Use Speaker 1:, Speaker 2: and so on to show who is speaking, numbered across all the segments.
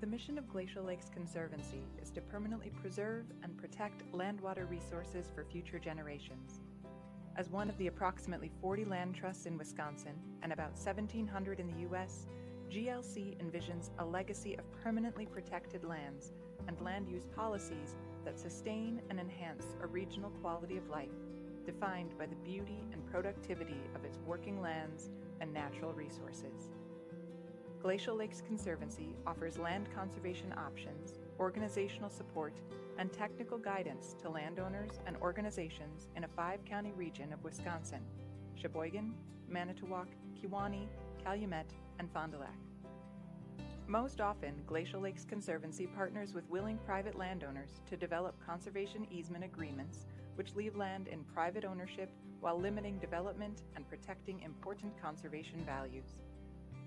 Speaker 1: mission of Glacial Lakes Conservancy is to permanently preserve and protect land-water resources for future generations. As one of the approximately 40 land trusts in Wisconsin and about 1,700 in the U.S., GLC envisions a legacy of permanently protected lands and land use policies that sustain and enhance a regional quality of life, defined by the beauty and productivity of its working lands and natural resources. Glacial Lakes Conservancy offers land conservation options, organizational support, and technical guidance to landowners and organizations in a 5-county region of Wisconsin: Sheboygan, Manitowoc, Kewaunee, Calumet, and Fond du Lac. Most often, Glacial Lakes Conservancy partners with willing private landowners to develop conservation easement agreements which leave land in private ownership while limiting development and protecting important conservation values.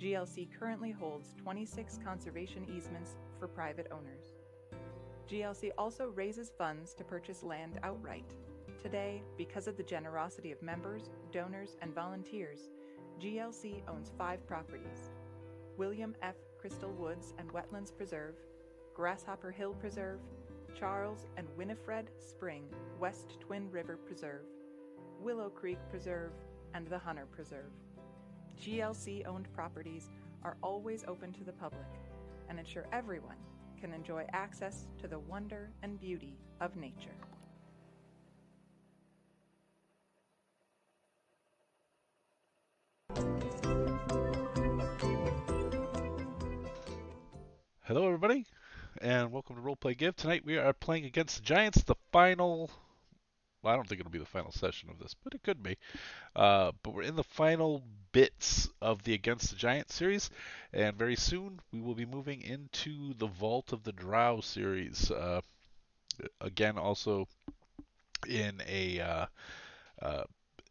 Speaker 1: GLC currently holds 26 conservation easements for private owners. GLC also raises funds to purchase land outright. Today, because of the generosity of members, donors, and volunteers, GLC owns 5 properties: William F. Crystal Woods and Wetlands Preserve, Grasshopper Hill Preserve, Charles and Winifred Spring West Twin River Preserve, Willow Creek Preserve, and the Hunter Preserve. GLC-owned properties are always open to the public and ensure everyone can enjoy access to the wonder and beauty of nature.
Speaker 2: Hello, everybody, and welcome to Roleplay Give. Tonight we are playing against the Giants, the final. Well, I don't think it'll be the final session of this, but it could be. But we're in the final bits of the Against the Giants series, and very soon we will be moving into the Vault of the Drow series. Again, also in a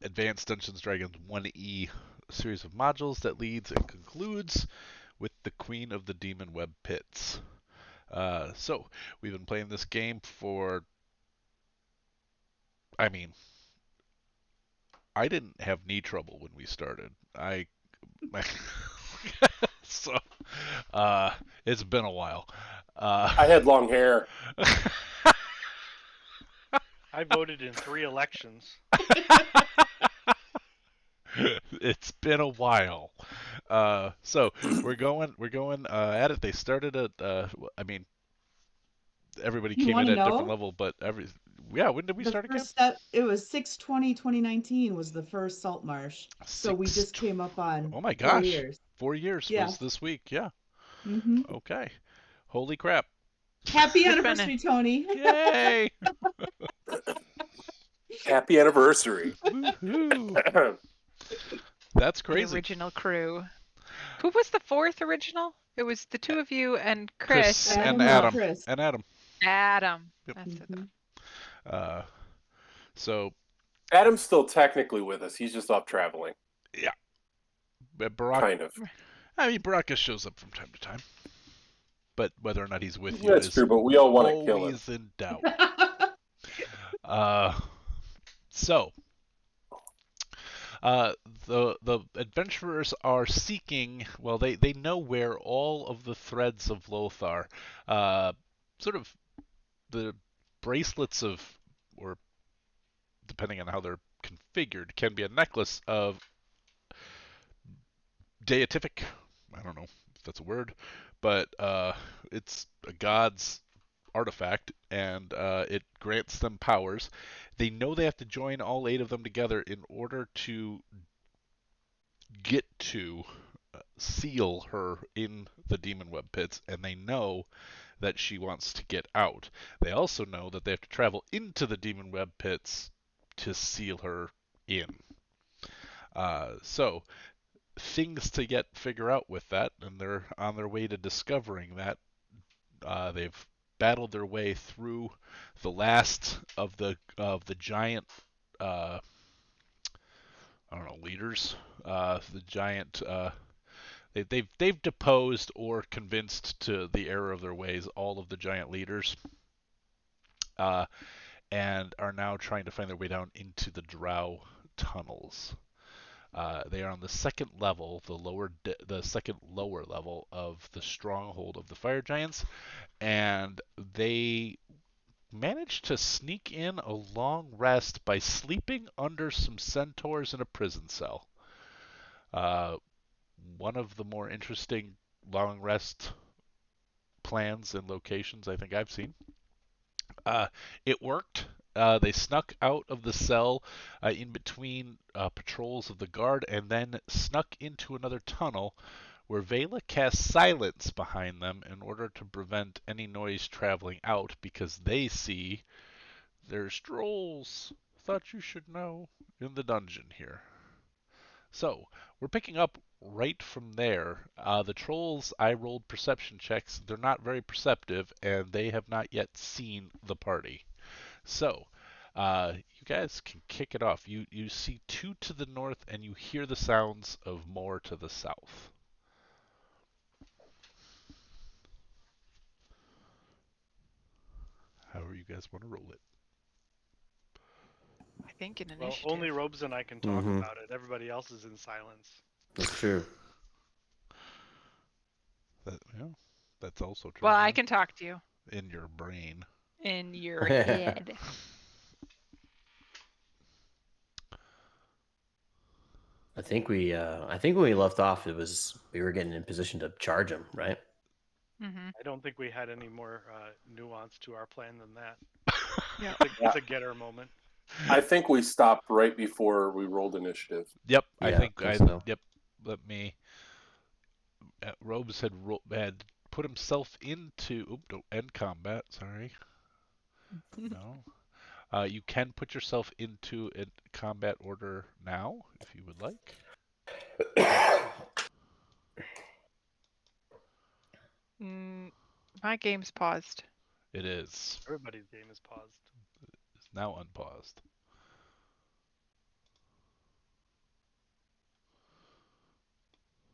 Speaker 2: Advanced Dungeons & Dragons 1E series of modules that leads and concludes with the Queen of the Demon Web Pits. So, we've been playing this game for... I didn't have knee trouble when we started. So, it's been a while.
Speaker 3: I had long hair.
Speaker 4: I voted in 3 elections.
Speaker 2: It's been a while. So we're going at it. They started at everybody came in at a different level, but when did we start again?
Speaker 5: It was 6/20/2019 was the first Salt Marsh. So we just came up on 4 years.
Speaker 2: 4 years was this week, yeah.
Speaker 5: Mm-hmm.
Speaker 2: Okay. Holy crap.
Speaker 5: Happy anniversary, Tony.
Speaker 2: Yay!
Speaker 3: Happy anniversary.
Speaker 2: Woohoo! That's crazy.
Speaker 6: The original crew. Who was the 4th original? It was the 2 of you and Chris.
Speaker 2: And Adam.
Speaker 6: Adam.
Speaker 2: Yep.
Speaker 6: That's it.
Speaker 2: So
Speaker 3: Adam's still technically with us. He's just off traveling.
Speaker 2: Yeah. But kind of. Baraka shows up from time to time. But whether or not he's with you is
Speaker 3: true, but we all want to kill him.
Speaker 2: Always in doubt. So the adventurers are seeking. Well, they know where all of the threads of Lothar, sort of the bracelets of, or depending on how they're configured, can be a necklace of deific. I don't know if that's a word, but it's a god's artifact, and it grants them powers. They know they have to join all 8 of them together in order to get to seal her in the Demon Web Pits, and they know that she wants to get out. They also know that they have to travel into the Demon Web Pits to seal her in. So things to figure out with that, and they're on their way to discovering that. They've battled their way through the last of the giant leaders. The giant they've deposed or convinced to the error of their ways all of the giant leaders, and are now trying to find their way down into the Drow tunnels. They are on the second level, the second lower level of the stronghold of the fire giants, and they managed to sneak in a long rest by sleeping under some centaurs in a prison cell. One of the more interesting long rest plans and locations I think I've seen. It worked. They snuck out of the cell in between patrols of the guard and then snuck into another tunnel where Vela cast silence behind them in order to prevent any noise traveling out because they see there's trolls. Thought you should know in the dungeon here. So, we're picking up right from there. The trolls, I rolled perception checks. They're not very perceptive, and they have not yet seen the party. So, you guys can kick it off. You see two to the north, and you hear the sounds of more to the south. However you guys want to roll it.
Speaker 6: I think an
Speaker 4: Well,
Speaker 6: initiative.
Speaker 4: only Robes and I can talk about it. Everybody else is in silence.
Speaker 7: That's true.
Speaker 2: That's also true.
Speaker 6: Well, I can talk to you.
Speaker 2: In your brain.
Speaker 6: In your head.
Speaker 7: I think when we left off, we were getting in position to charge him, right?
Speaker 6: Mm-hmm.
Speaker 4: I don't think we had any more nuance to our plan than that.
Speaker 6: Yeah.
Speaker 4: It's a getter moment.
Speaker 3: I think we stopped right before we rolled initiative.
Speaker 2: Yep,
Speaker 7: Yeah,
Speaker 2: I think
Speaker 7: so.
Speaker 2: Yep. Let me. Robes had put himself into end combat. Sorry. No. You can put yourself into a combat order now if you would like.
Speaker 6: My game's paused.
Speaker 2: It is.
Speaker 4: Everybody's game is paused.
Speaker 2: It's now unpaused.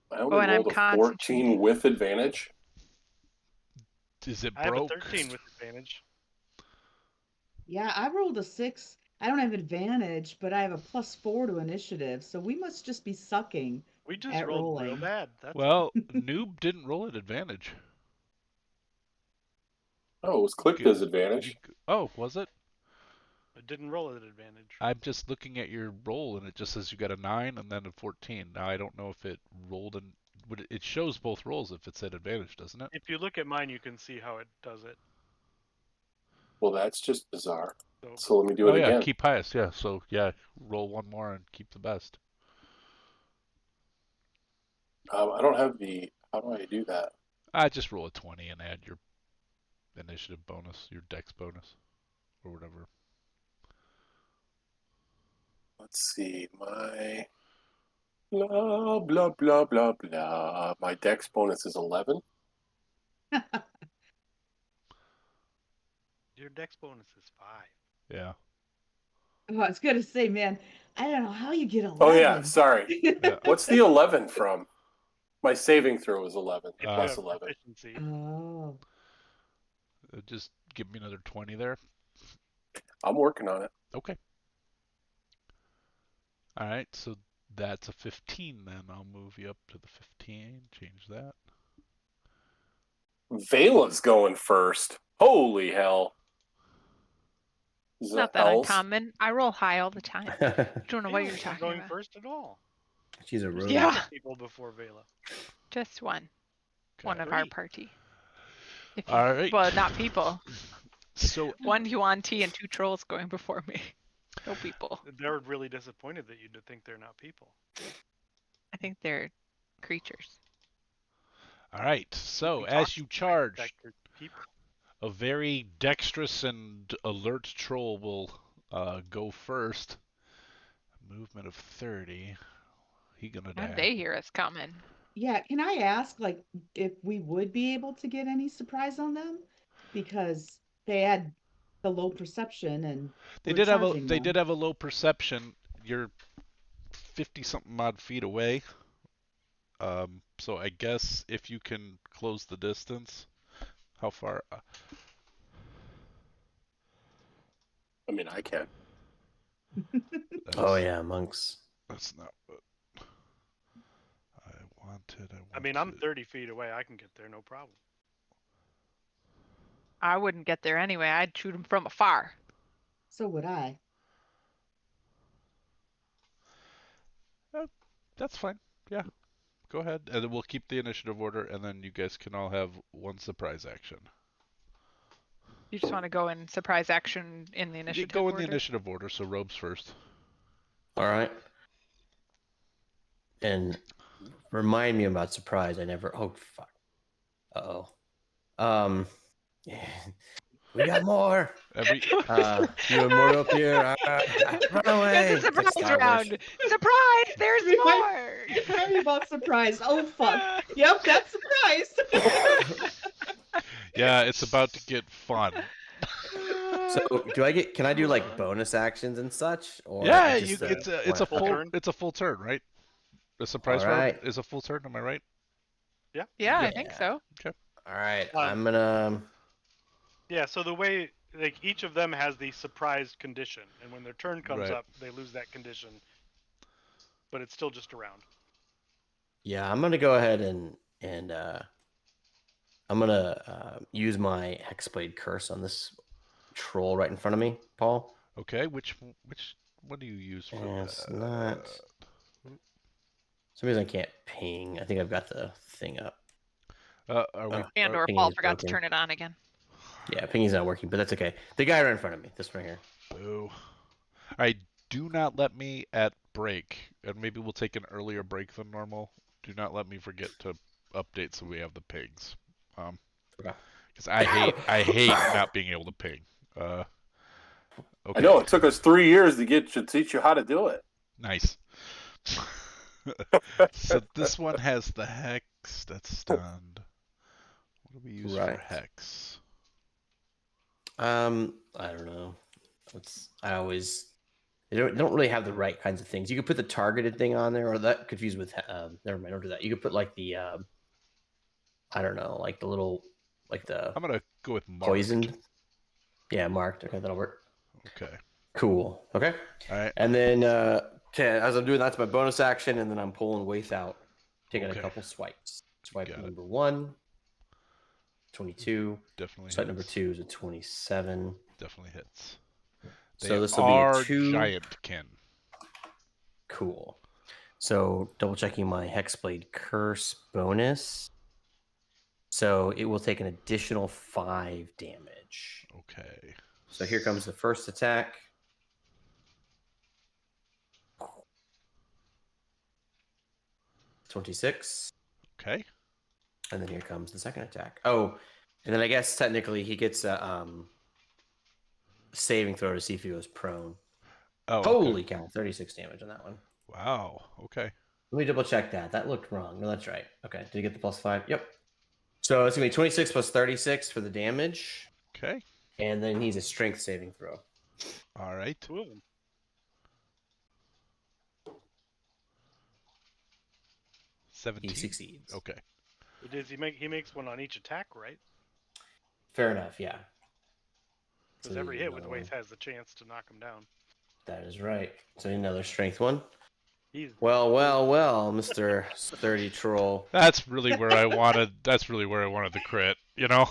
Speaker 3: I only rolled a 14 with advantage.
Speaker 2: Is it broke?
Speaker 4: I have a 13 with advantage.
Speaker 5: Yeah, I rolled a 6. I don't have advantage, but I have a +4 to initiative, so we must just be sucking.
Speaker 4: We just
Speaker 5: at
Speaker 4: rolled
Speaker 5: rolling.
Speaker 4: real bad.
Speaker 2: Well, Noob didn't roll at advantage.
Speaker 3: Oh, it was clicked as advantage.
Speaker 2: Oh, was it?
Speaker 4: It didn't roll at advantage.
Speaker 2: I'm just looking at your roll, and it just says you got a 9 and then a 14. Now, I don't know if it rolled in... It shows both rolls if it's at advantage, doesn't it?
Speaker 4: If you look at mine, you can see how it does it.
Speaker 3: Well, that's just bizarre. So let me do it again.
Speaker 2: Oh, yeah, keep highest. Yeah, so, yeah, roll one more and keep the best.
Speaker 3: I don't have the... How do I do that?
Speaker 2: Just roll a 20 and add your initiative bonus, your dex bonus, or whatever.
Speaker 3: Let's see, my... Blah, blah, blah, blah, blah. My dex bonus is 11.
Speaker 4: Your dex bonus is 5.
Speaker 2: Yeah.
Speaker 5: Oh, I was going to say, man, I don't know how you get 11.
Speaker 3: Oh, yeah, sorry.
Speaker 2: Yeah.
Speaker 3: What's the 11 from? My saving throw is 11, plus 11.
Speaker 5: Oh.
Speaker 2: Just give me another 20 there.
Speaker 3: I'm working on it.
Speaker 2: Okay. All right, so that's a 15 then. I'll move you up to the 15. Change that.
Speaker 3: Vela's going first. Holy hell.
Speaker 6: It's not that uncommon. I roll high all the time. I don't know what you're talking
Speaker 4: going
Speaker 6: about.
Speaker 4: First at all.
Speaker 7: She's a rogue.
Speaker 6: Yeah.
Speaker 4: People before Vela.
Speaker 6: Just one.
Speaker 2: Okay.
Speaker 6: One of our party.
Speaker 2: All right.
Speaker 6: Well, not people.
Speaker 2: So
Speaker 6: one Yuan-Ti and 2 trolls going before me. No people.
Speaker 4: They're really disappointed that you think they're not people.
Speaker 6: I think they're creatures.
Speaker 2: All right. So as you charge, a very dexterous and alert troll will go first. Movement of 30. He gonna die.
Speaker 6: And they hear us coming.
Speaker 5: Yeah, can I ask, like, if we would be able to get any surprise on them? Because they had the low perception and
Speaker 2: they did have a low perception. You're 50 something odd feet away. So I guess if you can close the distance, how far?
Speaker 3: I mean, I can.
Speaker 7: Oh yeah, monks.
Speaker 2: That's not. wanted.
Speaker 4: I mean, I'm 30 feet away. I can get there, no problem.
Speaker 6: I wouldn't get there anyway. I'd shoot him from afar.
Speaker 5: So would I.
Speaker 2: That's fine. Yeah. Go ahead, and then we'll keep the initiative order, and then you guys can all have one surprise action.
Speaker 6: You just want to go in surprise action in the initiative
Speaker 2: Go in
Speaker 6: order?
Speaker 2: the initiative order, so Robes first.
Speaker 7: All right. And remind me about surprise. I never. Oh fuck. Uh-oh. We got more. You have more up here. Run away.
Speaker 6: It's a
Speaker 7: It's like
Speaker 6: surprise
Speaker 7: Star Wars.
Speaker 6: round. Surprise! There's more.
Speaker 5: Tell me about surprise. Oh fuck. Yep, that's surprise.
Speaker 2: Yeah, it's about to get fun.
Speaker 7: So can I do like bonus actions and such? Or
Speaker 2: Yeah,
Speaker 7: it's
Speaker 2: a
Speaker 4: full
Speaker 2: full
Speaker 4: turn?
Speaker 2: it's a full turn, right? The surprise
Speaker 7: All
Speaker 2: round
Speaker 7: right.
Speaker 2: is a full turn. Am I right?
Speaker 6: Yeah, I think so.
Speaker 7: All right.
Speaker 4: Um,
Speaker 7: I'm gonna.
Speaker 4: Yeah, so the way, like, each of them has the surprise condition, and when their turn comes
Speaker 2: Right.
Speaker 4: up, they lose that condition. But it's still just a round.
Speaker 7: Yeah, I'm gonna go ahead and I'm gonna use my Hexblade Curse on this troll right in front of me, Paul.
Speaker 2: Okay. Which what do you use for
Speaker 7: And
Speaker 2: that?
Speaker 7: it's not. For some reason I can't ping. I think I've got the thing up.
Speaker 2: Are we?
Speaker 6: And or
Speaker 7: Pinging
Speaker 6: Paul
Speaker 7: is
Speaker 6: forgot to
Speaker 7: broken.
Speaker 6: turn it on again.
Speaker 7: Yeah, pinging's not working, but that's okay. The guy right in front of me, this one here.
Speaker 2: Boo. All right. Do not let me at break, and maybe we'll take an earlier break than normal. Do not let me forget to update so we have the pings.
Speaker 7: Okay.
Speaker 2: Because I hate not being able to ping. Okay.
Speaker 3: I know it took us 3 years to teach you how to do it.
Speaker 2: Nice. So this one has the hex that's stunned. What do we use for
Speaker 7: Right.
Speaker 2: hex?
Speaker 7: I don't know. They don't really have the right kinds of things. You could put the targeted thing on there, or that confused with never mind, don't do that. You could put like the I don't know, like the little
Speaker 2: I'm gonna go with marked.
Speaker 7: poisoned. Yeah, marked. Okay, that'll work.
Speaker 2: Okay.
Speaker 7: Cool. Okay.
Speaker 2: All right.
Speaker 7: And then as I'm doing that's my bonus action, and then I'm pulling Waith out, taking
Speaker 2: Okay.
Speaker 7: a couple swipes. Swipe
Speaker 2: Got it.
Speaker 7: number 1, 22.
Speaker 2: Definitely
Speaker 7: Swipe
Speaker 2: hits.
Speaker 7: number 2 is a 27.
Speaker 2: Definitely hits.
Speaker 7: So
Speaker 2: They
Speaker 7: this will be
Speaker 2: are
Speaker 7: a 2.
Speaker 2: giantkin.
Speaker 7: Cool. So double checking my Hexblade Curse bonus. So it will take an additional 5 damage.
Speaker 2: Okay.
Speaker 7: So here comes the first attack. (26).
Speaker 2: Okay.
Speaker 7: And then here comes the second attack. Oh, and then I guess technically he gets a saving throw to see if he goes prone.
Speaker 2: Oh. Okay.
Speaker 7: Holy cow, 36 damage on that one.
Speaker 2: Wow. Okay.
Speaker 7: Let me double check that. That looked wrong. No, that's right. Okay, did you get the +5? Yep. So it's gonna be 26 plus 36 for the damage,
Speaker 2: Okay.
Speaker 7: and then he's a strength saving throw.
Speaker 2: All right.
Speaker 4: Cool.
Speaker 2: 17.
Speaker 7: He succeeds.
Speaker 2: Okay.
Speaker 4: It is, he makes one on each attack, right?
Speaker 7: Fair enough. Yeah.
Speaker 4: Because
Speaker 7: So
Speaker 4: every hit with
Speaker 7: another
Speaker 4: Waith has the chance to knock him down.
Speaker 7: That is right. So another strength one.
Speaker 4: He's
Speaker 7: Well, Mr. Sturdy Troll.
Speaker 2: That's really where I wanted. That's really where I wanted the crit. You know.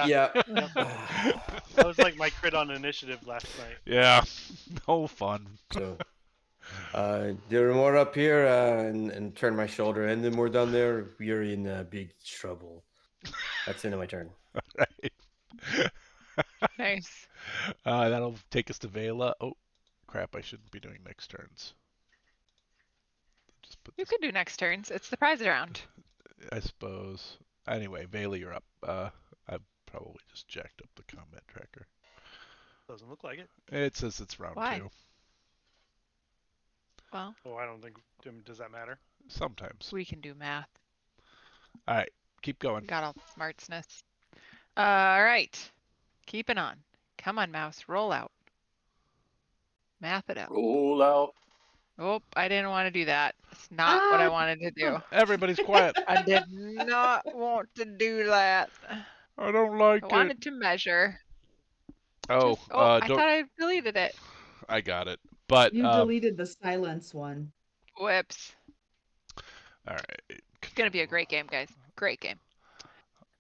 Speaker 7: Yeah.
Speaker 4: that was like my crit on initiative last night.
Speaker 2: Yeah. No fun.
Speaker 7: So, there are more up here, and turn my shoulder, and then more down there. We're in big trouble. That's the end of my turn.
Speaker 2: Right.
Speaker 6: Nice.
Speaker 2: That'll take us to Vela. Oh, crap! I shouldn't be doing next turns. Just put
Speaker 6: You
Speaker 2: this,
Speaker 6: could do next turns. It's the prize round.
Speaker 2: I suppose. Anyway, Vela, you're up. I probably just jacked up the combat tracker.
Speaker 4: Doesn't look like it.
Speaker 2: It says it's round
Speaker 6: Why?
Speaker 2: 2.
Speaker 6: Well,
Speaker 4: Oh, I don't think. Does that matter?
Speaker 2: Sometimes.
Speaker 6: we can do math.
Speaker 2: All right, keep going.
Speaker 6: Got all the smartsness. All right. Keeping on. Come on, mouse. Roll out. Math it out.
Speaker 3: Roll out.
Speaker 6: Oh, I didn't want to do that. It's not what I wanted to do.
Speaker 2: Everybody's quiet.
Speaker 6: I did not want to do that.
Speaker 2: I don't like
Speaker 6: I
Speaker 2: it.
Speaker 6: wanted to measure.
Speaker 2: Oh,
Speaker 6: I
Speaker 2: don't.
Speaker 6: thought I deleted it.
Speaker 2: I got it. But
Speaker 5: You deleted the silence one.
Speaker 6: Whoops.
Speaker 2: All right.
Speaker 6: It's gonna be a great game, guys. Great game.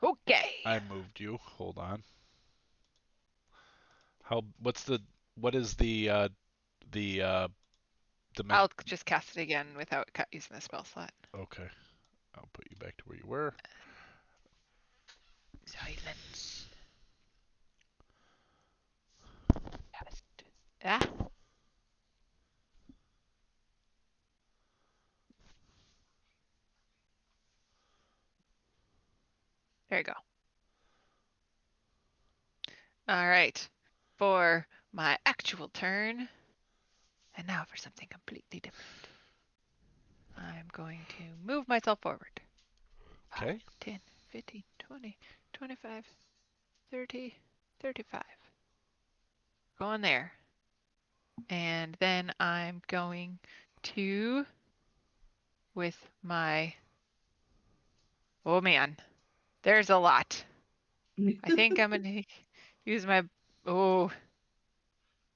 Speaker 6: Okay.
Speaker 2: I moved you. Hold on. What is the
Speaker 6: I'll just cast it again without using the spell slot.
Speaker 2: Okay. I'll put you back to where you were.
Speaker 6: Silence. Ah. There you go. All right. For my actual turn, and now for something completely different. I'm going to move myself forward.
Speaker 2: Okay.
Speaker 6: 5, 10, 15, 20, 25, 30, 35. Going there. And then I'm going to, with my, oh man, there's a lot. I think I'm going to use my, oh,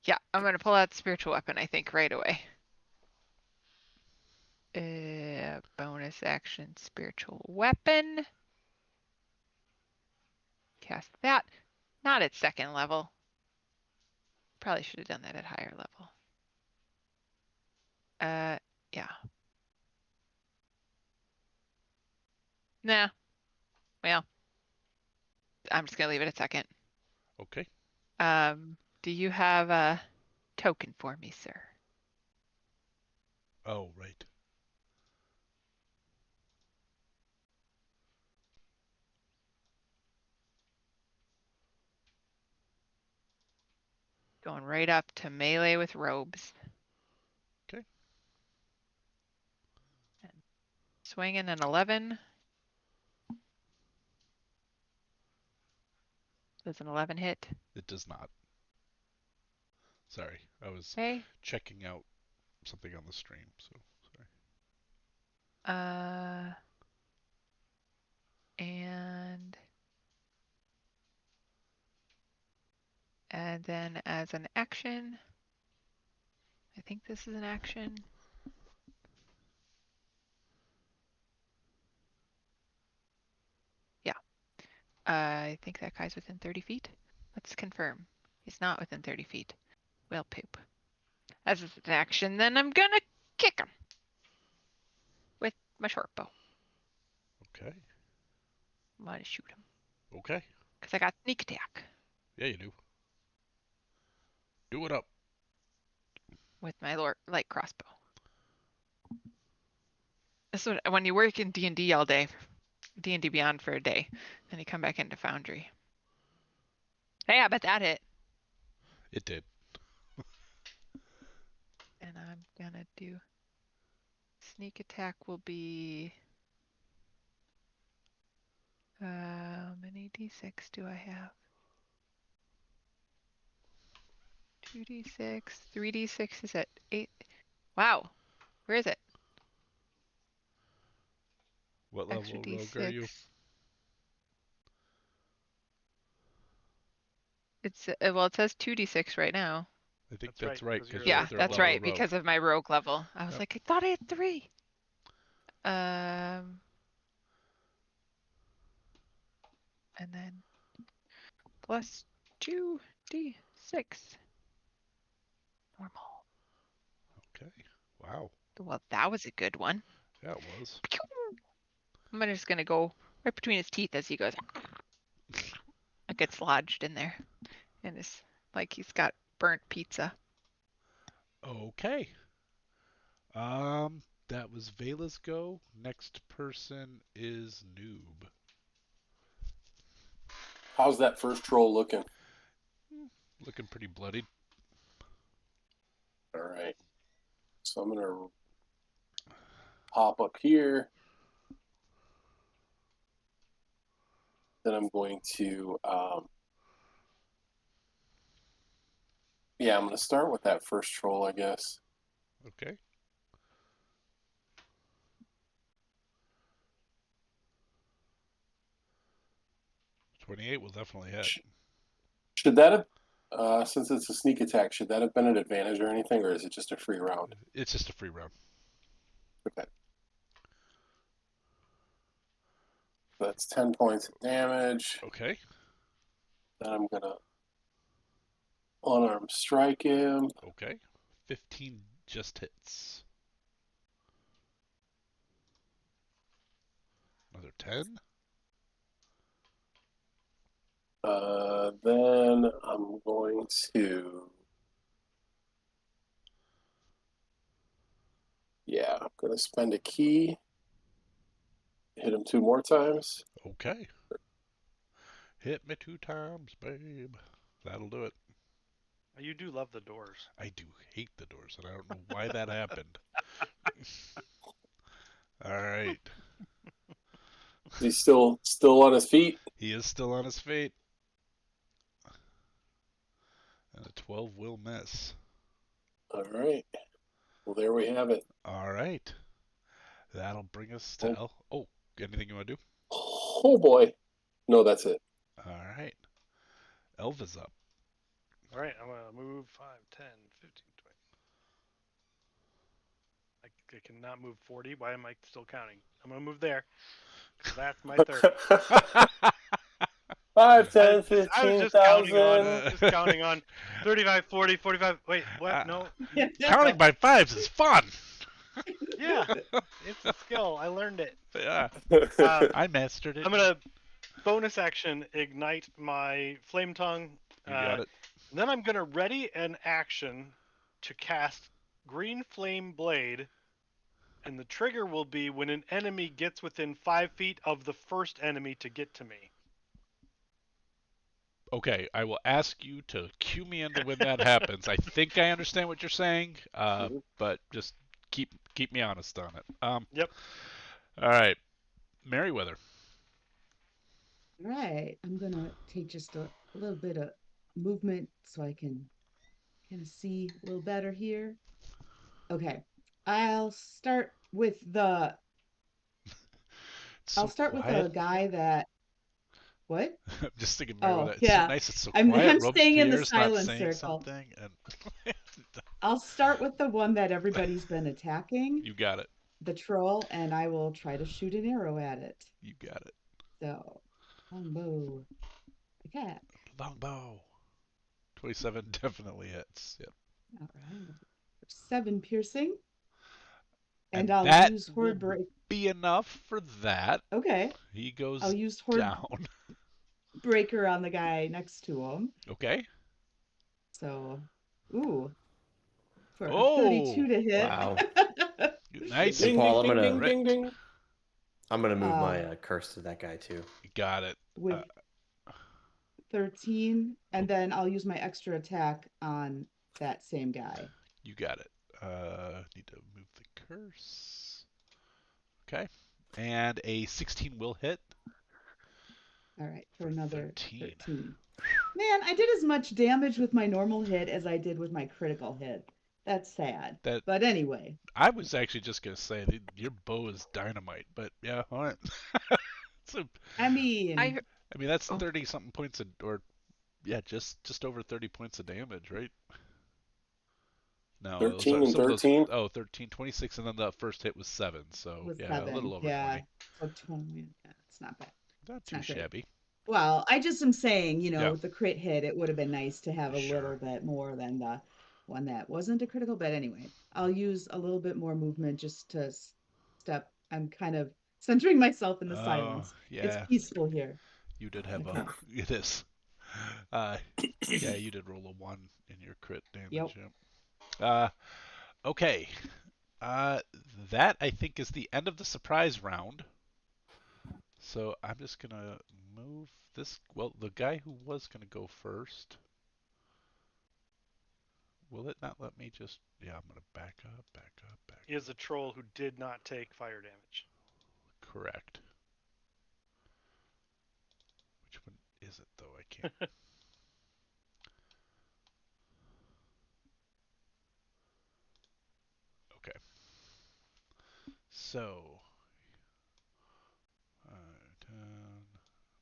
Speaker 6: yeah, I'm going to pull out the spiritual weapon, I think, right away. Bonus action, spiritual weapon. Cast that. Not at second level. Probably should have done that at higher level. Yeah. Nah. Well, I'm just gonna leave it at second.
Speaker 2: Okay.
Speaker 6: Do you have a token for me, sir?
Speaker 2: Oh, right.
Speaker 6: Going right up to melee with robes.
Speaker 2: Okay.
Speaker 6: And swinging an 11. Does an 11 hit?
Speaker 2: It does not. Sorry, I was
Speaker 6: Okay.
Speaker 2: checking out something on the stream, so sorry.
Speaker 6: And then as an action, I think this is an action. Yeah. I think that guy's within 30 feet. Let's confirm. He's not within 30 feet. Well, poop. As an action, then I'm gonna kick him with my short bow.
Speaker 2: Okay.
Speaker 6: I'm gonna shoot him.
Speaker 2: Okay.
Speaker 6: Because I got sneak attack.
Speaker 2: Yeah, you do. Do it up.
Speaker 6: With my light crossbow. This is when you work in D&D all day, D&D Beyond for a day, then you come back into Foundry. Hey, I bet that hit.
Speaker 2: It did.
Speaker 6: And I'm gonna do sneak attack will be how many d6 do I have? 2d6, 3d6 is at 8. Wow, where is it?
Speaker 2: What
Speaker 6: Extra
Speaker 2: level rogue
Speaker 6: d6.
Speaker 2: are you?
Speaker 6: It's well, it says 2d6 right now.
Speaker 2: I think
Speaker 4: That's
Speaker 2: that's
Speaker 4: right,
Speaker 2: right
Speaker 4: 'cause
Speaker 2: because
Speaker 4: you're
Speaker 2: you're
Speaker 6: Yeah,
Speaker 2: third
Speaker 6: that's
Speaker 2: level
Speaker 6: right,
Speaker 2: rogue.
Speaker 6: because of my rogue level. I was
Speaker 2: Yep.
Speaker 6: like, I thought I had 3. And then plus 2d6. Normal.
Speaker 2: Okay. Wow.
Speaker 6: Well, that was a good one.
Speaker 2: Yeah, it was.
Speaker 6: I'm just gonna go right between his teeth as he goes. It gets lodged in there, and it's like he's got burnt pizza.
Speaker 2: Okay. That was Vela's go. Next person is Noob.
Speaker 3: How's that first troll looking?
Speaker 2: Looking pretty bloodied.
Speaker 3: All right. So I'm going to pop up here. Then I'm going to, yeah, I'm going to start with that first troll, I guess.
Speaker 2: Okay. .28 will definitely hit.
Speaker 3: Should that have, since it's a sneak attack, should that have been an advantage or anything, or is it just a free round?
Speaker 2: It's just a free round.
Speaker 3: Okay. That's 10 points of damage.
Speaker 2: Okay.
Speaker 3: Then I'm gonna unarmed strike him.
Speaker 2: Okay. 15 just hits. Another 10.
Speaker 3: Then I'm going to. Yeah, I'm gonna spend a key. Hit him 2 more times.
Speaker 2: Okay. Hit me 2 times, babe. That'll do it.
Speaker 4: You do love the doors.
Speaker 2: I do hate the doors, and I don't know why that happened. All right.
Speaker 3: He's still on his feet.
Speaker 2: He is still on his feet. And a 12 will miss.
Speaker 3: All right. Well, there we have it.
Speaker 2: All right. That'll bring us to Oh, anything you want to do?
Speaker 3: Oh boy. No, that's it.
Speaker 2: All right. Elva's up.
Speaker 4: All right, I'm going to move 5, 10, 15, 20. I cannot move 40. Why am I still counting? I'm going to move there. So that's my 30.
Speaker 3: 5, 10,
Speaker 4: I was
Speaker 3: 15,000.
Speaker 4: just counting on 35, 40, 45. Wait, what? No.
Speaker 2: Counting by fives is fun.
Speaker 4: Yeah, it's a skill. I learned it.
Speaker 2: Yeah. I mastered it.
Speaker 4: I'm going to bonus action ignite my flame tongue.
Speaker 2: You got it.
Speaker 4: Then I'm going to ready an action to cast Green Flame Blade, and the trigger will be when an enemy gets within 5 feet of the first enemy to get to me.
Speaker 2: Okay, I will ask you to cue me into when that happens. I think I understand what you're saying, but just keep me honest on it.
Speaker 4: Yep.
Speaker 2: All right, Merriweather.
Speaker 5: All right, I'm gonna take just a little bit of movement so I can kind of see a little better here. Okay, I'll start with the.
Speaker 2: So
Speaker 5: I'll start with
Speaker 2: quiet.
Speaker 5: the guy that. What?
Speaker 2: I'm just thinking,
Speaker 5: Oh,
Speaker 2: Merriweather. It's
Speaker 5: yeah.
Speaker 2: so nice. It's so
Speaker 5: I'm
Speaker 2: quiet.
Speaker 5: staying in the
Speaker 2: Robespierre's not
Speaker 5: silent
Speaker 2: saying
Speaker 5: circle.
Speaker 2: something, and
Speaker 5: I'll start with the one that everybody's been attacking,
Speaker 2: you got it.
Speaker 5: the troll, and I will try to shoot an arrow at it.
Speaker 2: You got it.
Speaker 5: So, longbow attack.
Speaker 2: Longbow. 27 definitely hits. Yep.
Speaker 5: All right. 7 piercing. And
Speaker 2: And
Speaker 5: I'll
Speaker 2: that
Speaker 5: use
Speaker 2: will
Speaker 5: horde break.
Speaker 2: be enough for that.
Speaker 5: Okay.
Speaker 2: He goes
Speaker 5: I'll use horde
Speaker 2: down.
Speaker 5: breaker on the guy next to him.
Speaker 2: Okay.
Speaker 5: So, ooh, for a
Speaker 2: Oh,
Speaker 5: 32 to hit.
Speaker 7: Wow.
Speaker 2: Nice.
Speaker 7: Hey, Paul,
Speaker 3: ding.
Speaker 7: I'm gonna move my curse to that guy too.
Speaker 2: Got it.
Speaker 5: With 13, and then I'll use my extra attack on that same guy.
Speaker 2: You got it. Need to move the curse. Okay. And a 16 will hit.
Speaker 5: All right, for another
Speaker 2: 13.
Speaker 5: 13. Man, I did as much damage with my normal hit as I did with my critical hit. That's sad. But anyway.
Speaker 2: I was actually just going to say that your bow is dynamite, but yeah, all right.
Speaker 5: I mean,
Speaker 2: that's 30 something points just over 30 points of damage, right? No,
Speaker 3: 13 and 13.
Speaker 2: 13, 26, and then the first hit was 7, so
Speaker 5: was
Speaker 2: yeah,
Speaker 5: 7.
Speaker 2: a little over
Speaker 5: yeah.
Speaker 2: 20.
Speaker 5: So 20, yeah, it's not bad.
Speaker 2: Not too shabby.
Speaker 5: Well, I just am saying,
Speaker 2: Yeah.
Speaker 5: with the crit hit, it would have been nice to have a
Speaker 2: Sure.
Speaker 5: little bit more than the one that wasn't a critical. But anyway, I'll use a little bit more movement just to step. I'm kind of centering myself in the silence.
Speaker 2: Yeah.
Speaker 5: It's peaceful here.
Speaker 2: You did have it is. Yeah, you did roll a 1 in your crit damage.
Speaker 5: Yep.
Speaker 2: Okay. That I think is the end of the surprise round. So I'm just gonna move this. Well, the guy who was gonna go first. Will it not let me just? Yeah, I'm gonna back up.
Speaker 4: He is a troll who did not take fire damage.
Speaker 2: Correct. Which one is it though? I can't. Okay. So,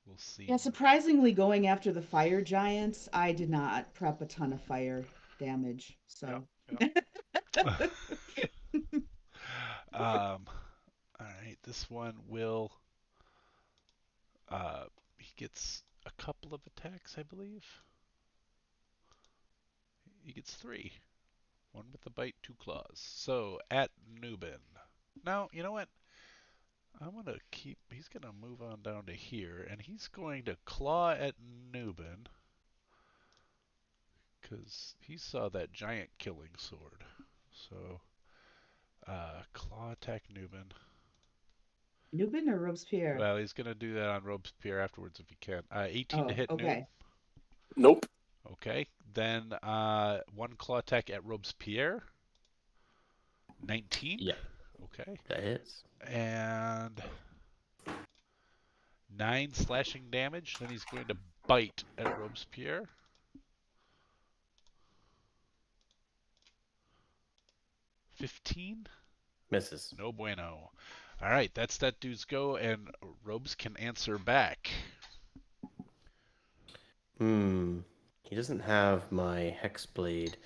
Speaker 2: we'll see.
Speaker 5: Yeah, surprisingly, going after the fire giants, I did not prep a ton of fire damage. So.
Speaker 4: Yep.
Speaker 2: All right, this one will He gets a couple of attacks, I believe. He gets 3. 1 with the bite, 2 claws. So at Nubin. Now, you know what? I'm gonna keep. He's gonna move on down to here, and he's going to claw at Nubin because he saw that giant killing sword. So, claw attack Nubin.
Speaker 5: Nubin or Robespierre?
Speaker 2: Well, he's gonna do that on Robespierre afterwards if he can. 18 to
Speaker 5: Oh,
Speaker 2: hit Noob.
Speaker 5: okay.
Speaker 3: Nope.
Speaker 2: Okay. Then 1 claw attack at Robespierre. 19.
Speaker 7: Yep,
Speaker 2: Okay.
Speaker 7: that hits.
Speaker 2: And 9 slashing damage. Then he's going to bite at Robespierre. 15.
Speaker 7: Misses.
Speaker 2: No bueno. All right, that's that dude's go, and Robes can answer back.
Speaker 7: He doesn't have my Hexblade.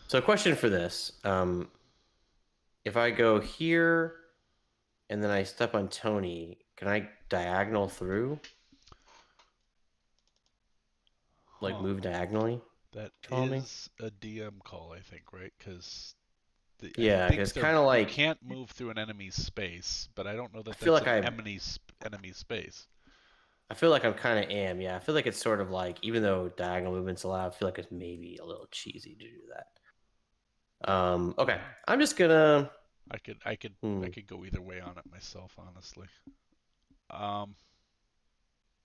Speaker 7: So, a question for this. If I go here and then I step on Tony, can I diagonal through? Like
Speaker 2: Huh.
Speaker 7: move diagonally?
Speaker 2: That
Speaker 7: Call me?
Speaker 2: is a DM call, I think, right? Because
Speaker 7: Yeah,
Speaker 2: I think
Speaker 7: it's kind of
Speaker 2: you
Speaker 7: like
Speaker 2: can't move through an enemy's space, but I don't know
Speaker 7: I
Speaker 2: that
Speaker 7: feel
Speaker 2: that's
Speaker 7: like
Speaker 2: an enemy space.
Speaker 7: I feel like I'm kind of am. Yeah, I feel like it's sort of like even though diagonal movement's allowed, I feel like it's maybe a little cheesy to do that. Okay, I'm just gonna.
Speaker 2: I could go either way on it myself, honestly.
Speaker 7: Well,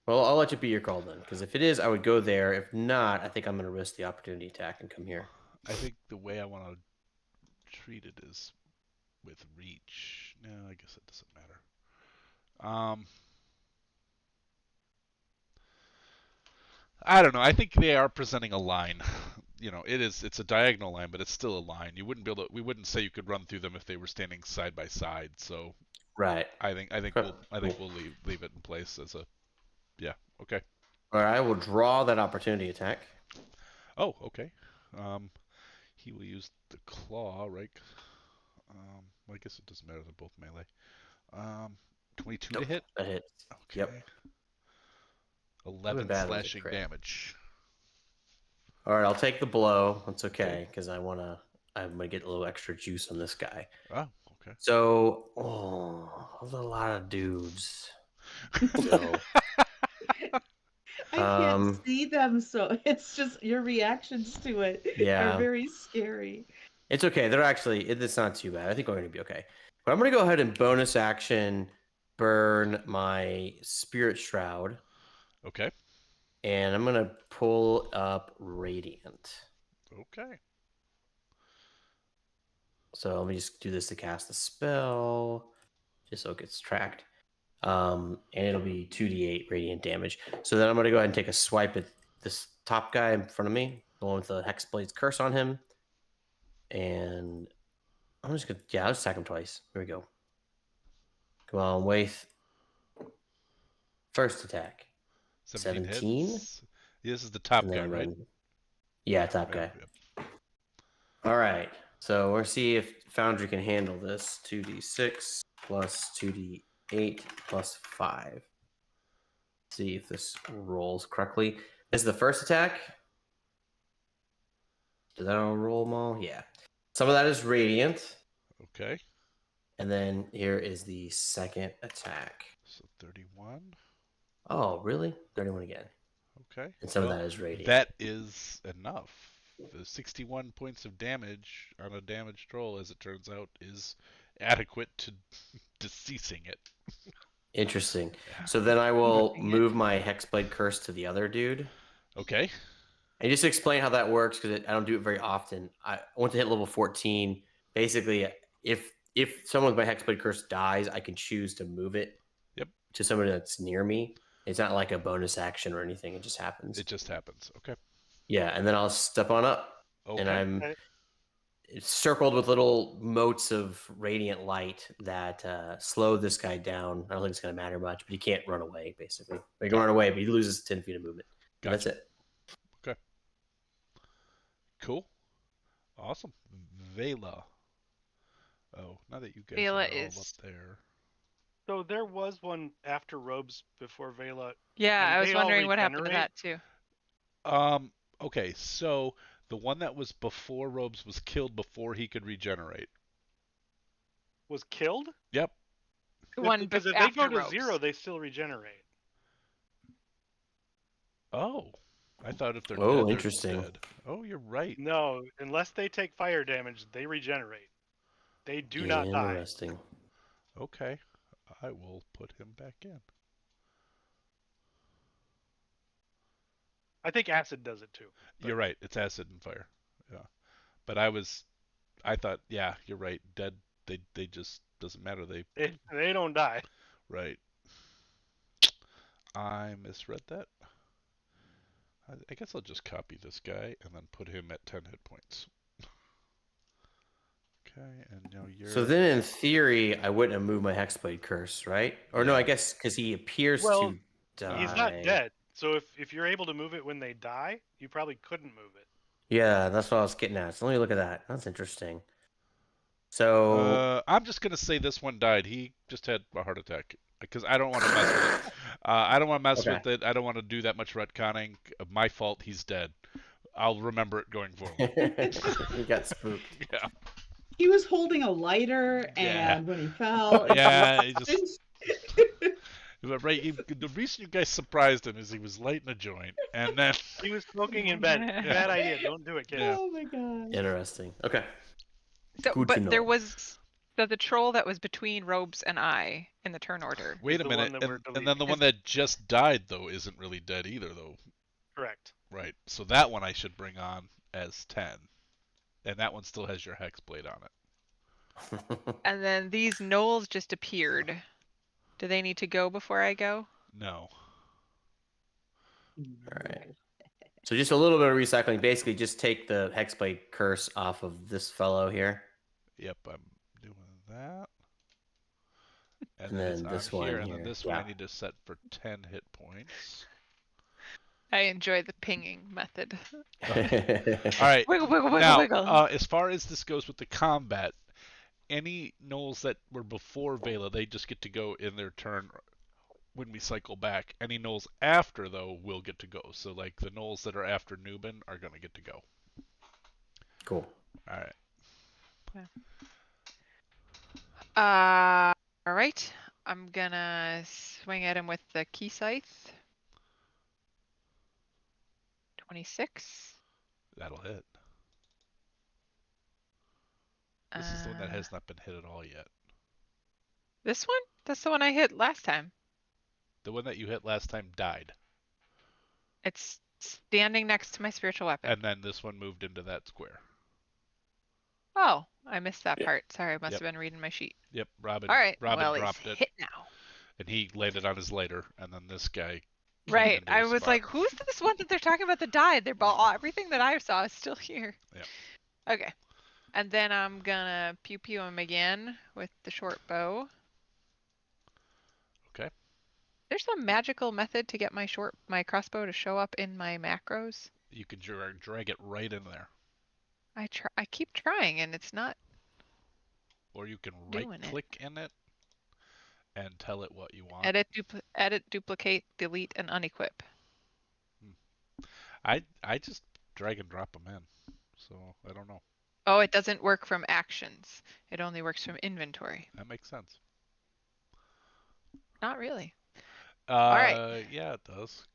Speaker 7: I'll let you be your call then, because if it is, I would go there. If not, I think I'm gonna risk the opportunity attack and come here.
Speaker 2: I think the way I want to treat it is with reach. No, I guess it doesn't matter. I don't know. I think they are presenting a line. You know, it's a diagonal line, but it's still a line. You wouldn't be able to, we wouldn't say you could run through them if they were standing side by side. So
Speaker 7: Right.
Speaker 2: I think we'll leave it in place as a yeah, okay.
Speaker 7: All right, I will draw that opportunity attack.
Speaker 2: Oh, okay. He will use the claw, right? Well, I guess it doesn't matter. They're both melee. 22 to hit.
Speaker 7: That hits.
Speaker 2: Okay.
Speaker 7: Yep.
Speaker 2: 11
Speaker 7: bad was a
Speaker 2: slashing
Speaker 7: crit.
Speaker 2: damage.
Speaker 7: All right, I'll take the blow. That's okay, because I'm gonna get a little extra juice on this guy.
Speaker 2: Oh, okay.
Speaker 7: So, a lot of dudes. So,
Speaker 5: I can't see them, so it's just your reactions to it
Speaker 7: Yeah.
Speaker 5: are very scary.
Speaker 7: It's okay. It's not too bad. I think we're going to be okay. But I'm going to go ahead and bonus action burn my Spirit Shroud.
Speaker 2: Okay.
Speaker 7: And I'm going to pull up Radiant.
Speaker 2: Okay.
Speaker 7: So let me just do this to cast the spell, just so it gets tracked. And it'll be 2d8 radiant damage. So then I'm going to go ahead and take a swipe at this top guy in front of me, the one with the Hexblade's curse on him. And I'm just going to, I'll just attack him twice. Here we go. Come on, Waith. First attack. 17?
Speaker 2: Hits. This is the top guy, right?
Speaker 7: Yeah, top guy. Yep. All right. So we'll see if Foundry can handle this. 2d6 plus 2d8 plus 5. See if this rolls correctly. This is the first attack. Did that all roll them all? Yeah. Some of that is radiant.
Speaker 2: Okay.
Speaker 7: And then here is the second attack.
Speaker 2: So 31.
Speaker 7: Oh, really? 31 again.
Speaker 2: Okay.
Speaker 7: And some of that is radiant.
Speaker 2: That is enough. The 61 points of damage on a damaged roll, as it turns out, is adequate to deceasing it.
Speaker 7: Interesting. So then I will move my Hexblade Curse to the other dude.
Speaker 2: Okay.
Speaker 7: And just to explain how that works, because I don't do it very often. I want to hit level 14. Basically, if someone with my Hexblade Curse dies, I can choose to move it to somebody that's near me. It's not like a bonus action or anything. It just happens.
Speaker 2: It just happens. Okay.
Speaker 7: Yeah, and then I'll step on up. Okay. And I'm circled with little motes of radiant light that slow this guy down. I don't think it's going to matter much, but he can't run away, basically. He can run away, but he loses 10 feet of movement. Gotcha. That's it.
Speaker 2: Okay. Cool. Awesome. Vela. Oh, now that you guys are all up there.
Speaker 4: So there was one after Robes before Vela.
Speaker 6: Yeah,
Speaker 4: and
Speaker 6: I was
Speaker 4: they all
Speaker 6: wondering what happened to
Speaker 4: regenerate.
Speaker 6: that too.
Speaker 2: Okay, so the one that was before Robes was killed before he could regenerate.
Speaker 4: Was killed?
Speaker 2: Yep.
Speaker 6: The one
Speaker 4: Because if they
Speaker 6: after
Speaker 4: go to
Speaker 6: Robes.
Speaker 4: 0, they still regenerate.
Speaker 2: Oh, I thought if they're
Speaker 7: Oh,
Speaker 2: dead, they're
Speaker 7: interesting.
Speaker 2: dead. Oh, you're right.
Speaker 4: No, unless they take fire damage, they regenerate. They do not die.
Speaker 7: Interesting.
Speaker 2: Okay, I will put him back in.
Speaker 4: I think acid does it too.
Speaker 2: You're right. It's acid and fire. Yeah. But I thought, yeah, you're right. Dead, they just doesn't matter.
Speaker 4: They don't die.
Speaker 2: Right. I misread that. I guess I'll just copy this guy and then put him at 10 hit points. Okay, and now you're.
Speaker 7: So then, in theory, I wouldn't have moved my Hexblade Curse, right? Or no, I
Speaker 2: Yeah.
Speaker 7: guess because he appears
Speaker 4: Well,
Speaker 7: to die.
Speaker 4: He's not dead. So if you're able to move it when they die, you probably couldn't move it.
Speaker 7: Yeah, that's what I was getting at. So let me look at that. That's interesting. So
Speaker 2: I'm just gonna say this one died. He just had a heart attack because I don't want to mess with it. I don't want to mess
Speaker 7: Okay.
Speaker 2: with it. I don't want to do that much retconning. My fault. He's dead. I'll remember it going forward.
Speaker 7: he got spooked.
Speaker 2: Yeah.
Speaker 5: He was holding a lighter,
Speaker 2: Yeah.
Speaker 5: and when he fell,
Speaker 2: Yeah. He just. Right. The reason you guys surprised him is he was lighting a joint, and then
Speaker 4: He was smoking in bed. Bad idea. Don't do it, kids.
Speaker 2: Yeah.
Speaker 5: Oh my god.
Speaker 7: Interesting. Okay.
Speaker 6: So,
Speaker 7: Good to
Speaker 6: but there
Speaker 7: know.
Speaker 6: was the troll that was between Robes and I in the turn order.
Speaker 2: Wait a
Speaker 4: the one
Speaker 2: minute,
Speaker 4: that we're
Speaker 2: and then
Speaker 4: deleting.
Speaker 2: the one that just died though isn't really dead either though.
Speaker 4: Correct.
Speaker 2: Right. So that one I should bring on as 10, and that one still has your Hexblade on it.
Speaker 6: And then these gnolls just appeared. Do they need to go before I go?
Speaker 2: No.
Speaker 7: All right. So just a little bit of recycling. Basically, just take the Hexblade Curse off of this fellow here.
Speaker 2: Yep, I'm doing that. And
Speaker 7: And
Speaker 2: then it's
Speaker 7: then
Speaker 2: on
Speaker 7: this
Speaker 2: here,
Speaker 7: one
Speaker 2: and then
Speaker 7: here.
Speaker 2: this one I
Speaker 7: Yeah.
Speaker 2: need to set for 10 hit points.
Speaker 6: I enjoy the pinging method.
Speaker 2: All right.
Speaker 6: Wiggle, wiggle, wiggle,
Speaker 2: Now,
Speaker 6: wiggle.
Speaker 2: as far as this goes with the combat, any gnolls that were before Vela, they just get to go in their turn when we cycle back. Any gnolls after, though, will get to go. So, like, the gnolls that are after Nubin are going to get to go.
Speaker 7: Cool.
Speaker 2: All right.
Speaker 6: All right. I'm gonna swing at him with the key scythe. 26.
Speaker 2: That'll hit. This is the one that has not been hit at all yet.
Speaker 6: This one? That's the one I hit last time.
Speaker 2: The one that you hit last time died.
Speaker 6: It's standing next to my spiritual weapon.
Speaker 2: And then this one moved into that square.
Speaker 6: Oh, I missed that
Speaker 7: Yep.
Speaker 6: part. Sorry, I must
Speaker 2: Yep.
Speaker 6: have been reading my sheet.
Speaker 2: Yep, Robin.
Speaker 6: All right.
Speaker 2: Robin
Speaker 6: well,
Speaker 2: dropped
Speaker 6: he's
Speaker 2: it,
Speaker 6: hit now.
Speaker 2: and he landed on his lighter, and then this guy. came
Speaker 6: Right.
Speaker 2: into
Speaker 6: I
Speaker 2: his
Speaker 6: was
Speaker 2: spot.
Speaker 6: like, who's this one that they're talking about that died? They're everything that I saw is still here.
Speaker 2: Yep.
Speaker 6: Okay. And then I'm gonna pew pew him again with the short bow.
Speaker 2: Okay.
Speaker 6: There's some magical method to get my crossbow to show up in my macros.
Speaker 2: You can drag it right in there,
Speaker 6: I keep trying and it's not.
Speaker 2: or you can
Speaker 6: Doing
Speaker 2: right-click in it and tell it what you want.
Speaker 6: Edit, duplicate, delete, and unequip.
Speaker 2: I just drag and drop them in, so I don't know.
Speaker 6: Oh, it doesn't work from actions. It only works from inventory.
Speaker 2: That makes sense.
Speaker 6: Not really.
Speaker 2: right. Yeah, it does.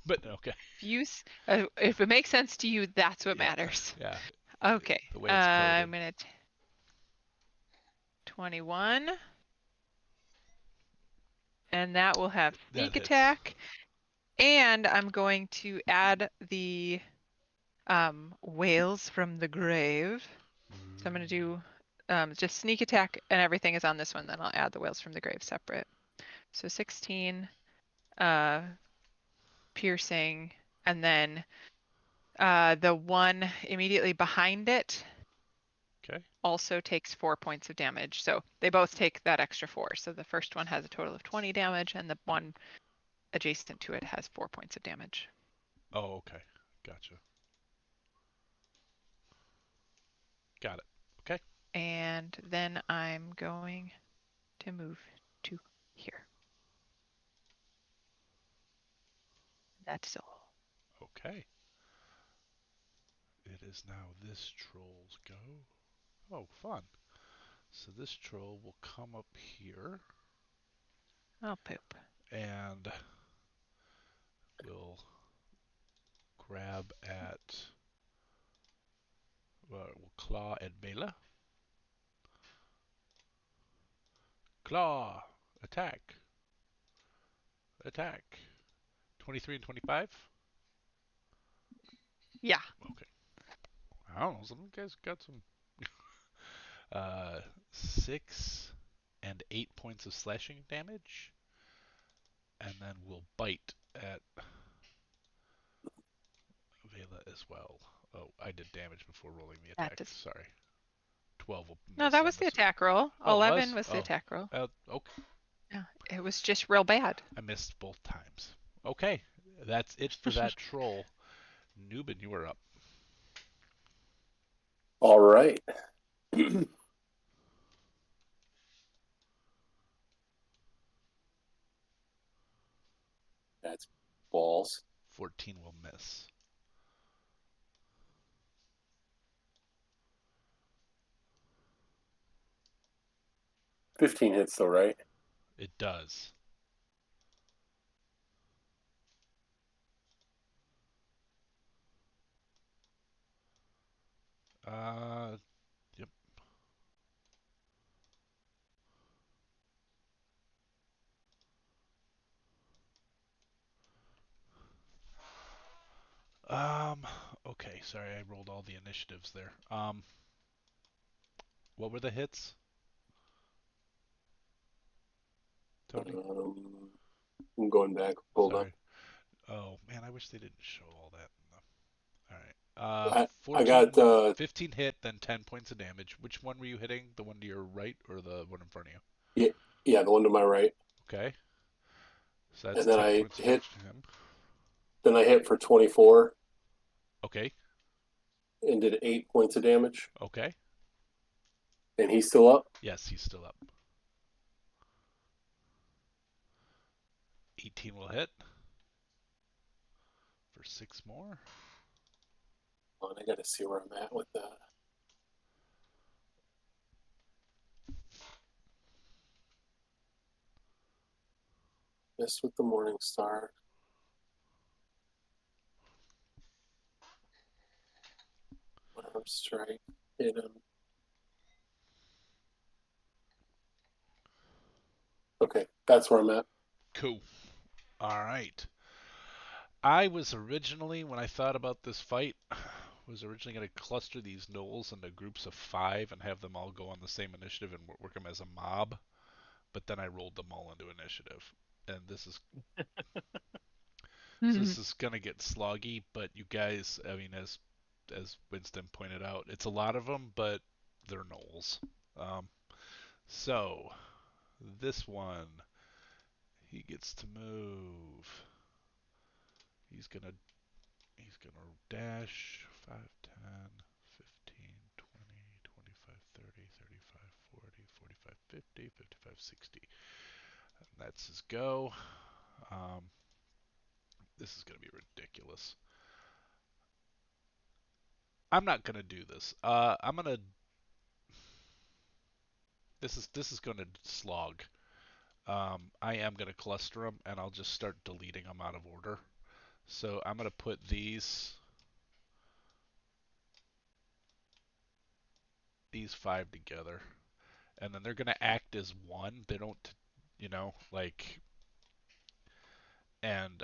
Speaker 2: But okay.
Speaker 6: If it makes sense to you, that's what
Speaker 2: Yeah,
Speaker 6: matters.
Speaker 2: Yeah.
Speaker 6: Okay.
Speaker 2: The way it's coded.
Speaker 6: I'm gonna 21, and that will have sneak
Speaker 2: That hits.
Speaker 6: attack. And I'm going to add the whales from the grave. So I'm going to do just sneak attack, and everything is on this one. Then I'll add the whales from the grave separate. So 16 piercing, and then the one immediately behind it
Speaker 2: Okay.
Speaker 6: also takes 4 points of damage. So they both take that extra 4. So the first one has a total of 20 damage, and the one adjacent to it has 4 points of damage.
Speaker 2: Oh, okay. Gotcha. Got it. Okay.
Speaker 6: And then I'm going to move to That's all.
Speaker 2: Okay. It is now this troll's go. Oh, fun. So this troll will come up here
Speaker 6: Oh, poop.
Speaker 2: and will grab at, well, will claw at Bela. Claw! Attack! Attack! 23 and 25?
Speaker 6: Yeah.
Speaker 2: Okay. I don't know, some of you guys got some. 6 and 8 points of slashing damage. And then we'll bite at Vela as well. Oh, I did damage before rolling the
Speaker 6: That
Speaker 2: attack.
Speaker 6: does.
Speaker 2: Sorry. 12 will
Speaker 6: No,
Speaker 2: miss,
Speaker 6: that
Speaker 2: I'm
Speaker 6: was the
Speaker 2: assuming.
Speaker 6: attack roll.
Speaker 2: Oh, it
Speaker 6: 11
Speaker 2: was?
Speaker 6: was the
Speaker 2: Oh.
Speaker 6: attack roll.
Speaker 2: Okay.
Speaker 6: Yeah, it was just real bad.
Speaker 2: I missed both times. Okay. That's it for that troll. Newbin, you are up.
Speaker 3: All right. That's balls.
Speaker 2: 14 will miss.
Speaker 3: $15 hits though, right?
Speaker 2: It does. Yep. Okay, sorry, I rolled all the initiatives there. What were the hits? Tony?
Speaker 3: I'm going back. Hold
Speaker 2: Sorry. Oh, man, I wish they didn't show all that. All right.
Speaker 3: on. I
Speaker 2: 14,
Speaker 3: got
Speaker 2: 15 hit, then 10 points of damage. Which one were you hitting? The one to your right or the one in front of you?
Speaker 3: yeah, the one to my right.
Speaker 2: Okay. So that's
Speaker 3: And then
Speaker 2: 10
Speaker 3: I
Speaker 2: points of
Speaker 3: hit
Speaker 2: damage to him.
Speaker 3: then I hit for 24
Speaker 2: Okay.
Speaker 3: and did 8 points of damage.
Speaker 2: Okay.
Speaker 3: And he's still up?
Speaker 2: Yes, he's still up. 18 will hit for 6 more.
Speaker 3: Hold on, I gotta see where I'm at with that. Missed with the Morning Star. Arm strike. Hit him. Okay, that's where I'm at.
Speaker 2: Cool. All right. I was originally, when I thought about this fight, was originally going to cluster these gnolls into groups of 5 and have them all go on the same initiative and work them as a mob. But then I rolled them all into initiative. And this is so this is gonna get sloggy, but you guys, I mean, as Winston pointed out, it's a lot of them, but they're gnolls. So this one, he gets to move. He's gonna dash 5, 10, 15, 20, 25, 30, 35, 40, 45, 50, 55, 60. And that's his go. Um, this is gonna be ridiculous. I'm not gonna do this. I'm gonna. This is gonna slog. I am gonna cluster them, and I'll just start deleting them out of order. So I'm gonna put these 5 together, and then they're gonna act as one. They don't, like, and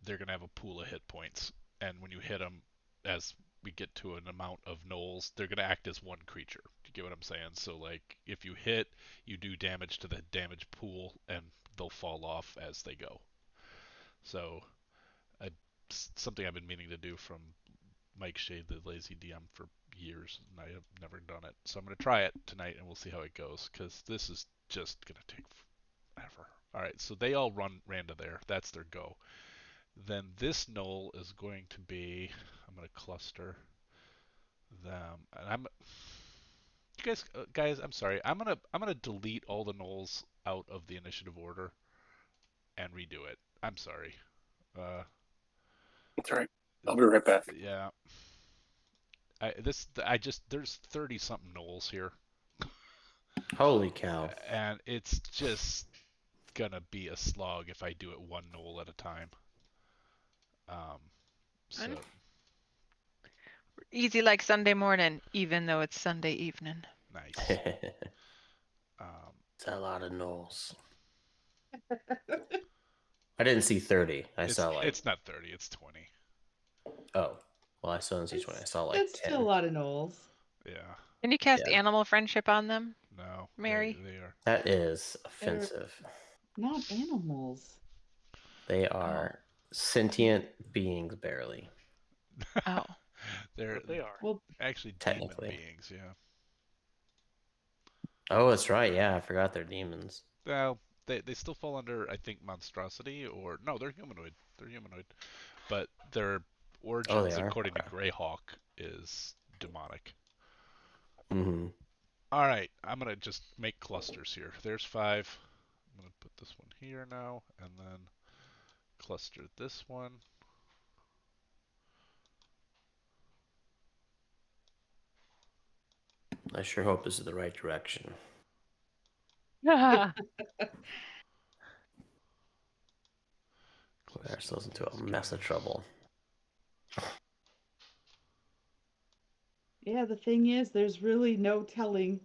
Speaker 2: they're gonna have a pool of hit points. And when you hit them, as we get to an amount of gnolls, they're gonna act as one creature. Do you get what I'm saying? So like, if you hit, you do damage to the damage pool, and they'll fall off as they go. So, I, something I've been meaning to do from Mike Shade, the lazy DM, for years, and I have never done it. So I'm gonna try it tonight, and we'll see how it goes, because this is just gonna take forever. All right, so they all ran to there. That's their go. Then this gnoll is going to be. I'm gonna cluster them, and guys, I'm sorry. I'm gonna delete all the gnolls out of the initiative order and redo it. I'm sorry. Uh,
Speaker 3: That's all right. I'll be right back.
Speaker 2: Yeah. There's 30 something gnolls here,
Speaker 7: Holy cow.
Speaker 2: and it's just gonna be a slog if I do it one gnoll at a time. So
Speaker 6: Fun. Easy like Sunday morning, even though it's Sunday evening.
Speaker 2: nice.
Speaker 7: It's a lot of gnolls. I didn't see 30. I saw like.
Speaker 2: It's not 30. It's 20.
Speaker 7: Oh, well, I still didn't see 20. I saw like
Speaker 5: That's
Speaker 7: 10.
Speaker 5: still a lot of gnolls.
Speaker 2: Yeah.
Speaker 6: Can you cast
Speaker 7: Yeah.
Speaker 6: animal friendship on them?
Speaker 2: No.
Speaker 6: Mary?
Speaker 2: They are.
Speaker 7: That is
Speaker 5: They're
Speaker 7: offensive.
Speaker 5: not animals.
Speaker 7: They are sentient beings, barely.
Speaker 6: Oh.
Speaker 2: They're
Speaker 4: But they are.
Speaker 5: Well,
Speaker 2: actually demon
Speaker 7: Technically.
Speaker 2: beings. Yeah.
Speaker 7: Oh, that's right. Yeah, I forgot they're demons.
Speaker 2: Well, they still fall under, I think, monstrosity, or no, they're humanoid. They're humanoid, but their
Speaker 7: Oh,
Speaker 2: origins,
Speaker 7: they are?
Speaker 2: according to
Speaker 7: Okay.
Speaker 2: Greyhawk, is demonic.
Speaker 7: Mm-hmm.
Speaker 2: All right, I'm gonna just make clusters here. There's 5. I'm gonna put this one here now, and then cluster this one.
Speaker 7: I sure hope this is the right direction.
Speaker 6: Yeah.
Speaker 7: We're ourselves into a
Speaker 2: these
Speaker 7: mess of
Speaker 2: guys.
Speaker 7: trouble.
Speaker 5: yeah, the thing is, there's really no telling.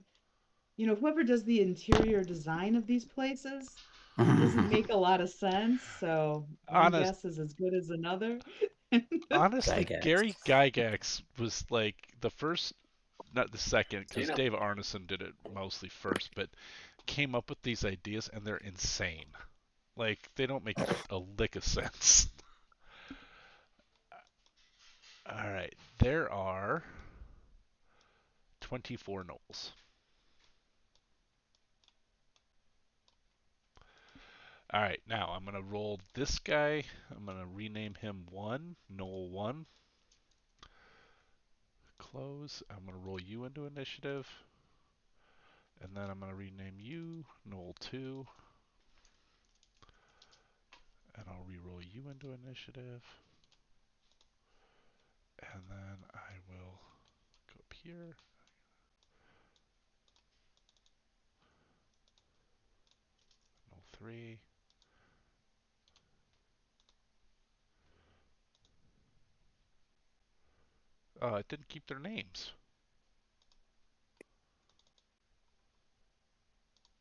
Speaker 5: Whoever does the interior design of these places doesn't make a lot of sense. So one
Speaker 2: Honest,
Speaker 5: guess is as good as another.
Speaker 2: honestly,
Speaker 7: Gygax.
Speaker 2: Gary Gygax was like the first, not the second, because
Speaker 3: Dana.
Speaker 2: Dave Arneson did it mostly first, but came up with these ideas, and they're insane. Like, they don't make a lick of sense. All right, there are 24 gnolls. All right, now I'm gonna roll this guy. I'm gonna rename him 1, Gnoll 1. Close. I'm gonna roll you into initiative, and then I'm gonna rename you Gnoll 2, and I'll re-roll you into initiative, and then I will go up here. Gnoll 3. It didn't keep their names.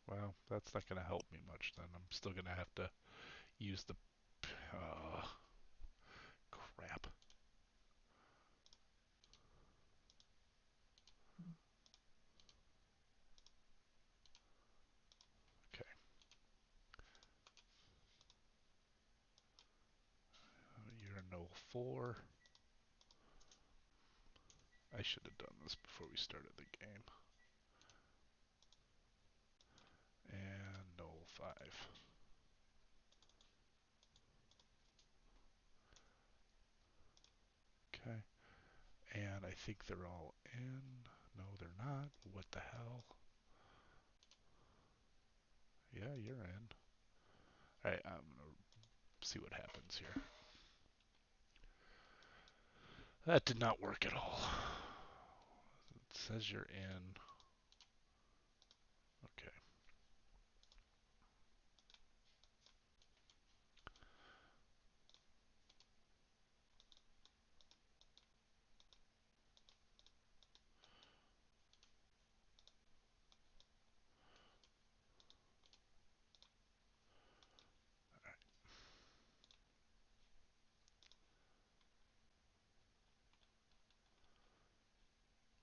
Speaker 2: Well, that's not going to help me much then. I'm still going to have to use the... crap. Okay. You're Gnoll 4. I should have done this before we started the game. And Gnoll 5. Okay. And I think they're all in. No, they're not. What the hell? Yeah, you're in. Alright, I'm gonna see what happens here. That did not work at all. It says you're in. Okay.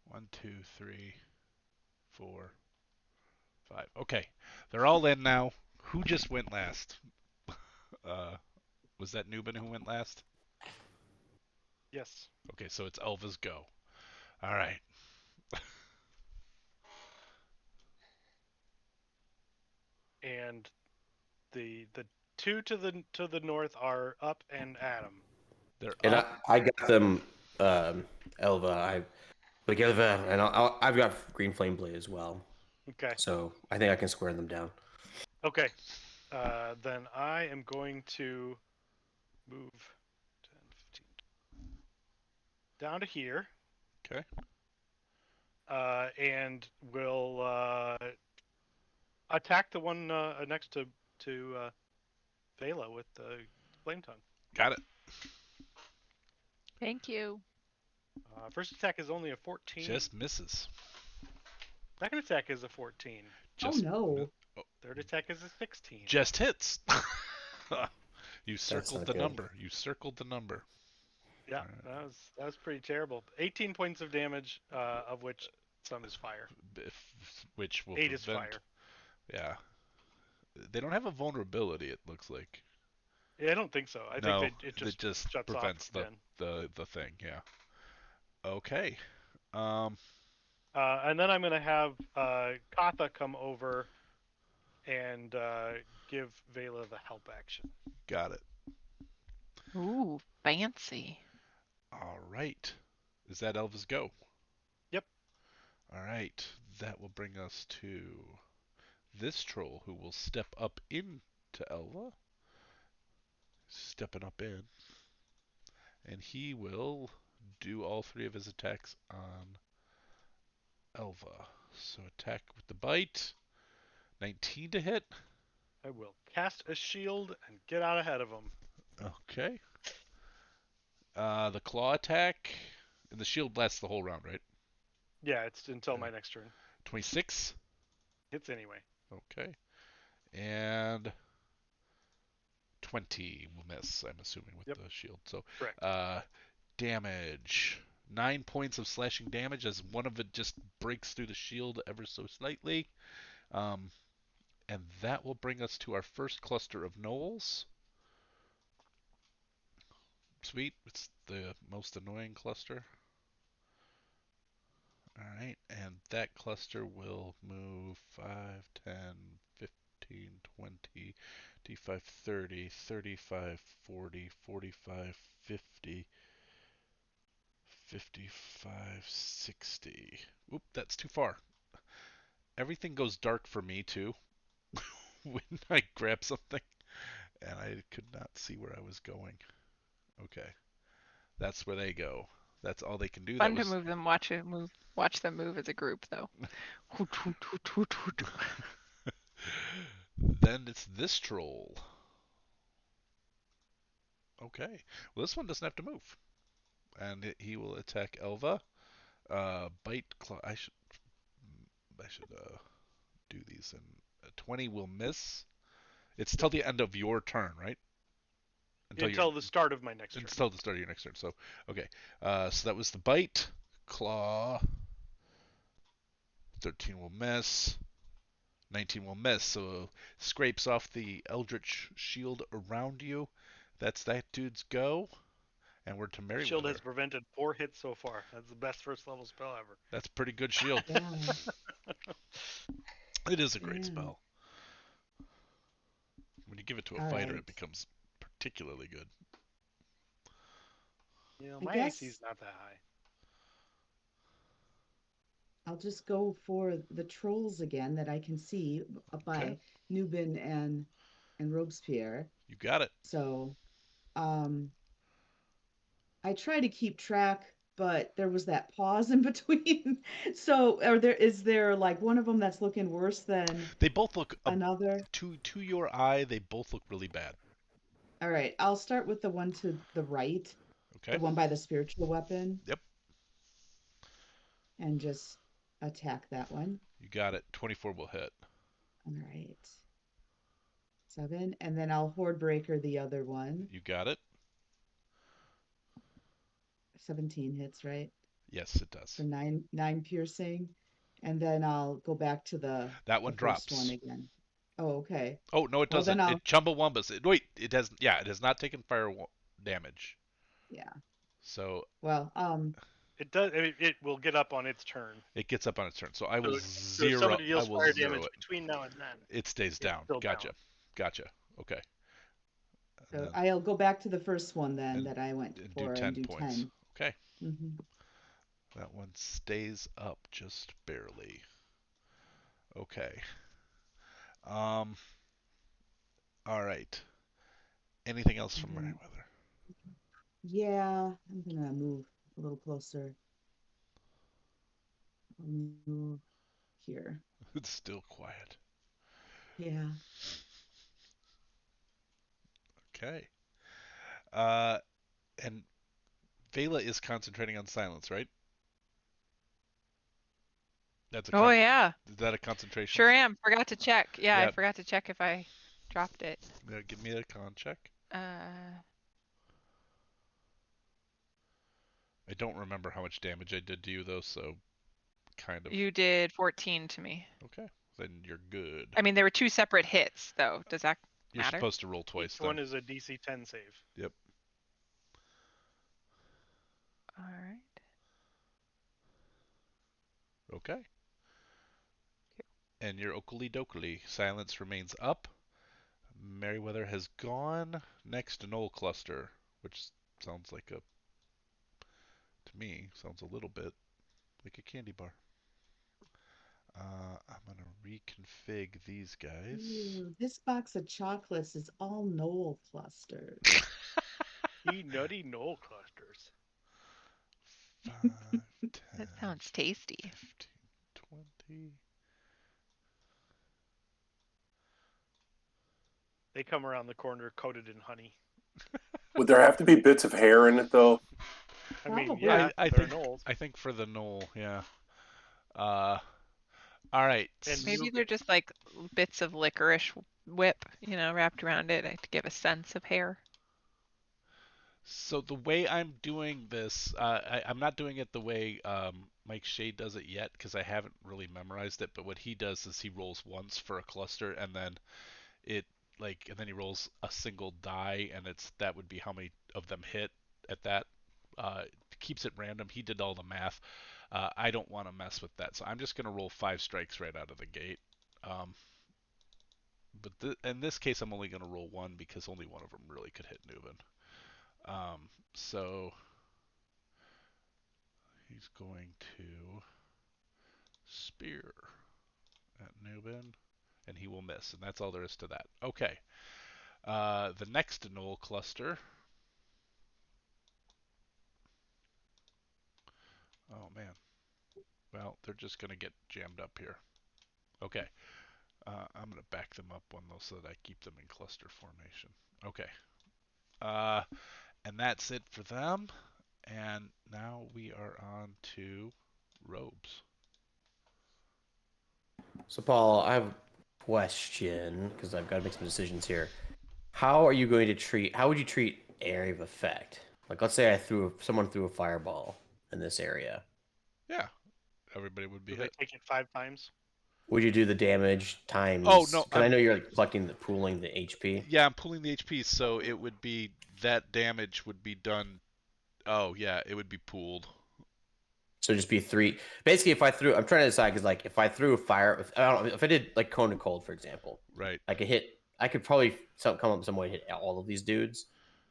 Speaker 2: One, two, three, 4, 5. Okay, they're all in now. Who just went last? Was that Nubin who went last?
Speaker 4: Yes.
Speaker 2: Okay, so it's Elva's go. All right.
Speaker 4: And the 2 to the north are Up and Adam.
Speaker 2: They're
Speaker 7: And
Speaker 2: up.
Speaker 7: I got them, Elva. And I've got Green Flame Blade as well.
Speaker 4: Okay.
Speaker 7: So I think I can square them down.
Speaker 4: Okay. Then I am going to move 10, 15, down to here.
Speaker 2: Okay.
Speaker 4: And will attack the one next to Vela with the flame tongue.
Speaker 2: Got it.
Speaker 6: Thank you.
Speaker 4: First attack is only a 14.
Speaker 2: Just misses.
Speaker 4: Second attack is a 14.
Speaker 2: Just,
Speaker 5: no.
Speaker 4: Third attack is a 16.
Speaker 2: Just hits. You circled
Speaker 7: not
Speaker 2: the
Speaker 7: good.
Speaker 2: number. You circled the number.
Speaker 4: Yeah,
Speaker 2: Alright.
Speaker 4: that was pretty terrible. 18 points of damage, of which some is fire.
Speaker 2: Which will
Speaker 4: 8 is
Speaker 2: prevent.
Speaker 4: fire.
Speaker 2: Yeah. They don't have a vulnerability, it looks like.
Speaker 4: Yeah, I don't think so. I
Speaker 2: No,
Speaker 4: think it just shuts
Speaker 2: prevents
Speaker 4: off then.
Speaker 2: the thing, yeah. Okay.
Speaker 4: And then I'm going to have Katha come over and give Vela the help action.
Speaker 2: Got it.
Speaker 6: Ooh, fancy.
Speaker 2: All right. Is that Elva's go?
Speaker 4: Yep.
Speaker 2: All right. That will bring us to this troll who will step up into Elva. Stepping up in. And he will do all three of his attacks on Elva. So attack with the bite. 19 to hit.
Speaker 4: I will cast a shield and get out ahead of him.
Speaker 2: Okay. The claw attack. And the shield lasts the whole round, right?
Speaker 4: Yeah, it's until my next turn.
Speaker 2: 26.
Speaker 4: Hits anyway.
Speaker 2: Okay. And 20 will miss, I'm assuming, with the shield. So,
Speaker 4: Correct.
Speaker 2: Damage. 9 points of slashing damage as one of it just breaks through the shield ever so slightly. And that will bring us to our first cluster of gnolls. Sweet. It's the most annoying cluster. Alright, and that cluster will move 5, 10, 15, 20, 25, 30, 35, 40, 45, 50, 55, 60. Oop, that's too far. Everything goes dark for me too when I grab something, and I could not see where I was going. Okay, that's where they go. That's all they can do.
Speaker 6: Fun to move them, watch them move as a group, though.
Speaker 2: Then it's this troll. Okay, well this one doesn't have to move, and he will attack Elva. Bite, claw. I should do these. And 20 will miss. It's till the end of your turn, right?
Speaker 4: Until the start of my next turn.
Speaker 2: Until the start of your next turn. So, okay. So that was the bite. Claw. 13 will miss. 19 will miss. So scrapes off the Eldritch shield around you. That's that dude's go. And we're to Merryweather.
Speaker 4: Shield has prevented 4 hits so far. That's the best first level spell ever.
Speaker 2: That's pretty good shield.
Speaker 5: Yeah.
Speaker 2: It is a great spell. When you give it to a fighter, it becomes particularly good.
Speaker 4: You know, my AC's not that high.
Speaker 5: I'll just go for the trolls again that I can see up by Nubin and Robespierre.
Speaker 2: You got it.
Speaker 5: So, I try to keep track, but there was that pause in between. So, is there like one of them that's looking worse than
Speaker 2: they both look
Speaker 5: another?
Speaker 2: To your eye, they both look really bad.
Speaker 5: All right, I'll start with the one to the right.
Speaker 2: Okay.
Speaker 5: The one by the spiritual weapon.
Speaker 2: Yep.
Speaker 5: And just attack that one.
Speaker 2: You got it. 24 will hit.
Speaker 5: All right. 7, and then I'll horde breaker the other one.
Speaker 2: You got it.
Speaker 5: 17 hits, right?
Speaker 2: Yes, it does.
Speaker 5: For 9 piercing, and then I'll go back to the
Speaker 2: drops.
Speaker 5: First one again. Oh, okay.
Speaker 2: Oh no, it doesn't. It Chumbawambas. It has. Yeah, it has not taken fire damage.
Speaker 5: Yeah.
Speaker 2: So.
Speaker 5: Well,
Speaker 4: It does. It will get up on its turn.
Speaker 2: It gets up on its turn. So I will
Speaker 4: So
Speaker 2: zero.
Speaker 4: somebody deals
Speaker 2: I will
Speaker 4: fire
Speaker 2: zero
Speaker 4: damage
Speaker 2: it.
Speaker 4: between now and then.
Speaker 2: It stays down. Gotcha.
Speaker 4: Down.
Speaker 2: Gotcha. Okay.
Speaker 5: So I'll go back to the first one then that I went for
Speaker 2: and do 10 points. 10. Okay.
Speaker 5: Mm-hmm.
Speaker 2: That one stays up just barely. Okay. All right. Anything else from Merryweather?
Speaker 5: Yeah, I'm gonna move a little closer. I'll move here.
Speaker 2: It's still quiet.
Speaker 5: Yeah.
Speaker 2: Okay. And Vela is concentrating on silence, right? That's a
Speaker 6: Oh yeah,
Speaker 2: Is that a concentration?
Speaker 6: sure am. Forgot to check. Yeah, I
Speaker 2: Yeah.
Speaker 6: forgot to check if I dropped it.
Speaker 2: Give me a con check.
Speaker 6: Uh,
Speaker 2: I don't remember how much damage I did to you though, so kind of.
Speaker 6: you did 14 to me.
Speaker 2: Okay. Then you're good.
Speaker 6: I mean, there were 2 separate hits, though. Does that
Speaker 2: You're
Speaker 6: matter?
Speaker 2: supposed to roll twice
Speaker 4: Each
Speaker 2: then.
Speaker 4: one is a DC 10 save.
Speaker 2: Yep.
Speaker 6: All right.
Speaker 2: Okay. And your Oakley Dokley. Silence remains up. Merryweather has gone. Next, Knoll Cluster, which sounds like to me, sounds a little bit like a candy bar. I'm going to reconfig these guys.
Speaker 5: Ooh, this box of chocolates is all Knoll clusters.
Speaker 4: Nutty knoll clusters.
Speaker 2: 5, 10,
Speaker 6: That sounds tasty.
Speaker 2: 15, 20.
Speaker 4: They come around the corner coated in honey.
Speaker 3: Would there have to be bits of hair in it though?
Speaker 4: I mean,
Speaker 5: Probably.
Speaker 4: yeah,
Speaker 2: I
Speaker 4: they're
Speaker 2: think
Speaker 4: knolls.
Speaker 2: I think for the knoll, yeah. All right.
Speaker 4: And
Speaker 6: Maybe
Speaker 4: you-
Speaker 6: they're just like bits of licorice whip, wrapped around it to give a sense of hair.
Speaker 2: So the way I'm doing this, I'm not doing it the way Mike Shea does it yet because I haven't really memorized it. But what he does is he rolls once for a cluster, and then and then he rolls a single die, and that would be how many of them hit at that. Keeps it random. He did all the math. I don't want to mess with that, so I'm just gonna roll 5 strikes right out of the gate. But in this case, I'm only gonna roll 1 because only one of them really could hit Newman. So he's going to spear at Nubin, and he will miss, and that's all there is to that. Okay. The next Knoll cluster. Oh man. Well, they're just gonna get jammed up here. Okay. I'm gonna back them up one though, so that I keep them in cluster formation. Okay. And that's it for them. And now we are on to robes.
Speaker 7: So, Paul, I have a question because I've got to make some decisions here. How would you treat area of effect? Like, let's say someone threw a fireball in this area.
Speaker 2: Yeah. Everybody would be
Speaker 4: do they
Speaker 2: hit.
Speaker 4: take it 5 times?
Speaker 7: Would you do the damage times?
Speaker 2: Oh, no,
Speaker 7: because I know you're like pooling the HP.
Speaker 2: Yeah, I'm pulling the HP, so it would be that damage would be done. Oh yeah, it would be pooled.
Speaker 7: So just be 3. Basically, I'm trying to decide because like if I threw a fire, I don't know, if I did like cone of cold, for example,
Speaker 2: Right.
Speaker 7: I could probably come up with some way to hit all of these dudes,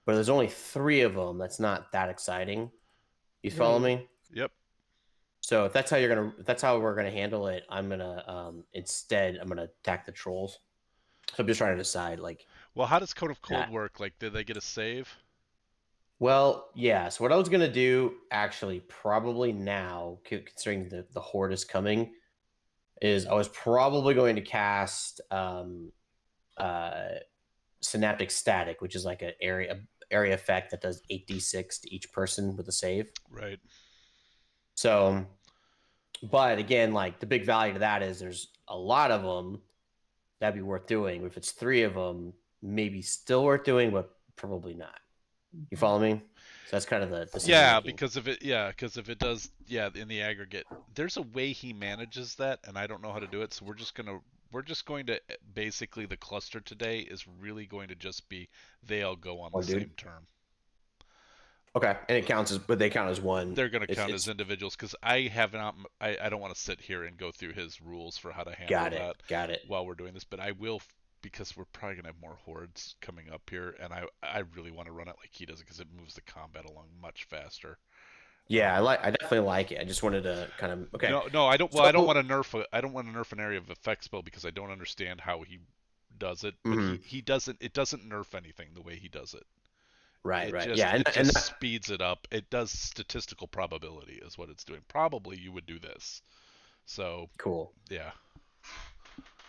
Speaker 7: but there's only 3 of them. That's not that exciting. You follow
Speaker 5: Right.
Speaker 7: me?
Speaker 2: Yep.
Speaker 7: So if that's how we're gonna handle it, I'm gonna instead attack the trolls. So I'm just trying to decide like.
Speaker 2: Well, how does Code of Cold work? Like, did they get a save?
Speaker 7: Well, yeah. So what I was gonna do, actually, probably now, considering the horde is coming, is I was probably going to cast Synaptic Static, which is like an area effect that does 8d6 to each person with a save.
Speaker 2: Right.
Speaker 7: So, but again, like the big value to that is there's a lot of them. That'd be worth doing. If it's 3 of them, maybe still worth doing, but probably not. You follow me? So that's kind of the
Speaker 2: Yeah,
Speaker 7: making.
Speaker 2: because if it does, in the aggregate, there's a way he manages that, and I don't know how to do it. So we're just going to basically the cluster today is really going to just be they all go on the same term.
Speaker 7: Okay, and it counts but they count as one.
Speaker 2: They're going to count as individuals because I don't want to sit here and go through his rules for how to handle that.
Speaker 7: Got it.
Speaker 2: While we're doing this, but I will because we're probably going to have more hordes coming up here, and I really want to run it like he does it because it moves the combat along much faster.
Speaker 7: Yeah, I definitely like it. I just wanted to kind of
Speaker 2: No, I don't. Well, I don't want to nerf an area of effect spell because I don't understand how he does it. But he doesn't. It doesn't nerf anything the way he does it.
Speaker 7: Right.
Speaker 2: It just speeds it up. It does statistical probability is what it's doing. Probably you would do this. So
Speaker 7: cool.
Speaker 2: Yeah.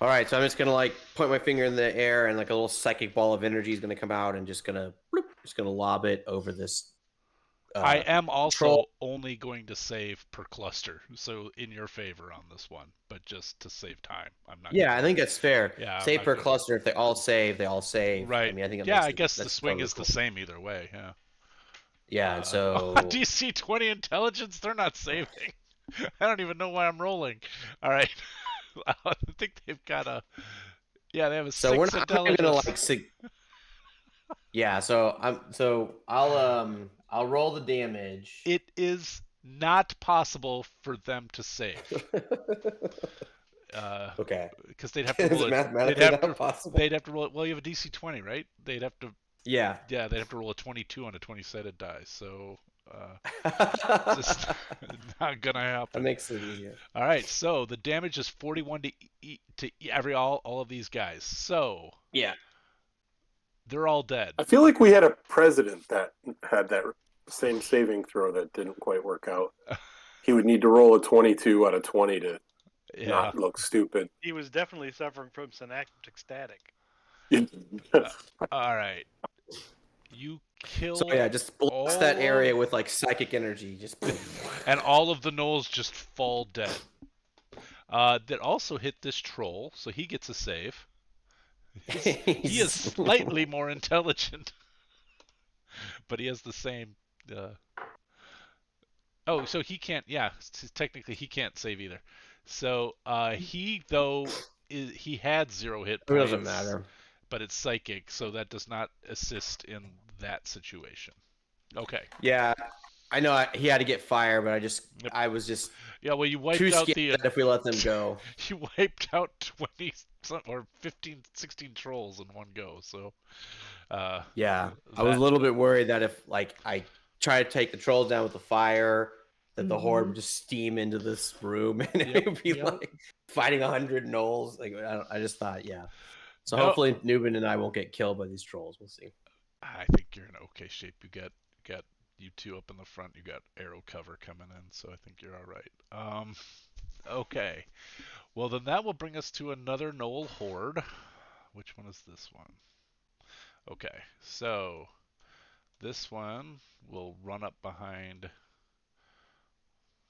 Speaker 7: All right, so I'm just gonna like point my finger in the air, and like a little psychic ball of energy is gonna come out, and just gonna lob it over this.
Speaker 2: I am also
Speaker 7: troll.
Speaker 2: only going to save per cluster, so in your favor on this one, but just to save time. I'm not.
Speaker 7: Yeah, I think that's fair.
Speaker 2: Yeah,
Speaker 7: save per cluster. If they all save, they all save.
Speaker 2: Right.
Speaker 7: I mean, I think.
Speaker 2: I guess the swing is the same either way. Yeah.
Speaker 7: Yeah, and so
Speaker 2: DC 20 intelligence, they're not saving. I don't even know why I'm rolling. All right. I think they've got a. Yeah, they have a 6
Speaker 7: we're not
Speaker 2: intelligence.
Speaker 7: Gonna like. Yeah, so I'll roll the damage.
Speaker 2: It is not possible for them to save.
Speaker 7: Okay.
Speaker 2: Because they'd have to roll it. They'd have to roll it. Well, you have a DC 20, right? They'd have to.
Speaker 7: Yeah.
Speaker 2: Yeah, they'd have to roll a 22 on a 20-sided die. So, just not gonna happen.
Speaker 7: That makes it easier.
Speaker 2: All right, so the damage is 41 to all of these guys. So.
Speaker 7: Yeah.
Speaker 2: They're all dead.
Speaker 3: I feel like we had a president that had that same saving throw that didn't quite work out. He would need to roll a 22 out of 20 to not look stupid.
Speaker 4: He was definitely suffering from synaptic static.
Speaker 2: All right. You kill.
Speaker 7: So yeah, just blast that area with like psychic energy, just.
Speaker 2: And all of the gnolls just fall dead. That also hit this troll, so he gets a save. He is slightly more intelligent, but he has the same. Oh, so he can't. Yeah, technically he can't save either. So he had 0 hit points.
Speaker 7: It doesn't matter.
Speaker 2: But it's psychic, so that does not assist in that situation. Okay.
Speaker 7: Yeah, I know he had to get fire, but I was just.
Speaker 2: Yeah, well, you wiped
Speaker 7: too
Speaker 2: out
Speaker 7: scared that if we let them go.
Speaker 2: You wiped out 20 or 15, 16 trolls in one go. So.
Speaker 7: Yeah, I was a little bit worried that if like I try to take the trolls down with the fire, that the horde would just steam into this room and it would be like fighting 100 gnolls. Like I just thought, yeah. So hopefully Newman and I won't get killed by these trolls. We'll see.
Speaker 2: I think you're in okay shape. You got you two up in the front. You got arrow cover coming in, so I think you're all right. Okay. Well, then that will bring us to another gnoll horde. Which one is this one? Okay, so this one will run up behind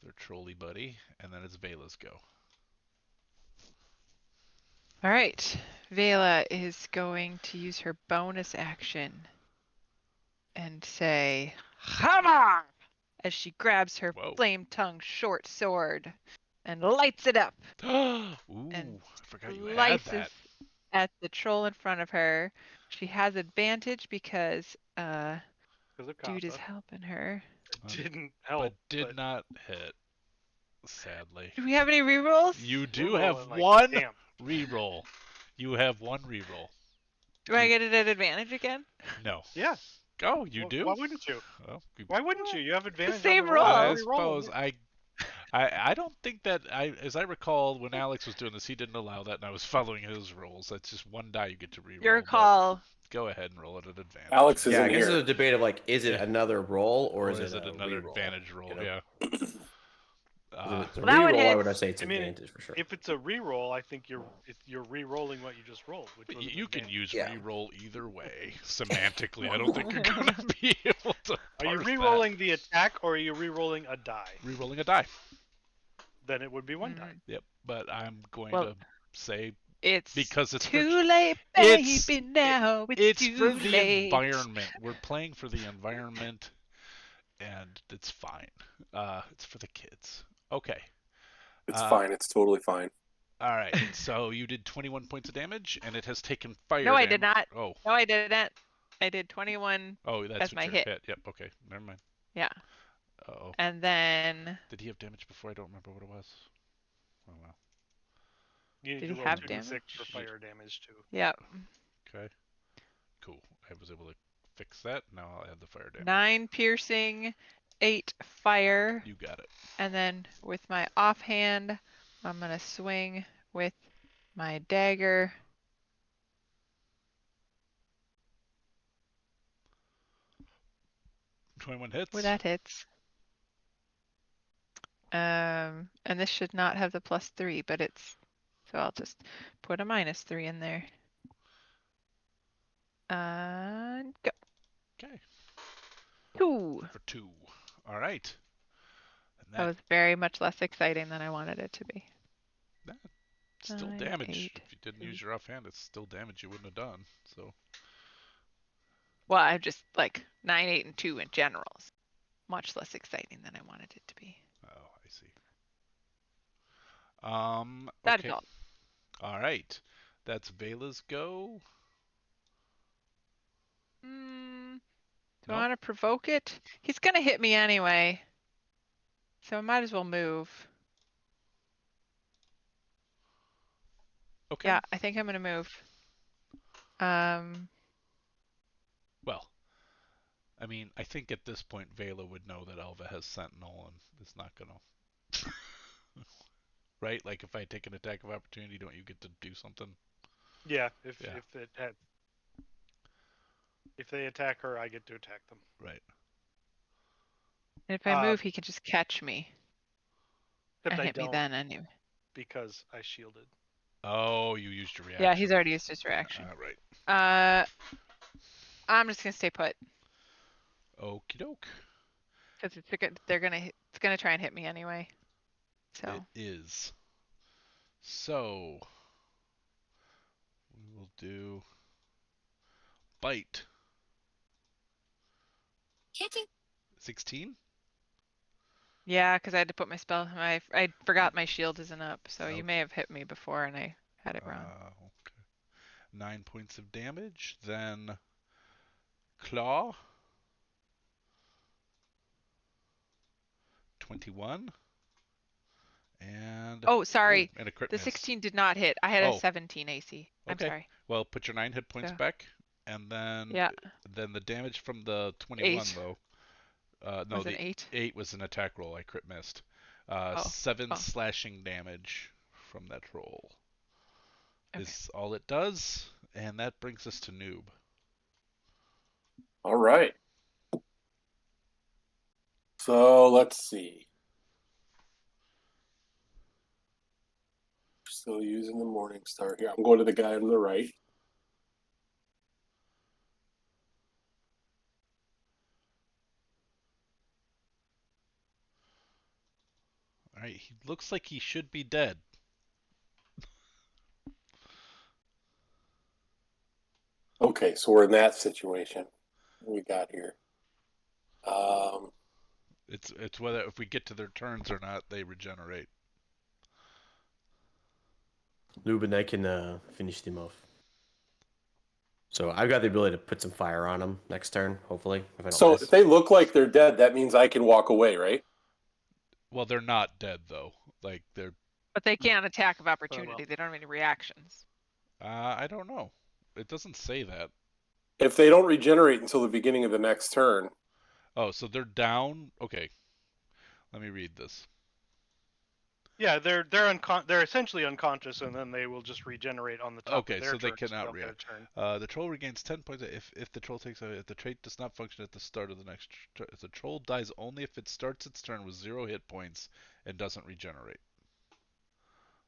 Speaker 2: their trolley buddy, and then it's Vela's go.
Speaker 6: All right, Vela is going to use her bonus action and say, "Hammer!" as she grabs her flame-tongued short sword and lights it up.
Speaker 2: Ooh,
Speaker 6: and
Speaker 2: I forgot you had that.
Speaker 6: At the troll in front of her. She has advantage because dude is helping her.
Speaker 4: Didn't help.
Speaker 2: But did not hit, sadly.
Speaker 6: Do we have any rerolls?
Speaker 2: You do have one reroll. You have one reroll.
Speaker 6: Do I get it at advantage again?
Speaker 2: No.
Speaker 4: Yeah.
Speaker 2: Oh, you do?
Speaker 4: Why wouldn't you?
Speaker 2: Well,
Speaker 4: why wouldn't you? You have advantage.
Speaker 6: The same roll.
Speaker 2: I suppose. I don't think that as I recall when Alex was doing this, he didn't allow that, and I was following his rules. That's just one die you get to reroll.
Speaker 6: Your call.
Speaker 2: Go ahead and roll it at advantage.
Speaker 3: Alex is
Speaker 7: I guess it's a debate of like, is it another roll or is it
Speaker 2: another
Speaker 7: reroll?
Speaker 2: advantage roll?
Speaker 7: You know?
Speaker 2: Yeah.
Speaker 7: If it's a reroll, I would say it's advantage for sure.
Speaker 4: If it's a reroll, I think you're re-rolling what you just rolled.
Speaker 2: You can use reroll either way. Semantically, I don't think you're gonna be able to.
Speaker 4: Are you re-rolling the attack or are you re-rolling a die?
Speaker 2: Re-rolling a die.
Speaker 4: Then it would be one die.
Speaker 2: Yep, but I'm going to say
Speaker 6: it's
Speaker 2: because it's
Speaker 6: too late, baby. Now it's too
Speaker 2: for
Speaker 6: late.
Speaker 2: The environment. We're playing for the environment, and it's fine. It's for the kids. Okay.
Speaker 3: It's fine. It's totally fine.
Speaker 2: All right. So you did 21 points of damage, and it has taken fire.
Speaker 6: No, I did not.
Speaker 2: Oh.
Speaker 6: No, I didn't. I did 21.
Speaker 2: Oh, that's
Speaker 6: my hit.
Speaker 2: Yep. Okay. Never mind.
Speaker 6: Yeah.
Speaker 2: Uh-oh.
Speaker 6: And then.
Speaker 2: Did he have damage before? I don't remember what it was. Oh well.
Speaker 4: You
Speaker 6: did he have damage?
Speaker 4: 2d6 for fire damage too.
Speaker 6: Yep.
Speaker 2: Okay. Cool. I was able to fix that. Now I'll add the fire damage.
Speaker 6: 9 piercing, 8 fire.
Speaker 2: You got it.
Speaker 6: And then with my offhand, I'm gonna swing with my dagger.
Speaker 2: 21 hits.
Speaker 6: Well, that hits. And this should not have the +3, but it's, so I'll just put a -3 in there. And go.
Speaker 2: Okay.
Speaker 6: 2.
Speaker 2: For 2. All right. And
Speaker 6: That was very much less exciting than I wanted it to be.
Speaker 2: That's still
Speaker 6: 9,
Speaker 2: damage.
Speaker 6: 8,
Speaker 2: If you didn't
Speaker 6: 3.
Speaker 2: use your offhand, it's still damage you wouldn't have done. So.
Speaker 6: Well, I'm just like 9, 8, and 2 in general. Much less exciting than I wanted it to be.
Speaker 2: Oh, I see.
Speaker 6: That
Speaker 2: Okay.
Speaker 6: is all.
Speaker 2: All right. That's Vela's go.
Speaker 6: Do I want to provoke it? He's gonna hit me anyway, so I might as well move.
Speaker 2: Okay.
Speaker 6: Yeah, I think I'm gonna move.
Speaker 2: Well, I mean, I think at this point Vela would know that Alva has Sentinel and is not gonna. Right? Like if I take an attack of opportunity, don't you get to do something?
Speaker 4: Yeah, if they attack her, I get to attack them.
Speaker 2: Right.
Speaker 6: And if I move, he can just catch me.
Speaker 4: Except
Speaker 6: and
Speaker 4: I
Speaker 6: hit me
Speaker 4: don't,
Speaker 6: then anyway.
Speaker 4: because I shielded.
Speaker 2: Oh, you used your reaction.
Speaker 6: Yeah, he's already used his reaction.
Speaker 2: Right.
Speaker 6: I'm just gonna stay put.
Speaker 2: Okie doke.
Speaker 6: Because it's gonna try and hit me anyway. So.
Speaker 2: It is. So we will do bite. 16?
Speaker 6: Yeah, because I had to put my spell. I forgot my shield isn't up, so you may have hit me before and I had it wrong.
Speaker 2: Okay. 9 points of damage. Then claw. 21. And
Speaker 6: oh, sorry.
Speaker 2: and a crit
Speaker 6: The
Speaker 2: miss.
Speaker 6: 16 did not hit. I had a 17 AC. I'm
Speaker 2: Okay.
Speaker 6: sorry.
Speaker 2: Well, put your 9 hit points
Speaker 6: So,
Speaker 2: back, and then then the damage from the 21
Speaker 6: 8.
Speaker 2: though. No,
Speaker 6: was
Speaker 2: the
Speaker 6: an 8?
Speaker 2: 8 was an attack roll. I crit missed. 7 slashing damage from that roll is all it does, and that brings us to Noob.
Speaker 3: All right. So let's see. Still using the Morning Star here. I'm going to the guy on the right.
Speaker 2: All right, he looks like he should be dead.
Speaker 3: Okay, so we're in that situation. What we got here?
Speaker 2: It's whether if we get to their turns or not, they regenerate.
Speaker 7: Lubin, I can finish them off. So I've got the ability to put some fire on them next turn, hopefully.
Speaker 3: If they look like they're dead, that means I can walk away, right?
Speaker 2: Well, they're not dead though. Like they're.
Speaker 6: But they can't attack of opportunity. They don't have any reactions.
Speaker 2: I don't know. It doesn't say that.
Speaker 3: If they don't regenerate until the beginning of the next turn.
Speaker 2: Oh, so they're down. Okay. Let me read this.
Speaker 4: Yeah, they're essentially unconscious, and then they will just regenerate on the top of their turn.
Speaker 2: Okay, so they cannot react. The troll regains 10 points if the troll if the trait does not function at the start of the next turn. If the troll dies only if it starts its turn with 0 hit points and doesn't regenerate.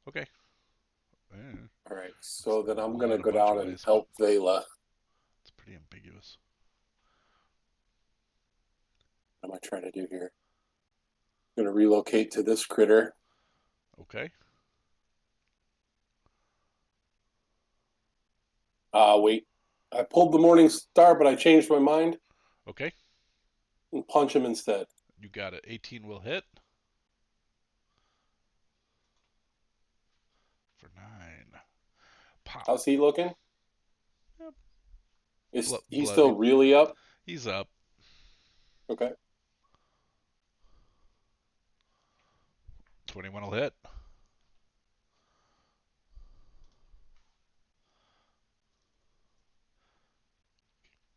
Speaker 2: Okay.
Speaker 3: All right, so then I'm going to go down and help Vela.
Speaker 2: It's pretty ambiguous.
Speaker 3: What am I trying to do here? I'm going to relocate to this critter.
Speaker 2: Okay.
Speaker 3: Wait. I pulled the Morning Star, but I changed my mind.
Speaker 2: Okay.
Speaker 3: And punch him instead.
Speaker 2: You got it. 18 will hit. For 9. Pow.
Speaker 3: How's he looking?
Speaker 2: Yep.
Speaker 3: Is he still really up?
Speaker 2: He's up.
Speaker 3: Okay.
Speaker 2: 21 will hit.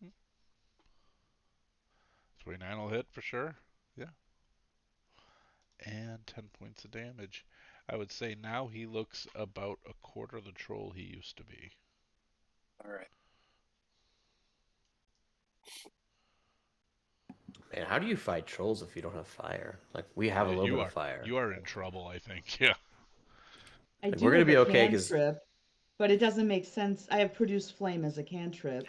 Speaker 2: Hmm. 29 will hit for sure. Yeah. And 10 points of damage. I would say now he looks about a quarter the troll he used to be.
Speaker 3: All right.
Speaker 7: And how do you fight trolls if you don't have fire? Like, we have a little bit of fire.
Speaker 2: You are in trouble, I think. Yeah.
Speaker 5: I
Speaker 7: Like,
Speaker 5: do
Speaker 7: we're gonna
Speaker 5: have
Speaker 7: be
Speaker 5: a
Speaker 7: okay because
Speaker 5: cantrip, but it doesn't make sense. I have produce flame as a cantrip,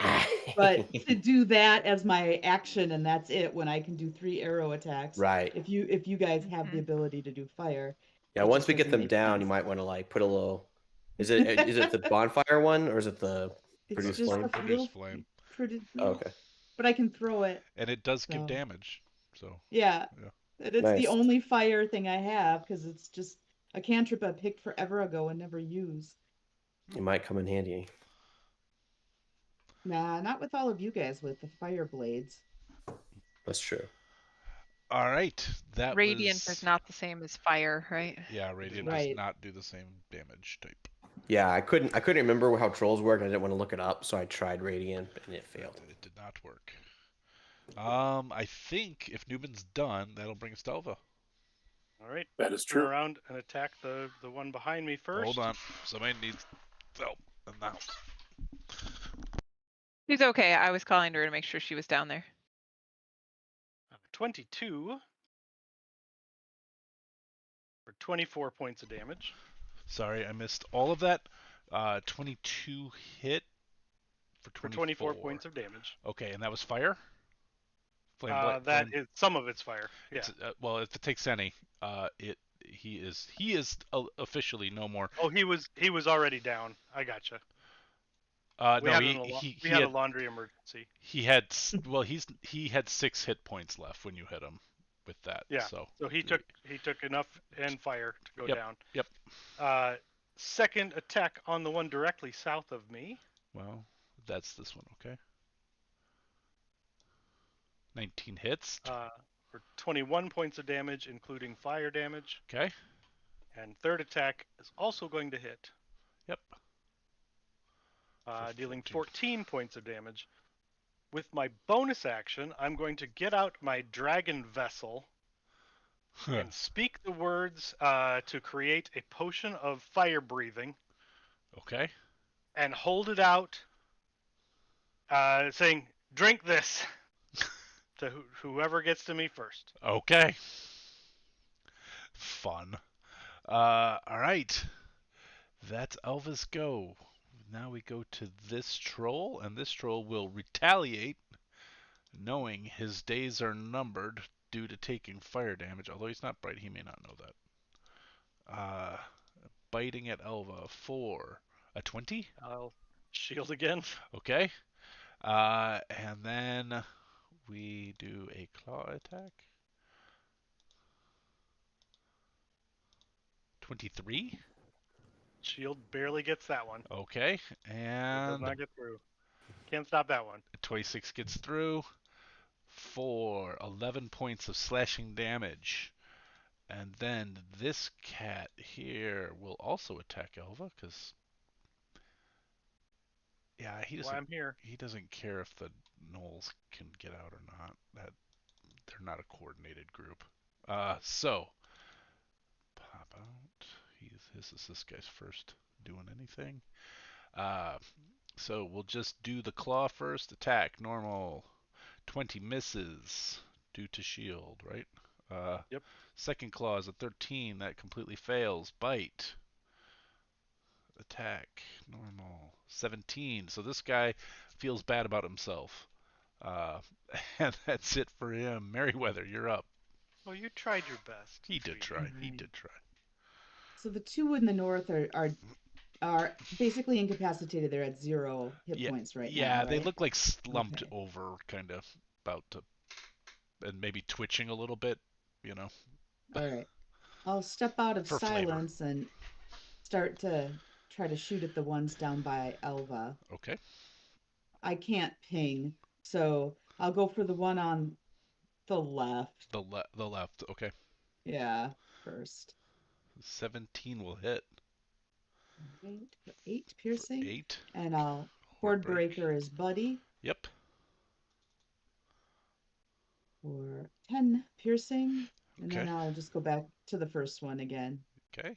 Speaker 5: but to do that as my action and that's it when I can do 3 arrow attacks.
Speaker 7: right.
Speaker 5: If you guys have the
Speaker 6: Mhm.
Speaker 5: ability to do fire,
Speaker 7: Yeah,
Speaker 5: it
Speaker 7: once
Speaker 5: just
Speaker 7: we get
Speaker 5: doesn't
Speaker 7: them
Speaker 5: make
Speaker 7: down, you
Speaker 5: sense.
Speaker 7: might want to like put a little. Is it the bonfire one or is it the
Speaker 5: It's
Speaker 7: produce
Speaker 5: just
Speaker 2: Pro-
Speaker 5: a
Speaker 7: flame?
Speaker 2: produce
Speaker 5: little
Speaker 2: flame.
Speaker 7: Oh,
Speaker 5: little,
Speaker 7: okay,
Speaker 5: but I can throw it.
Speaker 2: And it does give
Speaker 5: So
Speaker 2: damage. So,
Speaker 5: yeah,
Speaker 2: yeah.
Speaker 5: and it's the
Speaker 7: nice.
Speaker 5: only fire thing I have because it's just a cantrip I picked forever ago and never use.
Speaker 7: It might come in handy.
Speaker 5: Nah, not with all of you guys with the fire blades.
Speaker 7: That's true.
Speaker 2: All right. That
Speaker 6: Radiant is
Speaker 2: was.
Speaker 6: not the same as fire, right?
Speaker 2: Yeah, radiant does
Speaker 5: Right.
Speaker 2: not do the same damage type.
Speaker 7: Yeah, I couldn't remember how trolls worked. I didn't want to look it up, so I tried radiant, and it failed.
Speaker 2: It did not work. I think if Newman's done, that'll bring us to Elva.
Speaker 4: All right.
Speaker 3: That is
Speaker 4: Turn
Speaker 3: true.
Speaker 4: around and attack the one behind me first.
Speaker 2: Hold on. Somebody needs help in the house.
Speaker 6: She's okay. I was calling her to make sure she was down there.
Speaker 4: 22 for 24 points of damage.
Speaker 2: Sorry, I missed all of that. 22 hit for 24.
Speaker 4: For 24 points of damage.
Speaker 2: Okay, and that was fire?
Speaker 4: That is some of its fire. Yeah.
Speaker 2: Well, if it takes any, he is officially no more.
Speaker 4: Oh, he was already down. I gotcha.
Speaker 2: No,
Speaker 4: We had a laundry emergency.
Speaker 2: he had he had 6 hit points left when you hit him with that.
Speaker 4: Yeah.
Speaker 2: So
Speaker 4: he took enough and fire to go
Speaker 2: Yep,
Speaker 4: down.
Speaker 2: Yep.
Speaker 4: Second attack on the one directly south of me.
Speaker 2: Well, that's this one. Okay. 19 hits.
Speaker 4: For 21 points of damage, including fire damage.
Speaker 2: Okay.
Speaker 4: And third attack is also going to hit.
Speaker 2: Yep.
Speaker 4: Dealing 14 points of damage. With my bonus action, I'm going to get out my dragon vessel and speak the words to create a potion of fire breathing.
Speaker 2: Okay.
Speaker 4: And hold it out, saying, "Drink this," to whoever gets to me first.
Speaker 2: Okay. Fun. All right. That's Elvis go. Now we go to this troll, and this troll will retaliate, knowing his days are numbered due to taking fire damage. Although he's not bright, he may not know that. Biting at Elva for a 20.
Speaker 4: I'll shield again.
Speaker 2: Okay. And then we do a claw attack. 23.
Speaker 4: Shield barely gets that one.
Speaker 2: Okay.
Speaker 4: It does
Speaker 2: And
Speaker 4: not get through. Can't stop that one.
Speaker 2: 26 gets through for 11 points of slashing damage. And then this cat here will also attack Elva because yeah,
Speaker 4: I'm here.
Speaker 2: he doesn't care if the gnolls can get out or not. That they're not a coordinated group. So pop out. This guy's first doing anything. So we'll just do the claw first. Attack normal. 20 misses due to shield, right?
Speaker 4: Yep.
Speaker 2: Second claw is a 13. That completely fails. Bite. Attack normal. 17. So this guy feels bad about himself. And that's it for him. Merriweather, you're up.
Speaker 4: Well, you tried your best.
Speaker 2: He did try.
Speaker 5: Mm-hmm.
Speaker 2: He did try.
Speaker 5: So the two in the north are basically incapacitated. They're at 0 hit points right now.
Speaker 2: Yeah,
Speaker 5: right?
Speaker 2: they look like slumped
Speaker 5: Okay.
Speaker 2: over, kind of about to, and maybe twitching a little bit, you know.
Speaker 5: All right. I'll step out of
Speaker 2: For flavor.
Speaker 5: silence and start to try to shoot at the ones down by Elva.
Speaker 2: Okay.
Speaker 5: I can't ping, so I'll go for the one on the left.
Speaker 2: The left. Okay.
Speaker 5: Yeah, first.
Speaker 2: 17 will hit.
Speaker 5: Right, for 8 piercing.
Speaker 2: 8.
Speaker 5: And I'll Horde Breaker as Buddy
Speaker 2: Yep.
Speaker 5: for 10 piercing. And
Speaker 2: Okay.
Speaker 5: then I'll just go back to the first one again.
Speaker 2: Okay.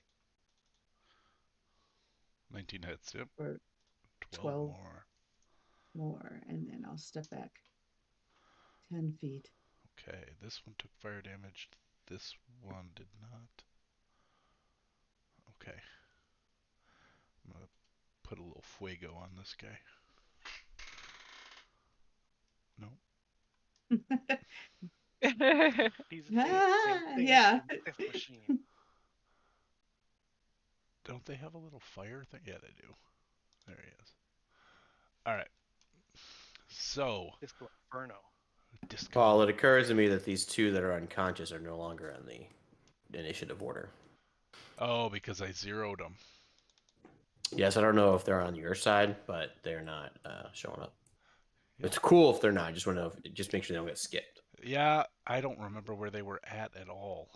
Speaker 2: 19 hits. Yep.
Speaker 5: For
Speaker 2: 12
Speaker 5: more. And then I'll step back 10 feet.
Speaker 2: Okay, this one took fire damage. This one did not. Okay. I'm gonna put a little fuego on this guy. No.
Speaker 4: He's
Speaker 5: Yeah.
Speaker 4: death machine.
Speaker 2: Don't they have a little fire thing? Yeah, they do. There he is. All right. So,
Speaker 4: Disco Inferno.
Speaker 2: disco.
Speaker 7: Paul, it occurs to me that these two that are unconscious are no longer in the initiative order.
Speaker 2: Oh, because I zeroed them.
Speaker 7: Yes, I don't know if they're on your side, but they're not showing up.
Speaker 2: Yep.
Speaker 7: It's cool if they're not. I just want to know. Just make sure they don't get skipped.
Speaker 2: Yeah, I don't remember where they were at all.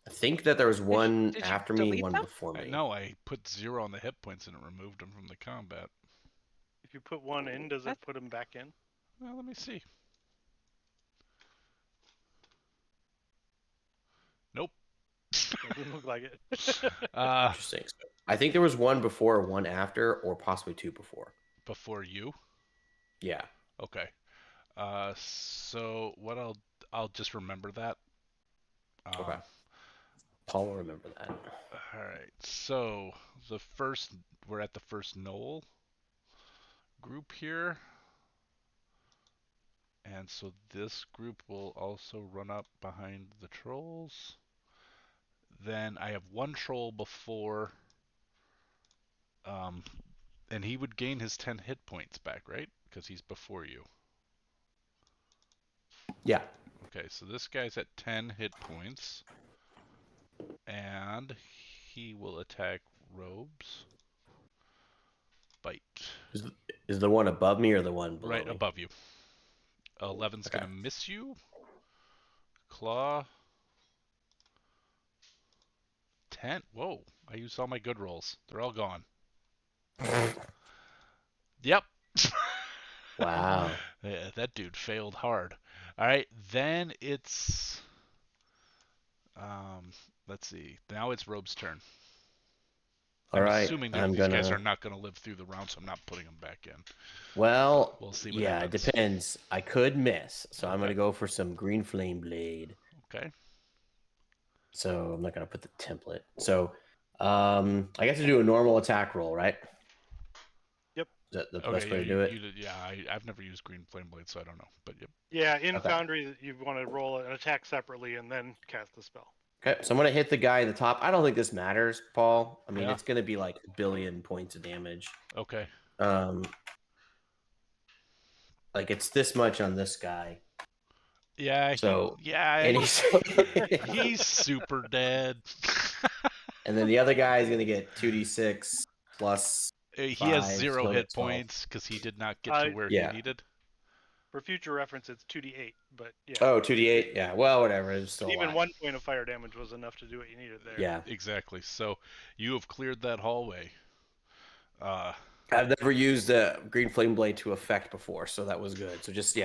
Speaker 7: I think that there was one
Speaker 6: did you
Speaker 7: after me,
Speaker 6: delete
Speaker 7: one
Speaker 6: them?
Speaker 7: before me.
Speaker 2: No, I put 0 on the hit points and it removed them from the combat.
Speaker 4: If you put one in, does it put them back in?
Speaker 2: Well, let me see. Nope.
Speaker 4: Doesn't look like it.
Speaker 7: Interesting. So I think there was one before, one after, or possibly two before.
Speaker 2: Before you?
Speaker 7: Yeah.
Speaker 2: Okay. So what I'll just remember that.
Speaker 7: Okay. Paul will remember that.
Speaker 2: All right. So we're at the first knoll group here. And so this group will also run up behind the trolls. Then I have one troll before, and he would gain his 10 hit points back, right? Because he's before you.
Speaker 7: Yeah.
Speaker 2: Okay, so this guy's at 10 hit points. And he will attack Robes. Bite.
Speaker 7: Is the one above me or the one below
Speaker 2: Right
Speaker 7: me?
Speaker 2: above you. 11's
Speaker 7: Okay.
Speaker 2: gonna miss you. Claw. 10. Whoa, I used all my good rolls. They're all gone. Yep.
Speaker 7: Wow.
Speaker 2: Yeah, that dude failed hard. All right, then it's let's see. Now it's Robe's turn.
Speaker 7: All
Speaker 2: I'm
Speaker 7: right.
Speaker 2: assuming these guys are not going to live through the round, so I'm not putting them back in.
Speaker 7: Well,
Speaker 2: We'll see what
Speaker 7: yeah,
Speaker 2: happens.
Speaker 7: it depends. I could miss, so I'm
Speaker 2: Okay.
Speaker 7: going to go for some green flame blade.
Speaker 2: Okay.
Speaker 7: So I'm not going to put the template. So I guess to do a normal attack roll, right?
Speaker 4: Yep.
Speaker 7: Is that the
Speaker 2: Okay,
Speaker 7: best way
Speaker 2: yeah,
Speaker 7: to do it?
Speaker 2: I've never used Green Flame Blade, so I don't know. But yep.
Speaker 4: Yeah, in
Speaker 7: Okay.
Speaker 4: Foundry, you want to roll an attack separately and then cast the spell.
Speaker 7: Okay, so I'm going to hit the guy at the top. I don't think this matters, Paul. I mean,
Speaker 2: Yeah.
Speaker 7: it's going to be like a billion points of damage.
Speaker 2: Okay.
Speaker 7: Like it's this much on this guy.
Speaker 2: Yeah.
Speaker 7: So
Speaker 2: and he's super dead.
Speaker 7: And then the other guy is going to get 2d6 plus
Speaker 2: He
Speaker 7: 5,
Speaker 2: has 0
Speaker 7: so
Speaker 2: hit
Speaker 7: 12.
Speaker 2: points because he did not get to where he needed.
Speaker 4: For future reference, it's 2d8, but yeah.
Speaker 7: Oh, 2d8? Yeah, well, whatever. It's still
Speaker 4: even 1 point of fire damage was enough to do what you needed there.
Speaker 7: Yeah.
Speaker 2: Exactly. So you have cleared that hallway.
Speaker 7: I've never used a green flame blade to effect before, so that was good. So just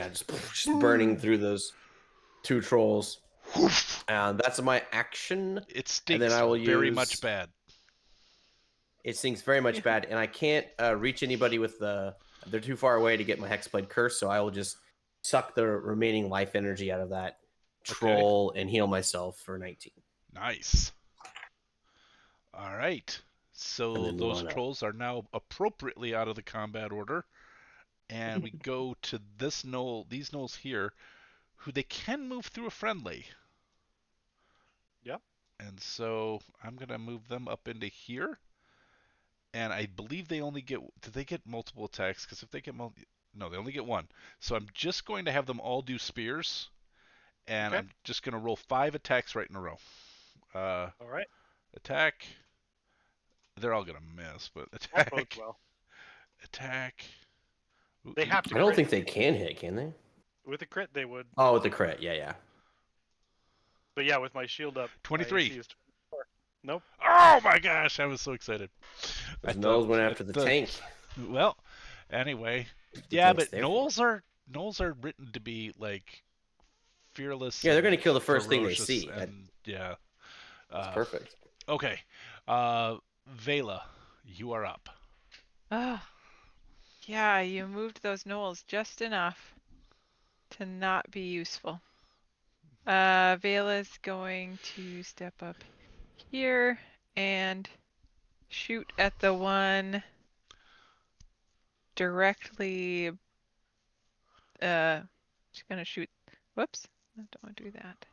Speaker 7: burning through those two trolls. And that's my action.
Speaker 2: It stinks
Speaker 7: and then I will
Speaker 2: very much bad.
Speaker 7: It stinks very much bad, and I can't reach anybody with they're too far away to get my Hexblade Curse, so I will just suck the remaining life energy out of that troll and heal myself for 19.
Speaker 2: Nice. All right. So those trolls are now appropriately out of the combat order. And we go to this knoll, these knolls here, who they can move through a friendly.
Speaker 4: Yep.
Speaker 2: And so I'm going to move them up into here. And I believe they only get, do they get multiple attacks? Because if they get no, they only get one. So I'm just going to have them all do spears. And I'm just going to roll 5 attacks right in a row.
Speaker 4: All right.
Speaker 2: Attack. They're all going to miss, but attack.
Speaker 4: That bodes well.
Speaker 2: Attack.
Speaker 4: They have to
Speaker 7: I don't think they can hit, can they?
Speaker 4: With a crit, they would.
Speaker 7: Oh, with the crit. Yeah.
Speaker 4: But yeah, with my shield up.
Speaker 2: 23.
Speaker 4: Nope.
Speaker 2: Oh my gosh, I was so excited.
Speaker 7: Those gnolls went after the tank.
Speaker 2: Well, anyway. Yeah, but gnolls are written to be like fearless.
Speaker 7: Yeah, they're going to kill the first thing they see.
Speaker 2: And, yeah.
Speaker 7: That's perfect.
Speaker 2: Okay. Vela, you are up.
Speaker 6: Yeah, you moved those gnolls just enough to not be useful. Vela's going to step up here and shoot at the one directly. She's gonna shoot. Whoops, I don't want to do that.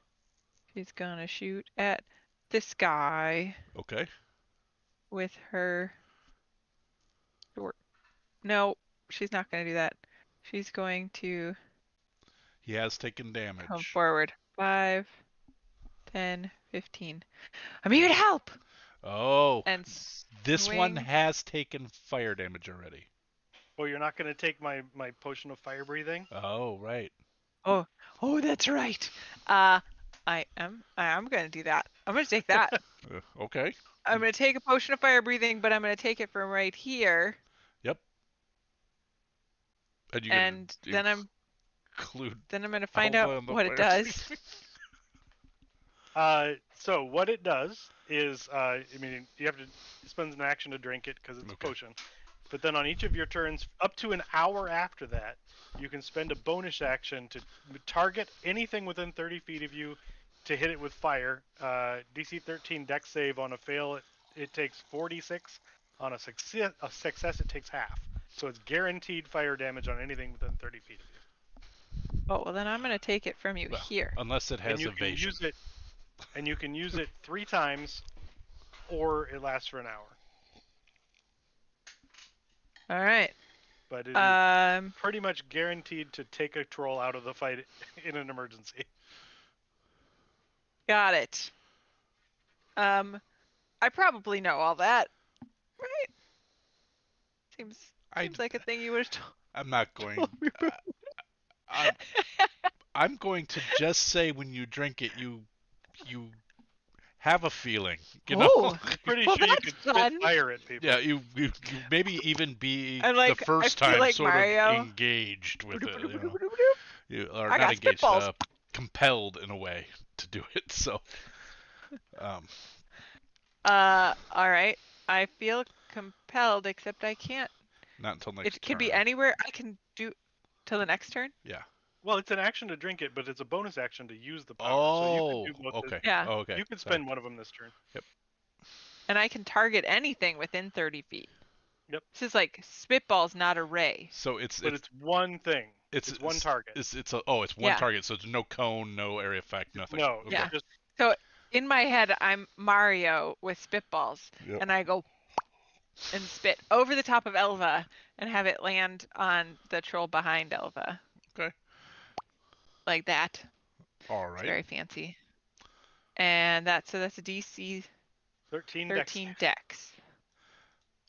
Speaker 6: She's gonna shoot at this guy
Speaker 2: Okay.
Speaker 6: with her short. No, she's not gonna do that. She's going to
Speaker 2: He has taken
Speaker 6: come
Speaker 2: damage.
Speaker 6: forward. 5, 10, 15. I'm here to help!
Speaker 2: Oh,
Speaker 6: And
Speaker 2: this one
Speaker 6: swing.
Speaker 2: has taken fire damage already.
Speaker 4: Oh, you're not going to take my potion of fire breathing?
Speaker 2: Oh, right.
Speaker 6: Oh, that's right. I am going to do that. I'm going to take that.
Speaker 2: Okay.
Speaker 6: I'm going to take a potion of fire breathing, but I'm going to take it from right here.
Speaker 2: Yep.
Speaker 6: And then I'm going to find out what it does.
Speaker 4: So what it does is, I mean, you have to spend an action to drink it because it's a potion. But then on each of your turns, up to an hour after that, you can spend a bonus action to target anything within 30 feet of you to hit it with fire. DC 13 dex save. On a fail, it takes 46. On a success, it takes half. So it's guaranteed fire damage on anything within 30 feet of you.
Speaker 6: Oh, well, then I'm going to take it from you here.
Speaker 2: Unless it has evasion.
Speaker 4: And you can use it 3 times, or it lasts for an hour.
Speaker 6: All right.
Speaker 4: But it is pretty much guaranteed to take a troll out of the fight in an emergency.
Speaker 6: Got it. I probably know all that, right? Seems like a thing you would have told.
Speaker 2: I'm not going. I'm going to just say when you drink it, you have a feeling. You know?
Speaker 4: I'm pretty sure you could spit fire at people.
Speaker 2: Yeah, you maybe even be
Speaker 6: like,
Speaker 2: the first time
Speaker 6: like
Speaker 2: sort
Speaker 6: Mario.
Speaker 2: of engaged with it. You know? Or
Speaker 6: I
Speaker 2: not
Speaker 6: got
Speaker 2: engaged,
Speaker 6: spitballs.
Speaker 2: compelled in a way to do it. So.
Speaker 6: All right. I feel compelled, except I can't.
Speaker 2: Not until next turn.
Speaker 6: It could be anywhere. I can do till the next turn.
Speaker 2: Yeah.
Speaker 4: Well, it's an action to drink it, but it's a bonus action to use the power.
Speaker 2: Oh,
Speaker 4: so you can do both.
Speaker 2: Okay.
Speaker 6: Yeah.
Speaker 2: Oh, okay.
Speaker 4: You can spend one of them this turn.
Speaker 2: Yep.
Speaker 6: And I can target anything within 30 feet.
Speaker 4: Yep.
Speaker 6: This is like spitballs, not a ray.
Speaker 2: So it's
Speaker 4: one thing. It's one target.
Speaker 2: It's one target. So it's no cone, no area effect, nothing.
Speaker 4: No.
Speaker 2: Okay.
Speaker 6: Yeah. So in my head, I'm Mario with spitballs, and I go and spit over the top of Elva and have it land on the troll behind Elva.
Speaker 2: Okay.
Speaker 6: Like that.
Speaker 2: All right.
Speaker 6: It's very fancy. And that's a DC
Speaker 4: 13
Speaker 6: dex.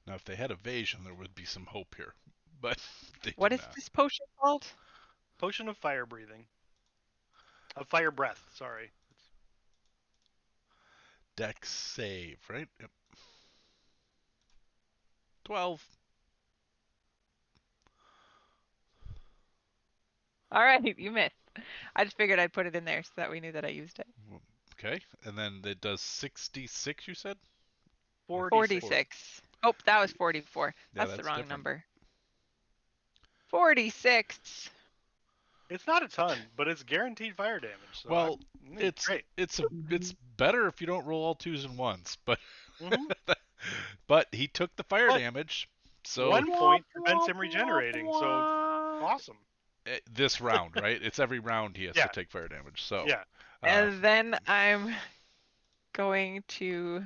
Speaker 2: Now, if they had evasion, there would be some hope here, but they
Speaker 6: What
Speaker 2: do
Speaker 6: is
Speaker 2: not.
Speaker 6: this potion called?
Speaker 4: Potion of fire breathing. Of fire breath. Sorry.
Speaker 2: Dex save, right? Yep. 12.
Speaker 6: All right, you missed. I just figured I'd put it in there so that we knew that I used it.
Speaker 2: Okay, and then it does 66, you said?
Speaker 6: 46. Oh, that was 44. That's the wrong
Speaker 2: different.
Speaker 6: number. 46.
Speaker 4: It's not a ton, but it's guaranteed fire damage. So
Speaker 2: well,
Speaker 4: it's great.
Speaker 2: It's better if you don't roll all 2s and 1s, but but he took the fire damage. So
Speaker 4: 1 point prevents him regenerating. So awesome.
Speaker 2: This round, right? It's every round he has to take fire damage. So
Speaker 4: yeah.
Speaker 6: And then I'm going to.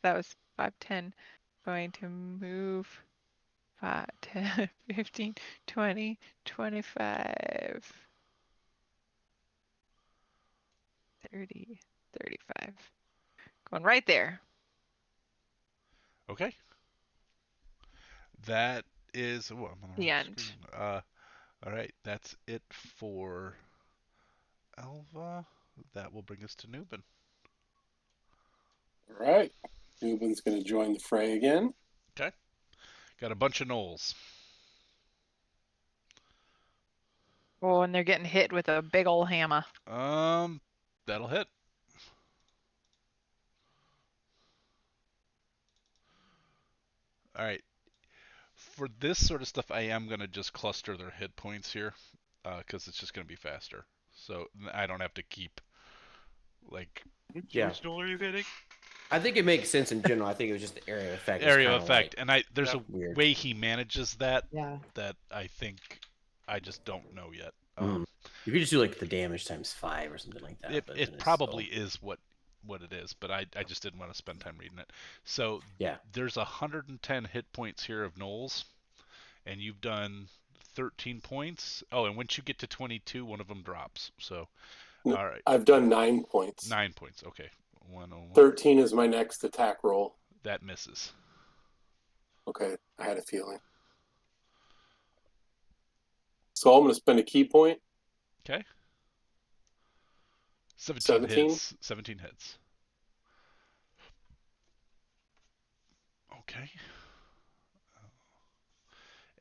Speaker 6: That was 5, 10. Going to move 5, 10, 15, 20, 25, 30, 35. Going right there.
Speaker 2: Okay. That is I'm on
Speaker 6: the end.
Speaker 2: Screen. All right, that's it for Elva. That will bring us to Nubin.
Speaker 3: All right. Nubin's going to join the fray again.
Speaker 2: Okay. Got a bunch of gnolls.
Speaker 6: Oh, and they're getting hit with a big old hammer.
Speaker 2: That'll hit. All right. For this sort of stuff, I am going to just cluster their hit points here, because it's just going to be faster. So I don't have to keep Like
Speaker 4: Which knoll are you hitting?
Speaker 7: I think it makes sense in general. I think it was just the area of effect.
Speaker 2: area of effect, and there's a
Speaker 7: weird.
Speaker 2: way he manages that
Speaker 5: Yeah.
Speaker 2: that I think I just don't know yet.
Speaker 7: You could just do like the damage times 5 or something like that.
Speaker 2: It probably is what it is, but I just didn't want to spend time reading it. So
Speaker 7: yeah,
Speaker 2: there's 110 hit points here of Knowles, and you've done 13 points. Oh, and once you get to 22, one of them drops. So, all right.
Speaker 3: I've done 9 points.
Speaker 2: 9 points. Okay. 101.
Speaker 3: 13 is my next attack roll.
Speaker 2: That misses.
Speaker 3: Okay, I had a feeling. So I'm going to spend a key point.
Speaker 2: Okay. 17 hits. 17 hits. Okay.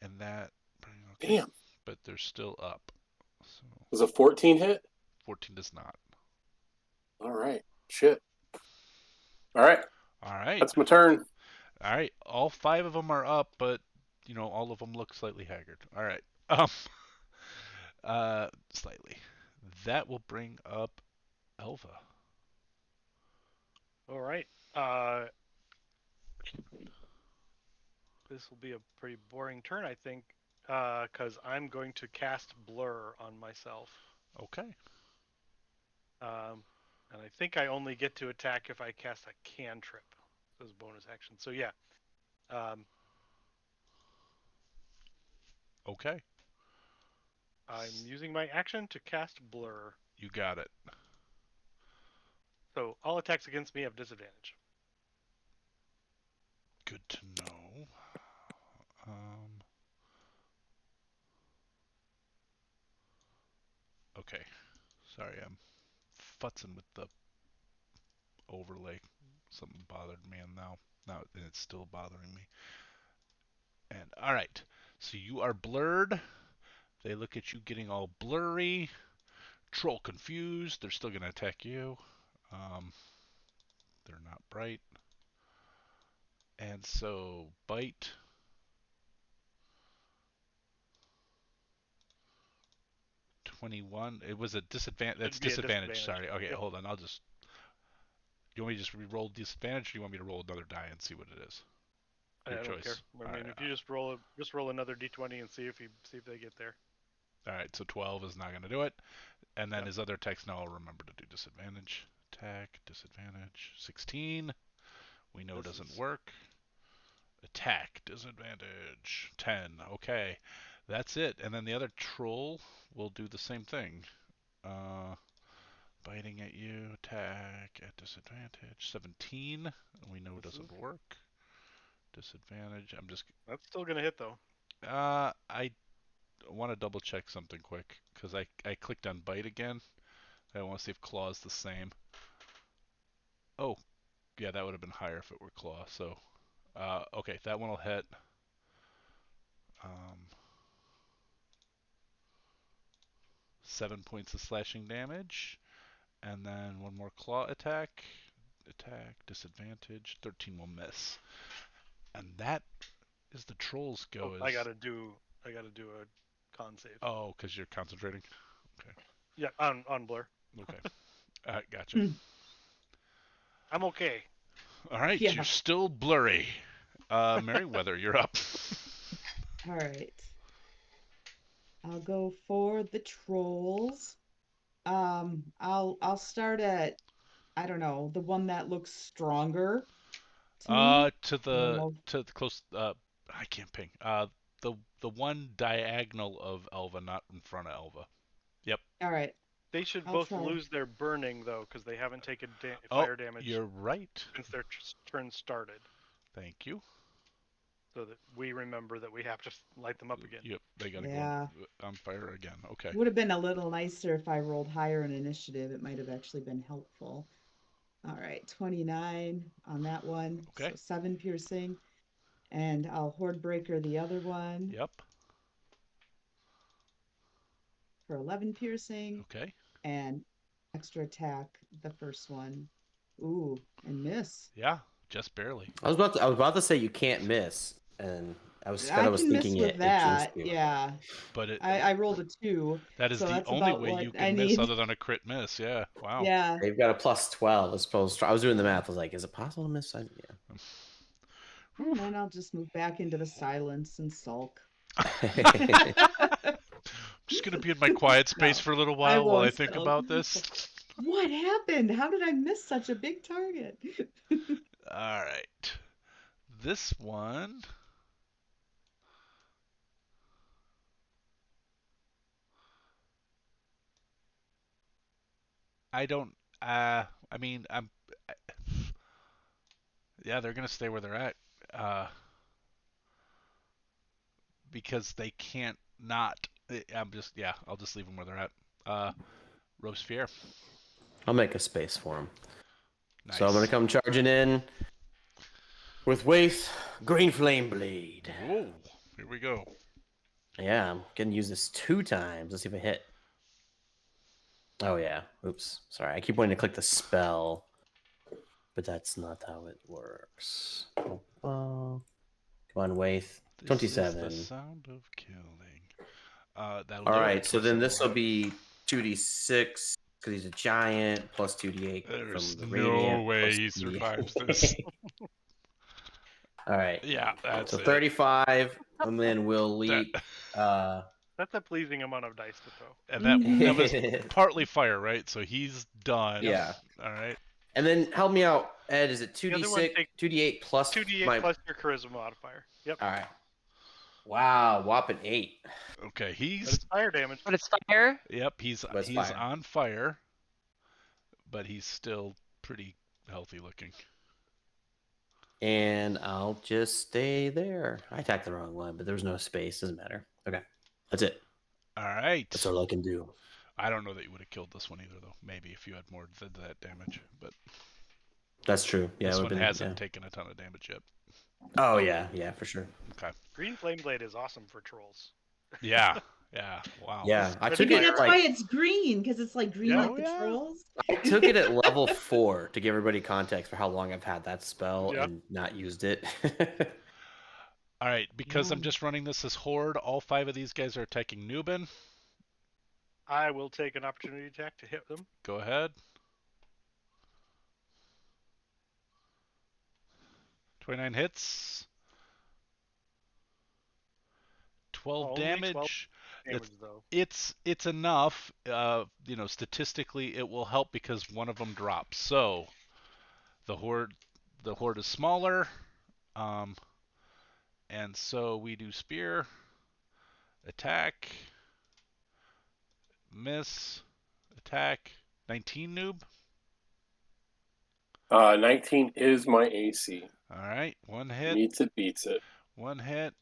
Speaker 2: And that. Okay.
Speaker 3: Damn.
Speaker 2: But they're still up. So
Speaker 3: Was a 14 hit?
Speaker 2: 14 does not.
Speaker 3: All right. Shit. All right.
Speaker 2: All right.
Speaker 3: That's my turn.
Speaker 2: All right. All 5 of them are up, but all of them look slightly haggard. All right. Slightly. That will bring up Elva.
Speaker 4: All right. This will be a pretty boring turn, I think, because I'm going to cast Blur on myself.
Speaker 2: Okay.
Speaker 4: And I think I only get to attack if I cast a cantrip as bonus action. So yeah.
Speaker 2: Okay.
Speaker 4: I'm using my action to cast Blur.
Speaker 2: You got it.
Speaker 4: So all attacks against me have disadvantage.
Speaker 2: Good to know. Okay. Sorry, I'm futzing with the overlay. Something bothered me, and now it's still bothering me. And all right, so you are blurred. They look at you getting all blurry. Troll confused. They're still gonna attack you. They're not bright. And so bite. $21. It was a disadvantage. That's disadvantage. Sorry. Okay, yep. Hold on. I'll just. You want me to just re-roll disadvantage, or do you want me to roll another die and see what it is?
Speaker 4: Your choice. Don't care. I mean, if you just roll another d20 and see if they get there.
Speaker 2: All right. So 12 is not going to do it, and then his other attacks now I'll remember to do disadvantage. Attack disadvantage 16. We know doesn't work. Attack disadvantage 10. Okay, that's it. And then the other troll will do the same thing. Biting at you, attack at disadvantage 17. We know doesn't work. Disadvantage.
Speaker 4: That's still gonna hit though.
Speaker 2: I want to double check something quick because I clicked on bite again. I want to see if claw is the same. Oh, yeah, that would have been higher if it were claw. So, okay, that one will hit. 7 points of slashing damage, and then one more claw attack. Attack disadvantage 13 will miss, and that is the troll's go.
Speaker 4: I gotta do a con save.
Speaker 2: Oh, because you're concentrating. Okay.
Speaker 4: Yeah, on Blur.
Speaker 2: Okay. Gotcha.
Speaker 4: I'm okay.
Speaker 2: All right, you're still blurry. Merriweather, you're up.
Speaker 5: All right. I'll go for the trolls. I'll start at, I don't know, the one that looks stronger.
Speaker 2: To the close. I can't ping. The one diagonal of Elva, not in front of Elva. Yep.
Speaker 5: All right.
Speaker 4: They should both lose their burning though, because they haven't taken fire damage.
Speaker 2: You're right.
Speaker 4: Since their turn started.
Speaker 2: Thank you.
Speaker 4: So that we remember that we have to light them up again.
Speaker 2: Yep, they gotta go on fire again. Okay.
Speaker 5: It would have been a little nicer if I rolled higher in initiative. It might have actually been helpful. All right, 29 on that one.
Speaker 2: Okay.
Speaker 5: So 7 piercing. And I'll Horde Breaker the other one.
Speaker 2: Yep.
Speaker 5: For 11 piercing.
Speaker 2: Okay.
Speaker 5: And extra attack the first one. Ooh, and miss.
Speaker 2: Yeah, just barely.
Speaker 7: I was about to say you can't miss, and I was
Speaker 5: I can miss
Speaker 7: thinking
Speaker 5: with
Speaker 7: it jinxed
Speaker 5: that.
Speaker 7: you.
Speaker 5: Yeah.
Speaker 2: But
Speaker 5: I rolled a 2,
Speaker 2: that is
Speaker 5: so
Speaker 2: the
Speaker 5: that's
Speaker 2: only
Speaker 5: about
Speaker 2: way
Speaker 5: what
Speaker 2: you
Speaker 5: I
Speaker 2: can miss
Speaker 5: need.
Speaker 2: other than a crit miss. Yeah. Wow.
Speaker 5: Yeah.
Speaker 7: They've got a plus 12 as opposed to, I was doing the math. I was like, is it possible to miss?
Speaker 5: And then I'll just move back into the silence and sulk.
Speaker 7: Yeah.
Speaker 2: I'm just gonna be in my quiet space
Speaker 5: No,
Speaker 2: for a little
Speaker 5: I
Speaker 2: while I
Speaker 5: won't
Speaker 2: think
Speaker 5: sulk.
Speaker 2: about this.
Speaker 5: What happened? How did I miss such a big target?
Speaker 2: All right. This one. I don't. I mean, yeah, they're gonna stay where they're at. Because they can't not. Yeah, I'll just leave them where they're at. Robespierre.
Speaker 7: I'll make a space for him.
Speaker 2: Nice.
Speaker 7: So I'm going to come charging in with Waith, Green Flame Blade.
Speaker 2: Whoa, here we go.
Speaker 7: Yeah, I'm going to use this 2 times. Let's see if I hit. Oh, yeah. Oops. Sorry. I keep wanting to click the spell, but that's not how it works. Come on, Waith. 27.
Speaker 2: This is the sound of killing. That'll
Speaker 7: All
Speaker 2: do
Speaker 7: right,
Speaker 2: it.
Speaker 7: so then this will be 2d6 because he's a giant, plus 2d8
Speaker 2: There's
Speaker 7: from the
Speaker 2: no
Speaker 7: radiant.
Speaker 2: way
Speaker 7: plus
Speaker 2: he
Speaker 7: 2d8.
Speaker 2: survives this.
Speaker 7: All right.
Speaker 2: Yeah, that's
Speaker 7: so
Speaker 2: it.
Speaker 7: 35, and then we'll leap.
Speaker 4: That's a pleasing amount of dice to throw.
Speaker 2: And that was partly fire, right? So he's done.
Speaker 7: Yeah.
Speaker 2: All right.
Speaker 7: And then help me out, Ed. Is it
Speaker 4: The other one
Speaker 7: 2d6,
Speaker 4: takes
Speaker 7: 2d8 plus
Speaker 4: 2d8 plus your charisma modifier. Yep.
Speaker 7: All right. Wow, whopping 8.
Speaker 2: Okay,
Speaker 4: But
Speaker 2: he's.
Speaker 4: it's fire damage.
Speaker 6: But it's fire.
Speaker 2: Yep, he's
Speaker 7: fire.
Speaker 2: on fire, but he's still pretty healthy looking.
Speaker 7: And I'll just stay there. I attacked the wrong one, but there was no space. Doesn't matter. Okay, that's it.
Speaker 2: All right.
Speaker 7: That's all I can do.
Speaker 2: I don't know that you would have killed this one either, though. Maybe if you had more than that damage, but
Speaker 7: That's true. Yeah,
Speaker 2: this one hasn't taken a ton of damage yet.
Speaker 7: Oh yeah, for sure.
Speaker 2: Okay.
Speaker 4: Green Flame Blade is awesome for trolls.
Speaker 2: Yeah. Wow.
Speaker 7: Yeah, I took
Speaker 5: Maybe
Speaker 7: it
Speaker 5: that's
Speaker 7: like
Speaker 5: why it's green, because it's like green
Speaker 4: Yeah.
Speaker 5: like the trolls.
Speaker 7: I took it at level 4 to give everybody context for how long I've had that spell
Speaker 4: Yeah.
Speaker 7: and not used it.
Speaker 2: All right, because I'm
Speaker 5: Yeah.
Speaker 2: just running this as Horde, all 5 of these guys are attacking Nubin.
Speaker 4: I will take an opportunity attack to hit them.
Speaker 2: Go ahead. 29 hits. 12
Speaker 4: Only
Speaker 2: damage.
Speaker 4: 12 damage though.
Speaker 2: It's enough. Statistically, it will help because one of them drops. So the horde is smaller, and so we do spear, attack, miss, attack. 19 noob.
Speaker 3: 19 is my AC.
Speaker 2: All right, one hit.
Speaker 3: Meets it, beats it.
Speaker 2: One hit.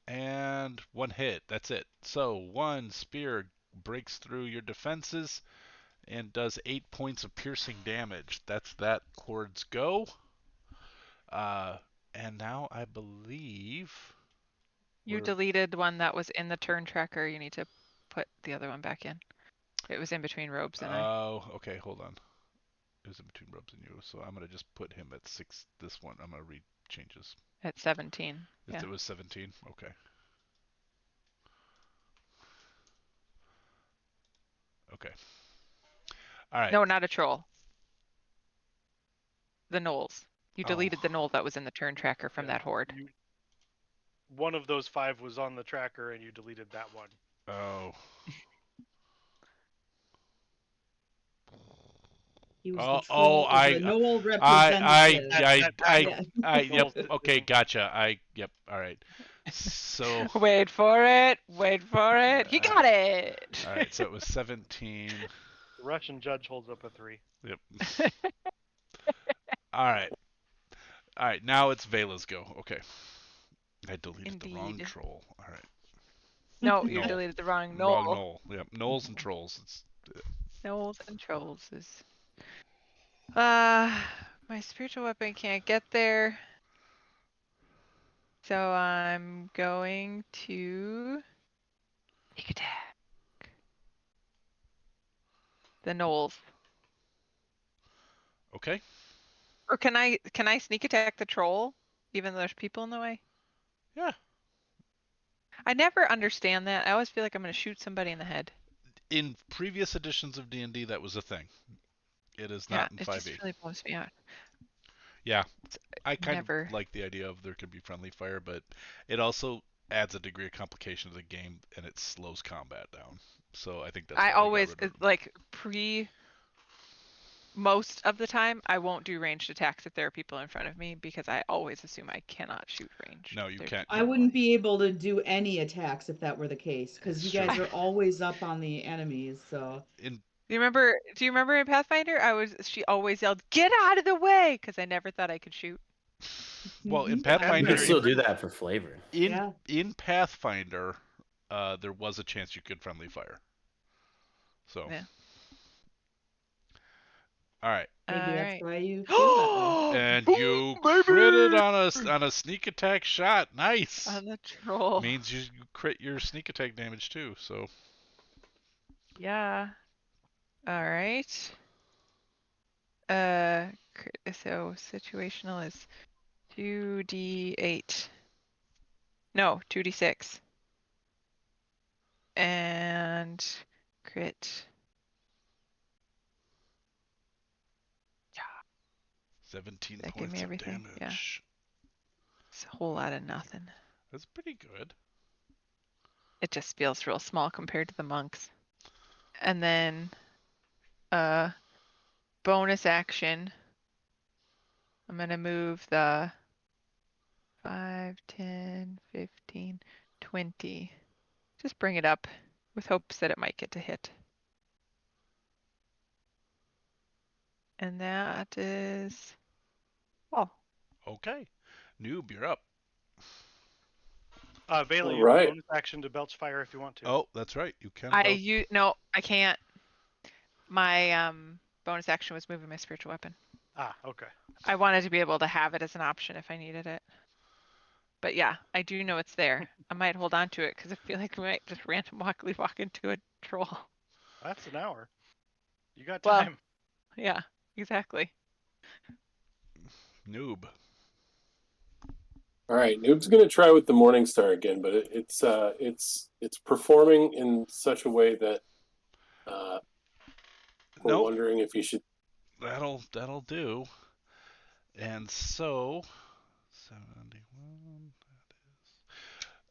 Speaker 2: And one hit. That's it. So one spear breaks through your defenses and does 8 points of piercing damage. That's that horde's go. And now I believe
Speaker 6: You deleted one that was in the turn tracker. You need to put the other one back in. It was in between Robes and I.
Speaker 2: Oh, okay. Hold on. It was in between Robes and you, so I'm gonna just put him at 6. This one, I'm gonna read changes.
Speaker 6: At 17. Yeah.
Speaker 2: It was 17. Okay. Okay. All right.
Speaker 6: No, not a troll. The gnolls. You deleted the gnoll that was in the turn tracker from that horde.
Speaker 4: One of those 5 was on the tracker, and you deleted that one.
Speaker 2: Oh.
Speaker 5: He was the troll, the Noel representative.
Speaker 2: Yep. Okay, gotcha. Yep. All right. So.
Speaker 6: Wait for it. Wait for it. He got it.
Speaker 2: All right. So it was 17.
Speaker 4: The Russian judge holds up a 3.
Speaker 2: Yep. All right. All right. Now it's Vela's go. Okay. I deleted the wrong troll. All right.
Speaker 6: No, you deleted the wrong gnoll.
Speaker 2: Wrong gnoll. Yep. Gnolls and trolls.
Speaker 6: Gnolls and trolls is. My spiritual weapon can't get there. So I'm going to sneak attack the gnolls.
Speaker 2: Okay.
Speaker 6: Or can I sneak attack the troll even though there's people in the way?
Speaker 2: Yeah.
Speaker 6: I never understand that. I always feel like I'm going to shoot somebody in the head.
Speaker 2: In previous editions of D&D, that was a thing. It is
Speaker 6: Yeah,
Speaker 2: not in
Speaker 6: it
Speaker 2: 5e.
Speaker 6: just really blows me out.
Speaker 2: Yeah,
Speaker 6: It's
Speaker 2: I kind
Speaker 6: never.
Speaker 2: of like the idea of there could be friendly fire, but it also adds a degree of complication to the game, and it slows combat down. So I think that's
Speaker 6: I
Speaker 2: why they got
Speaker 6: always
Speaker 2: rid of it.
Speaker 6: like most of the time I won't do ranged attacks if there are people in front of me because I always assume I cannot shoot ranged.
Speaker 2: No, you can't.
Speaker 5: I wouldn't be able to do any attacks if that were the case, because you
Speaker 2: It's true.
Speaker 5: guys are always up on the enemies. So
Speaker 2: In
Speaker 6: Do you remember in Pathfinder? She always yelled, "Get out of the way!" because I never thought I could shoot.
Speaker 2: well, in
Speaker 5: Mhm.
Speaker 7: You
Speaker 2: Pathfinder,
Speaker 7: can still do that for flavor.
Speaker 2: in Pathfinder, there was a chance you could friendly fire. So,
Speaker 6: Yeah.
Speaker 2: all right.
Speaker 5: Maybe that's
Speaker 6: Alright.
Speaker 5: why you feel that way.
Speaker 2: And
Speaker 6: Boom,
Speaker 2: you
Speaker 6: baby!
Speaker 2: critted on a sneak attack shot. Nice.
Speaker 6: On the troll.
Speaker 2: Means you crit your sneak attack damage too. So
Speaker 6: Yeah. Alright. So situational is 2d8. No, 2d6. And crit.
Speaker 2: 17
Speaker 6: That give me
Speaker 2: points of
Speaker 6: everything?
Speaker 2: damage.
Speaker 6: Yeah. It's a whole lot of nothing.
Speaker 2: That's pretty good.
Speaker 6: It just feels real small compared to the monks. And then bonus action. I'm going to move the 5, 10, 15, 20. Just bring it up with hopes that it might get to hit. And that is all.
Speaker 2: Okay. Noob, you're up.
Speaker 4: Bailey,
Speaker 3: All
Speaker 4: you have a
Speaker 3: right.
Speaker 4: bonus action to belch fire if you want to.
Speaker 2: Oh, that's right. You can
Speaker 6: No, I can't. My bonus action was moving my spiritual weapon.
Speaker 4: Ah, okay.
Speaker 6: I wanted to be able to have it as an option if I needed it. But yeah, I do know it's there. I might hold on to it because I feel like we might just randomly walk into a troll.
Speaker 4: That's an hour. You got
Speaker 6: Well,
Speaker 4: time.
Speaker 6: yeah, exactly.
Speaker 2: Noob.
Speaker 3: All right, Noob's going to try with the Morning Star again, but it's performing in such a way that we're
Speaker 2: Nope.
Speaker 3: wondering if you should.
Speaker 2: That'll do. And so 71. That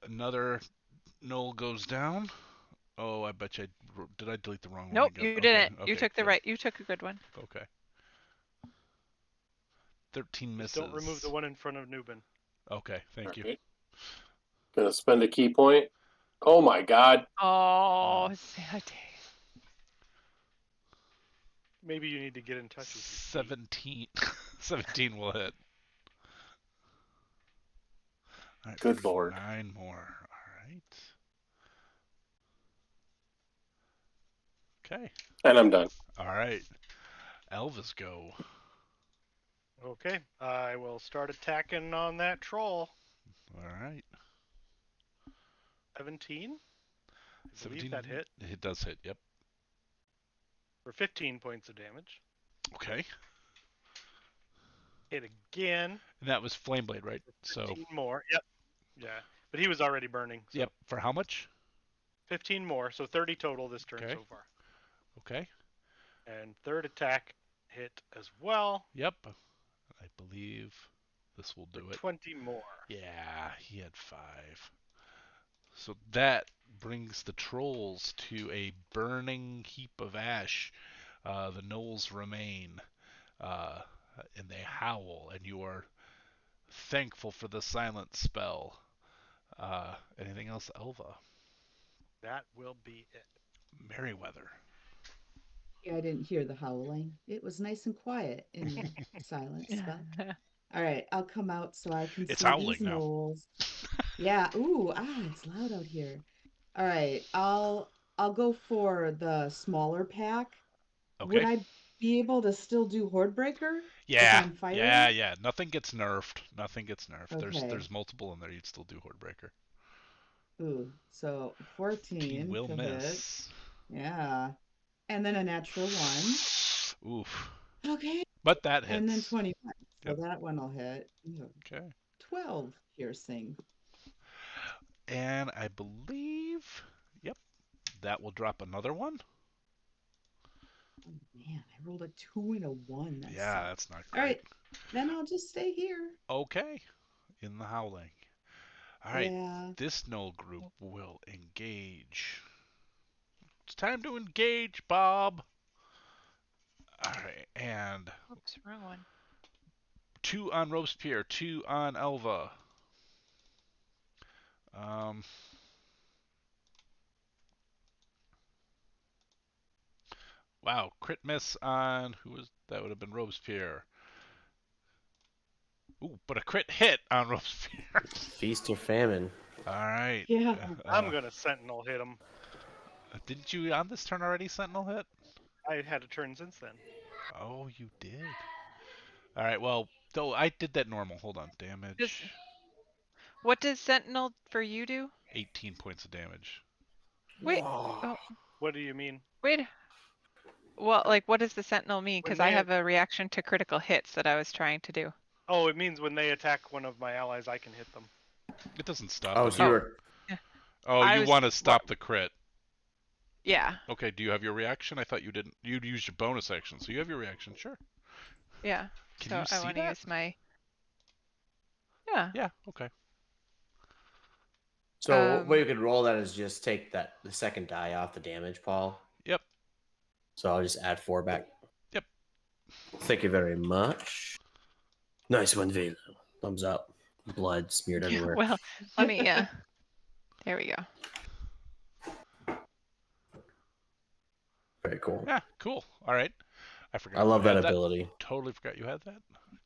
Speaker 2: is another null goes down. Oh, I bet you did I delete the wrong one
Speaker 6: Nope,
Speaker 2: again?
Speaker 6: you
Speaker 2: Okay,
Speaker 6: didn't. You
Speaker 2: okay,
Speaker 6: took the
Speaker 2: good.
Speaker 6: right. You took a good one.
Speaker 2: Okay. 13 misses.
Speaker 4: Just don't remove the one in front of Nubin.
Speaker 2: Okay, thank you.
Speaker 3: Right. Going to spend a key point. Oh my God!
Speaker 6: Oh, Sante.
Speaker 4: Maybe you need to get in touch with your
Speaker 2: 17. 17 will hit. All right,
Speaker 3: Good Lord.
Speaker 2: 9 more. All right. Okay.
Speaker 3: And I'm done.
Speaker 2: All right. Elvis go.
Speaker 4: Okay, I will start attacking on that troll.
Speaker 2: All right.
Speaker 4: 17? I
Speaker 2: 17.
Speaker 4: believe that hit.
Speaker 2: It does hit, yep.
Speaker 4: For 15 points of damage.
Speaker 2: Okay.
Speaker 4: Hit again.
Speaker 2: And that was Flame Blade, right?
Speaker 4: For 15 more. Yep. Yeah. But he was already burning. So
Speaker 2: Yep. For how much?
Speaker 4: 15 more, so 30 total this turn
Speaker 2: Okay.
Speaker 4: so far.
Speaker 2: Okay.
Speaker 4: And third attack hit as well.
Speaker 2: Yep. I believe this will do
Speaker 4: For
Speaker 2: it.
Speaker 4: 20 more.
Speaker 2: Yeah, he had 5. So that brings the trolls to a burning heap of ash. The gnolls remain, and they howl, and you are thankful for the silent spell. Anything else, Elva?
Speaker 4: That will be it.
Speaker 2: Merryweather.
Speaker 5: Yeah, I didn't hear the howling. It was nice and quiet in the silent spell. All right, I'll come out so I can
Speaker 2: It's
Speaker 5: see
Speaker 2: howling
Speaker 5: these
Speaker 2: now.
Speaker 5: gnolls. Yeah. Ooh, it's loud out here. All right, I'll go for the smaller pack. Would
Speaker 2: Okay.
Speaker 5: I be able to still do Horde Breaker if
Speaker 2: Yeah.
Speaker 5: I'm firing?
Speaker 2: Yeah. Nothing gets nerfed. Nothing gets nerfed.
Speaker 5: Okay.
Speaker 2: There's multiple in there. You'd still do Hordebreaker.
Speaker 5: Ooh, so
Speaker 2: 14
Speaker 5: 14
Speaker 2: will
Speaker 5: to hit.
Speaker 2: miss.
Speaker 5: Yeah. And then a natural 1.
Speaker 2: Oof.
Speaker 5: Okay.
Speaker 2: But that hits.
Speaker 5: And then 21. So
Speaker 2: Yep.
Speaker 5: that one will hit. Ew.
Speaker 2: Okay.
Speaker 5: 12 piercing.
Speaker 2: And I believe, yep, that will drop another one.
Speaker 5: Oh, man, I rolled a 2 and a 1. That
Speaker 2: Yeah,
Speaker 5: sucks.
Speaker 2: that's not
Speaker 5: All
Speaker 2: great.
Speaker 5: right, then I'll just stay here.
Speaker 2: Okay, in the howling. All right,
Speaker 5: Yeah.
Speaker 2: this null group will engage. It's time to engage, Bob. All right, and
Speaker 6: Oops, wrong one.
Speaker 2: 2 on Robespierre, 2 on Elva. Um, wow, crit miss on who was that? Would have been Robespierre. Ooh, but a crit hit on Robespierre.
Speaker 7: Feast or famine.
Speaker 2: All right.
Speaker 5: Yeah.
Speaker 4: I'm gonna Sentinel hit him.
Speaker 2: Didn't you on this turn already Sentinel hit?
Speaker 4: I had a turn since then.
Speaker 2: Oh, you did. All right. Well, though I did that normal. Hold on. Damage.
Speaker 6: What does Sentinel for you do?
Speaker 2: 18 points of damage.
Speaker 6: Wait.
Speaker 7: Whoa.
Speaker 6: Oh,
Speaker 4: What do you mean?
Speaker 6: wait. Well, like, what does the Sentinel mean?
Speaker 4: When
Speaker 6: Because I
Speaker 4: they-
Speaker 6: have a reaction to critical hits that I was trying to do.
Speaker 4: Oh, it means when they attack one of my allies, I can hit them.
Speaker 2: It doesn't stop.
Speaker 7: Oh, so you were.
Speaker 2: Oh,
Speaker 6: I
Speaker 2: you
Speaker 6: was-
Speaker 2: want to stop the crit.
Speaker 6: Yeah.
Speaker 2: Okay. Do you have your reaction? I thought you didn't. You'd use your bonus action, so you have your reaction. Sure.
Speaker 6: Yeah.
Speaker 2: Can
Speaker 6: So
Speaker 2: you see
Speaker 6: I want to
Speaker 2: that?
Speaker 6: use my. Yeah.
Speaker 2: Yeah. Okay.
Speaker 7: So way you could roll that is just take the second die off the damage, Paul.
Speaker 2: Yep.
Speaker 7: So I'll just add 4 back.
Speaker 2: Yep.
Speaker 7: Thank you very much. Nice one, Velo. Thumbs up. Blood smeared everywhere.
Speaker 6: Well, let me. Yeah. There we go.
Speaker 7: Very cool.
Speaker 2: Yeah. Cool. All right. I forgot.
Speaker 7: I love
Speaker 2: you
Speaker 7: that
Speaker 2: had
Speaker 7: ability.
Speaker 2: Totally forgot you had that.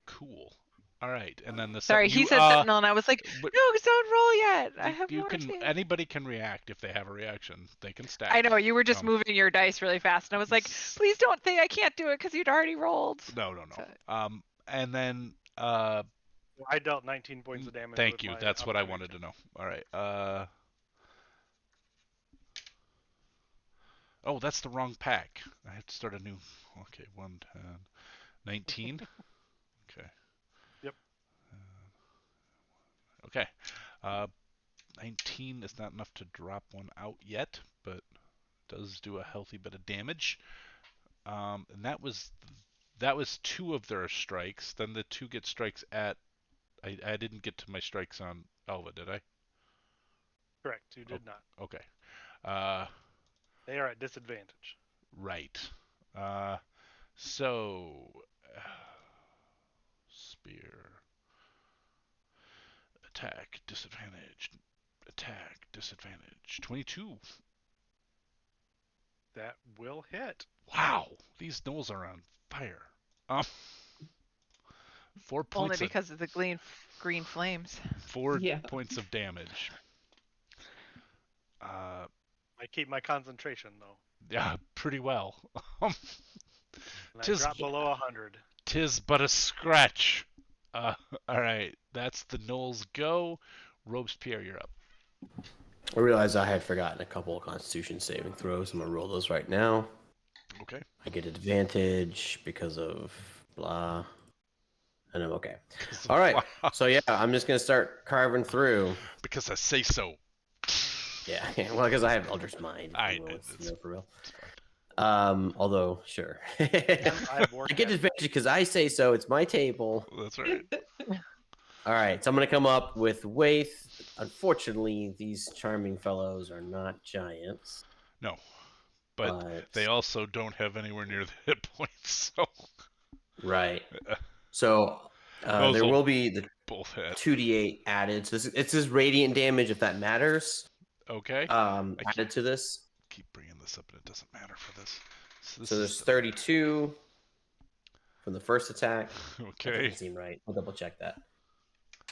Speaker 2: Cool. All right. And then the
Speaker 6: Sorry, he said Sentinel, and I was like,
Speaker 2: but-
Speaker 6: no, don't roll yet. I have more
Speaker 2: can.
Speaker 6: to.
Speaker 2: Anybody can react if they have a reaction. They can stack.
Speaker 6: I know you were just
Speaker 2: Um,
Speaker 6: moving your dice really fast, and I was like, please don't think I can't do it because you'd already rolled.
Speaker 2: No.
Speaker 6: So-
Speaker 2: And then
Speaker 4: I dealt 19 points of damage.
Speaker 2: thank
Speaker 4: with
Speaker 2: you.
Speaker 4: my
Speaker 2: That's what I
Speaker 4: opportunity
Speaker 2: wanted to know. All right. Oh, that's the wrong pack. I have to start a new. Okay, 110, 19. Okay.
Speaker 4: Yep.
Speaker 2: Okay. 19 is not enough to drop one out yet, but does do a healthy bit of damage. And that was 2 of their strikes. Then the 2 get strikes at. I didn't get to my strikes on Elva, did I?
Speaker 4: Correct. You did not.
Speaker 2: Okay.
Speaker 4: They are at disadvantage.
Speaker 2: Right. So spear. Attack disadvantage. Attack disadvantage. 22.
Speaker 4: That will hit.
Speaker 2: Wow, these gnolls are on fire. 4
Speaker 6: Only
Speaker 2: points.
Speaker 6: because of the green flames.
Speaker 2: 4
Speaker 5: Yeah.
Speaker 2: points of damage.
Speaker 4: I keep my concentration though.
Speaker 2: Yeah, pretty well.
Speaker 4: And I
Speaker 2: Tis-
Speaker 4: drop below 100.
Speaker 2: 'Tis but a scratch. All right, that's the gnolls go. Robespierre, you're up.
Speaker 7: I realized I had forgotten a couple of Constitution saving throws. I'm gonna roll those right now.
Speaker 2: Okay.
Speaker 7: I get advantage because of blah, and I'm okay. All right. So yeah, I'm just gonna start carving through.
Speaker 2: Because I say so.
Speaker 7: Yeah, well, because I have Eldritch Mind.
Speaker 2: I
Speaker 7: for
Speaker 2: know,
Speaker 7: real, for real.
Speaker 2: it's fine.
Speaker 7: Although, sure.
Speaker 4: I have
Speaker 7: I get advantage because I say so. It's my table.
Speaker 2: That's right.
Speaker 7: All right, so I'm gonna come up with Waith. Unfortunately, these charming fellows are not giants.
Speaker 2: No, but they also don't have anywhere near the hit points. So
Speaker 7: right. So
Speaker 2: Those
Speaker 7: there
Speaker 2: will
Speaker 7: will be the
Speaker 2: both hit.
Speaker 7: 2d8 added. So it's just radiant damage if that matters.
Speaker 2: Okay.
Speaker 7: Added to this.
Speaker 2: Keep bringing this up, and it doesn't matter for this.
Speaker 7: So there's 32 from the first attack. That
Speaker 2: Okay.
Speaker 7: doesn't seem right. I'll double check that.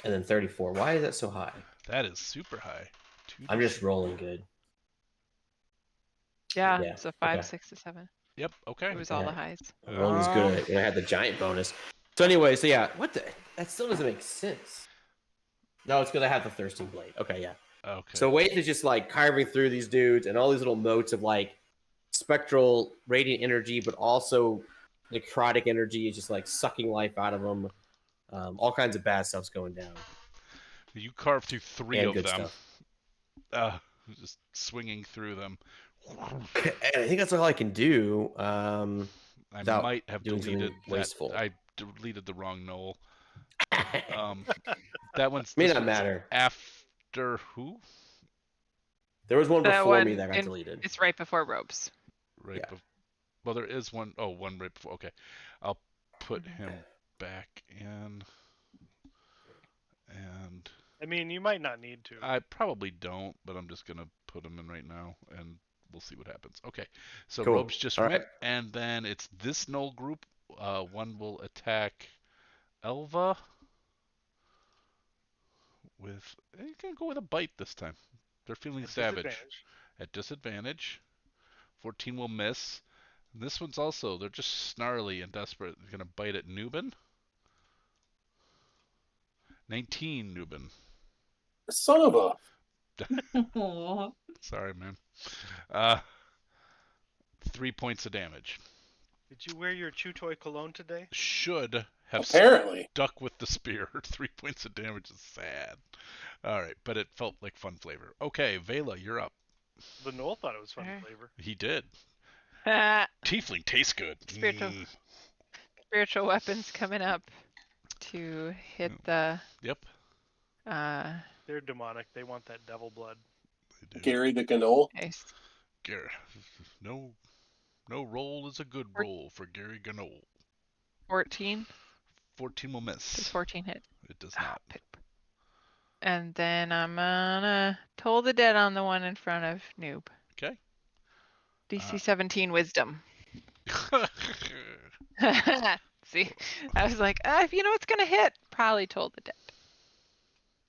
Speaker 7: And then 34. Why is that so high?
Speaker 2: That is super high.
Speaker 7: I'm just rolling good.
Speaker 6: Yeah.
Speaker 7: Yeah,
Speaker 6: So 5,
Speaker 7: okay.
Speaker 6: 6 to 7.
Speaker 2: Yep. Okay.
Speaker 6: It was all the
Speaker 7: Yeah.
Speaker 6: highs.
Speaker 7: I'm rolling as good when I had the giant bonus. So anyway, so yeah, what the? That still doesn't make sense. No, it's because I have the thirsting blade. Okay, yeah.
Speaker 2: Okay.
Speaker 7: So Waith is just like carving through these dudes and all these little motes of like spectral radiant energy, but also necrotic energy is just like sucking life out of them. All kinds of bad stuff's going down.
Speaker 2: You carved through 3
Speaker 7: And
Speaker 2: of
Speaker 7: good
Speaker 2: them.
Speaker 7: stuff.
Speaker 2: just swinging through them.
Speaker 7: And I think that's all I can do.
Speaker 2: I
Speaker 7: without
Speaker 2: might have
Speaker 7: doing something
Speaker 2: deleted that.
Speaker 7: wasteful.
Speaker 2: I deleted the wrong Knoll. That one's
Speaker 7: May
Speaker 2: this
Speaker 7: not
Speaker 2: one's
Speaker 7: matter.
Speaker 2: after who?
Speaker 7: There was one
Speaker 6: That
Speaker 7: before me
Speaker 6: one,
Speaker 7: that got deleted.
Speaker 6: it's right before Robes.
Speaker 2: Right.
Speaker 7: Yeah.
Speaker 2: Well, there is one. Oh, one right before. Okay, I'll put him back in. And
Speaker 4: I mean, you might not need to.
Speaker 2: I probably don't, but I'm just gonna put him in right now, and we'll see what happens. Okay, so
Speaker 7: Cool.
Speaker 2: Robes just
Speaker 7: All
Speaker 2: went,
Speaker 7: right.
Speaker 2: and then it's this Knoll group. One will attack Elva with. You can go with a bite this time. They're feeling
Speaker 4: At
Speaker 2: savage.
Speaker 4: disadvantage.
Speaker 2: At disadvantage. 14 will miss. And this one's also. They're just snarly and desperate. They're gonna bite at Nubin. 19 Nubin.
Speaker 3: Son of a.
Speaker 5: Aw.
Speaker 2: Sorry, man. 3 points of damage.
Speaker 4: Did you wear your Chew Toy cologne today?
Speaker 2: Should have
Speaker 3: Apparently.
Speaker 2: stuck with the spear. 3 points of damage is sad. All right, but it felt like fun flavor. Okay, Vela, you're up.
Speaker 4: The Knoll thought it was fun
Speaker 6: Alright.
Speaker 4: flavor.
Speaker 2: He did.
Speaker 6: Ah,
Speaker 2: Tiefling tastes good.
Speaker 6: spiritual weapons coming up to hit the.
Speaker 2: Yep,
Speaker 4: They're demonic. They want that devil blood.
Speaker 2: they do.
Speaker 3: Gary the Ganole.
Speaker 6: Nice.
Speaker 2: Gary, no roll is a good roll for Gary Ganole.
Speaker 6: 14.
Speaker 2: 14 will
Speaker 6: Does
Speaker 2: miss.
Speaker 6: 14 hit?
Speaker 2: It does
Speaker 6: Ah,
Speaker 2: not.
Speaker 6: poop. And then I'm gonna toll the dead on the one in front of Noob.
Speaker 2: Okay.
Speaker 6: DC 17 Wisdom. See, I was like, if you know it's gonna hit, probably toll the dead.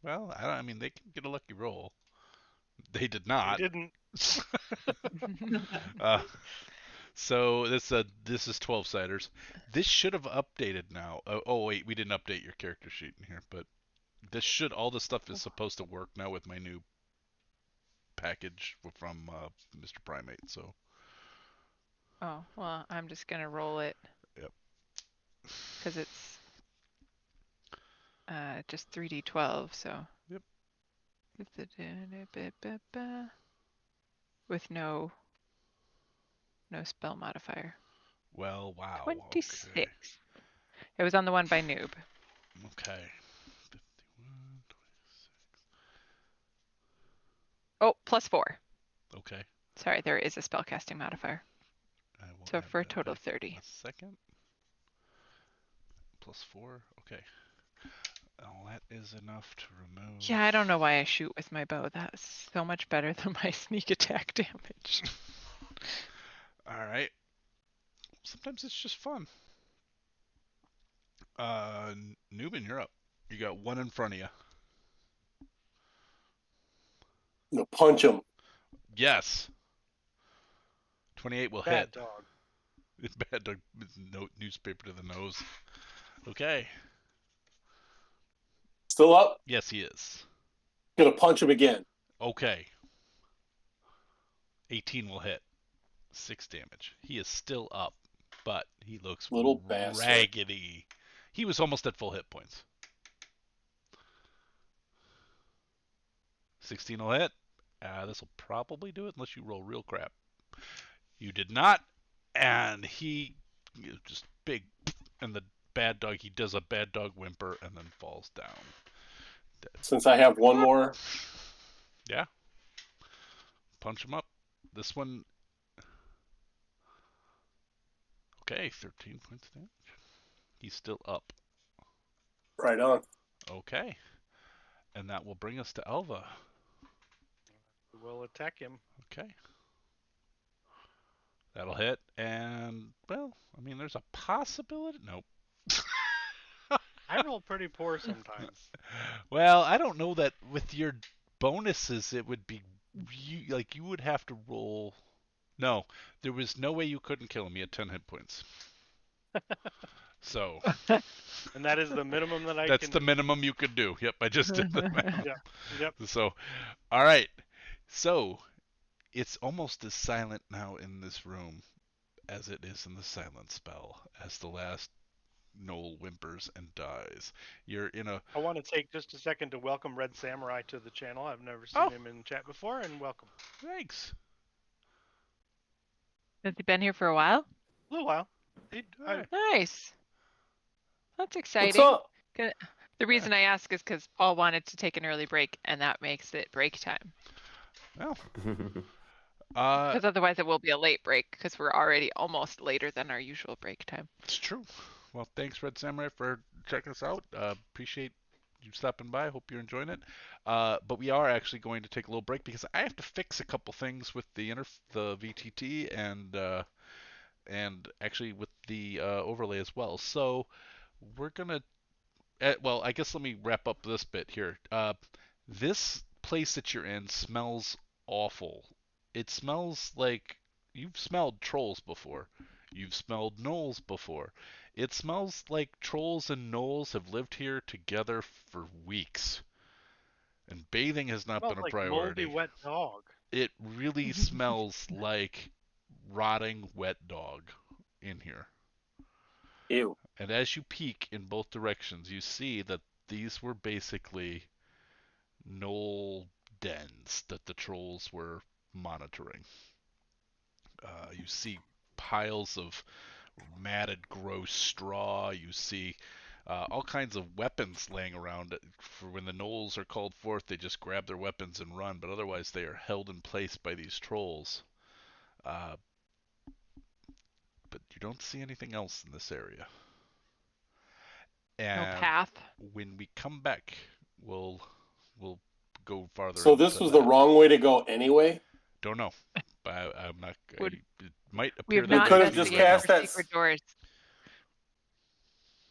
Speaker 2: Well, I mean, they can get a lucky roll. They did not.
Speaker 4: They didn't.
Speaker 2: So this is 12 siders. This should have updated now. Oh wait, we didn't update your character sheet in here, but this should all the stuff is supposed to work now with my new package from Mr. Primate. So.
Speaker 6: Oh, well, I'm just gonna roll it.
Speaker 2: Yep.
Speaker 6: Because it's just 3d12, so.
Speaker 2: Yep.
Speaker 6: With no spell modifier.
Speaker 2: Well, wow.
Speaker 6: 26.
Speaker 2: Okay.
Speaker 6: It was on the one by Noob.
Speaker 2: Okay. 51, 26.
Speaker 6: Oh, +4.
Speaker 2: Okay.
Speaker 6: Sorry, there is a spellcasting modifier.
Speaker 2: I will
Speaker 6: So
Speaker 2: add
Speaker 6: for a
Speaker 2: that
Speaker 6: total of
Speaker 2: back
Speaker 6: 30.
Speaker 2: A second. +4. Okay. Well, that is enough to remove.
Speaker 6: Yeah, I don't know why I shoot with my bow. That's so much better than my sneak attack damage.
Speaker 2: All right. Sometimes it's just fun. Newman, you're up. You got one in front of you.
Speaker 3: No, punch him.
Speaker 2: Yes. 28 will
Speaker 4: Bad
Speaker 2: hit.
Speaker 4: dog.
Speaker 2: Bad dog. Newspaper to the nose. Okay.
Speaker 3: Still up?
Speaker 2: Yes, he is.
Speaker 3: Gonna punch him again.
Speaker 2: Okay. 18 will hit. 6 damage. He is still up, but he looks
Speaker 3: Little bastard.
Speaker 2: raggedy. He was almost at full hit points. 16 will hit. This will probably do it unless you roll real crap. You did not, and he just big, and the bad dog, he does a bad dog whimper and then falls down. Dead.
Speaker 3: Since I have one more.
Speaker 2: Yeah. Punch him up. This one. Okay, 13 points damage. He's still up.
Speaker 3: Right on.
Speaker 2: Okay. And that will bring us to Elva.
Speaker 4: We'll attack him.
Speaker 2: Okay. That'll hit, and, well, I mean, there's a possibility. Nope.
Speaker 4: I roll pretty poor sometimes.
Speaker 2: Well, I don't know that with your bonuses it would be you would have to roll. No, there was no way you couldn't kill him. He had 10 hit points. So
Speaker 4: And that is the minimum that I
Speaker 2: that's
Speaker 4: can
Speaker 2: the minimum you could do. Yep, I just did the math.
Speaker 4: Yep.
Speaker 2: So, all right. So it's almost as silent now in this room as it is in the silent spell, as the last Knoll whimpers and dies. You're in a...
Speaker 4: I want to take just a second to welcome Red Samurai to the channel. I've never seen
Speaker 2: Oh,
Speaker 4: him in chat before, and welcome.
Speaker 2: thanks.
Speaker 6: Has he been here for a while?
Speaker 4: A little while.
Speaker 2: Hi.
Speaker 6: Nice. That's
Speaker 3: What's
Speaker 6: exciting.
Speaker 3: up?
Speaker 6: The reason I ask is because Paul wanted to take an early break, and that makes it break time.
Speaker 2: Well,
Speaker 6: Because otherwise it will be a late break, because we're already almost later than our usual break time.
Speaker 2: it's true. Well, thanks, Red Samurai, for checking us out. Appreciate you stopping by. Hope you're enjoying it. But we are actually going to take a little break because I have to fix a couple things with the VTT and actually with the overlay as well. So we're gonna... well, I guess let me wrap up this bit here. This place that you're in smells awful. It smells like you've smelled trolls before. You've smelled gnolls before. It smells like trolls and gnolls have lived here together for weeks. And bathing has not
Speaker 4: Smells
Speaker 2: been a
Speaker 4: like
Speaker 2: priority.
Speaker 4: moldy wet dog.
Speaker 2: It really smells like rotting wet dog in here.
Speaker 3: Ew.
Speaker 2: And as you peek in both directions, you see that these were basically gnoll dens that the trolls were monitoring. You see piles of matted, gross straw. You see all kinds of weapons laying around. For when the gnolls are called forth, they just grab their weapons and run, but otherwise they are held in place by these trolls. But you don't see anything else in this area.
Speaker 6: No
Speaker 2: And
Speaker 6: path.
Speaker 2: when we come back, we'll go farther.
Speaker 3: So this
Speaker 2: into
Speaker 3: was
Speaker 2: that.
Speaker 3: the wrong way to go anyway?
Speaker 2: Don't know. I'm not.
Speaker 6: Would-
Speaker 2: it might
Speaker 6: We
Speaker 2: appear
Speaker 6: have
Speaker 2: that
Speaker 6: not
Speaker 3: could
Speaker 2: way
Speaker 3: have
Speaker 2: to you
Speaker 3: just
Speaker 2: right
Speaker 6: investigated
Speaker 2: now.
Speaker 3: cast
Speaker 6: for
Speaker 3: that
Speaker 6: secret doors.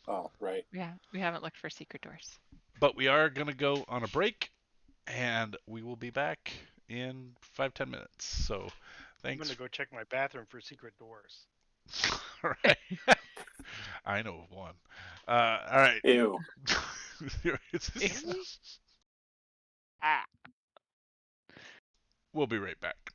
Speaker 3: Oh, right.
Speaker 6: Yeah, we haven't looked for secret doors.
Speaker 2: But we are gonna go on a break, and we will be back in 5-10 minutes. So,
Speaker 4: I'm
Speaker 2: thanks.
Speaker 4: gonna go check my bathroom for secret doors.
Speaker 2: All right. I know of one. All right.
Speaker 3: Ew.
Speaker 6: Ah.
Speaker 2: We'll be right back.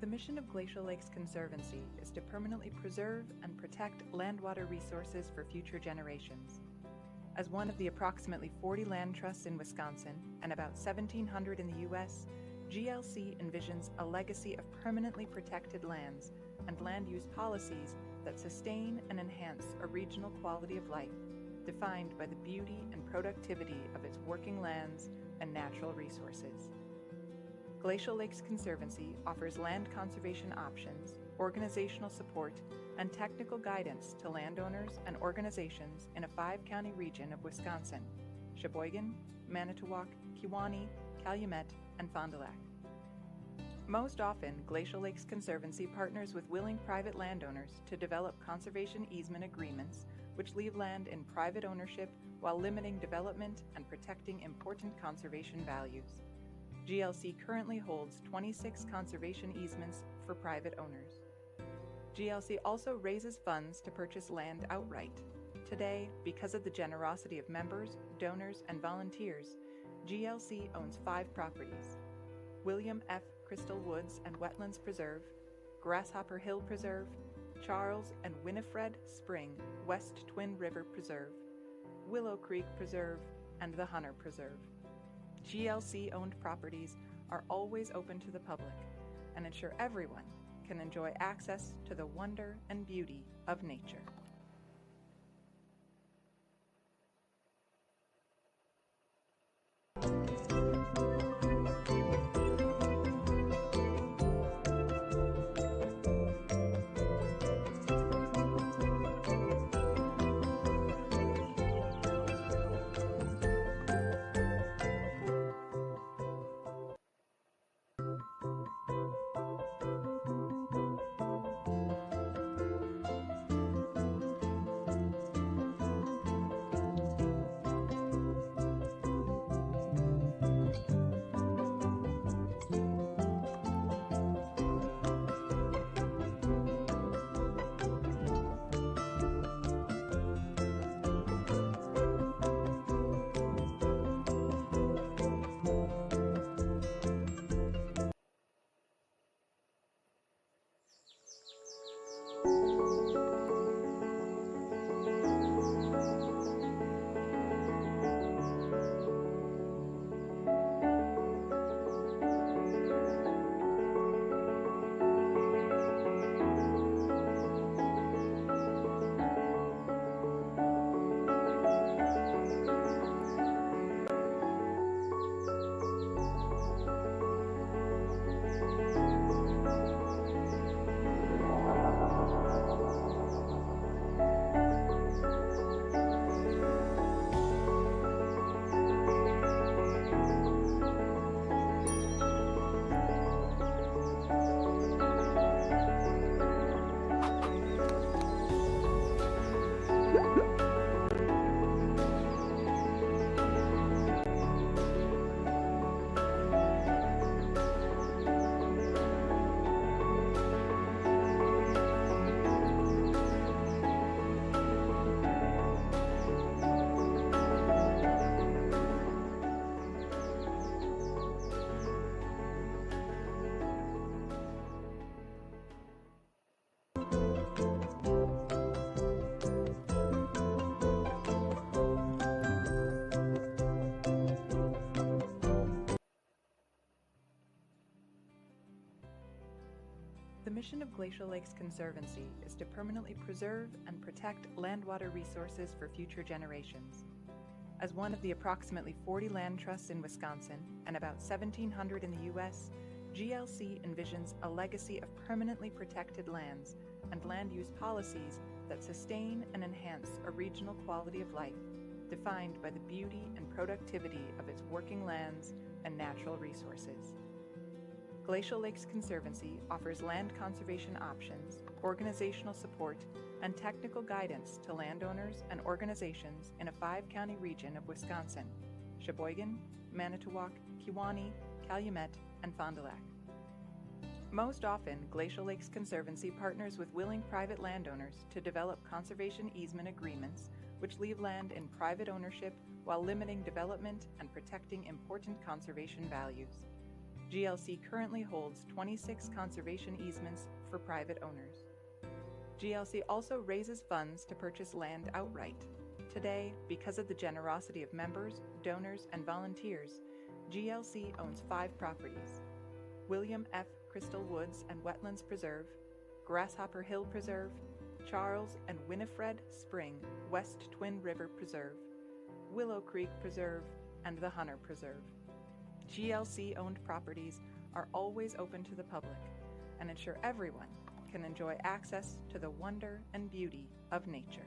Speaker 1: The mission of Glacial Lakes Conservancy is to permanently preserve and protect land-water resources for future generations. As one of the approximately 40 land trusts in Wisconsin and about 1,700 in the U.S., GLC envisions a legacy of permanently protected lands and land use policies that sustain and enhance a regional quality of life, defined by the beauty and productivity of its working lands and natural resources. Glacial Lakes Conservancy offers land conservation options, organizational support, and technical guidance to landowners and organizations in a 5-county region of Wisconsin: Sheboygan, Manitowoc, Kewaunee, Calumet, and Fond du Lac. Most often, Glacial Lakes Conservancy partners with willing private landowners to develop conservation easement agreements which leave land in private ownership while limiting development and protecting important conservation values. GLC currently holds 26 conservation easements for private owners. GLC also raises funds to purchase land outright. Today, because of the generosity of members, donors, and volunteers, GLC owns 5 properties: William F. Crystal Woods and Wetlands Preserve, Grasshopper Hill Preserve, Charles and Winifred Spring West Twin River Preserve, Willow Creek Preserve, and the Hunter Preserve. GLC-owned properties are always open to the public and ensure everyone can enjoy access to the wonder and beauty of nature. The mission of Glacial Lakes Conservancy is to permanently preserve and protect land water resources for future generations. As one of the approximately 40 land trusts in Wisconsin and about 1,700 in the U.S., GLC envisions a legacy of permanently protected lands and land use policies that sustain and enhance a regional quality of life defined by the beauty and productivity of its working lands and natural resources. Glacial Lakes Conservancy offers land conservation options, organizational support, and technical guidance to landowners and organizations in a 5-county region of Wisconsin: Sheboygan, Manitowoc, Kewaunee, Calumet, and Fond du Lac. Most often, Glacial Lakes Conservancy partners with willing private landowners to develop conservation easement agreements which leave land in private ownership while limiting development and protecting important conservation values. GLC currently holds 26 conservation easements for private owners. GLC also raises funds to purchase land outright. Today, because of the generosity of members, donors, and volunteers, GLC owns 5 properties: William F. Crystal Woods and Wetlands Preserve, Grasshopper Hill Preserve, Charles and Winifred Spring West Twin River Preserve, Willow Creek Preserve, and the Hunter Preserve. GLC-owned properties are always open to the public and ensure everyone can enjoy access to the wonder and beauty of nature.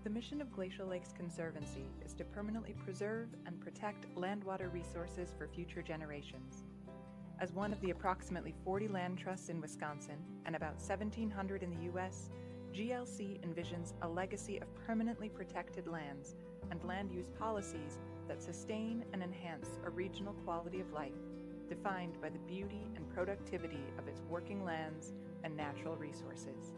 Speaker 1: The mission of Glacial Lakes Conservancy is to permanently preserve and protect land-water resources for future generations. As one of the approximately 40 land trusts in Wisconsin and about 1,700 in the U.S., GLC envisions a legacy of permanently protected lands and land use policies that sustain and enhance a regional quality of life defined by the beauty and productivity of its working lands and natural resources.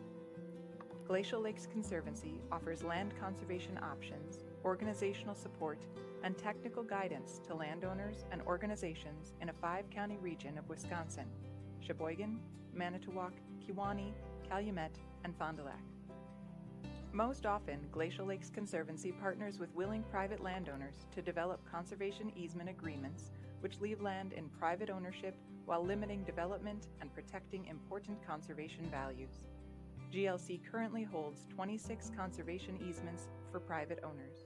Speaker 1: Glacial Lakes Conservancy offers land conservation options, organizational support, and technical guidance to landowners and organizations in a 5-county region of Wisconsin: Sheboygan, Manitowoc, Kewaunee, Calumet, and Fond du Lac. Most often, Glacial Lakes Conservancy partners with willing private landowners to develop conservation easement agreements which leave land in private ownership while limiting development and protecting important conservation values. GLC currently holds 26 conservation easements for private owners.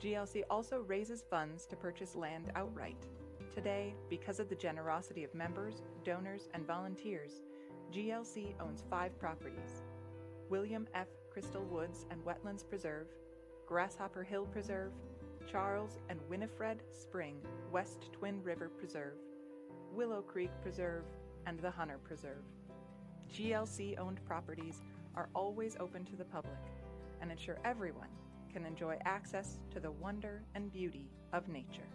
Speaker 1: GLC also raises funds to purchase land outright. Today, because of the generosity of members, donors, and volunteers, GLC owns 5 properties: William F. Crystal Woods and Wetlands Preserve, Grasshopper Hill Preserve, Charles and Winifred Spring West Twin River Preserve, Willow Creek Preserve, and the Hunter Preserve. GLC-owned properties are always open to the public and ensure everyone can enjoy access to the wonder and beauty of nature.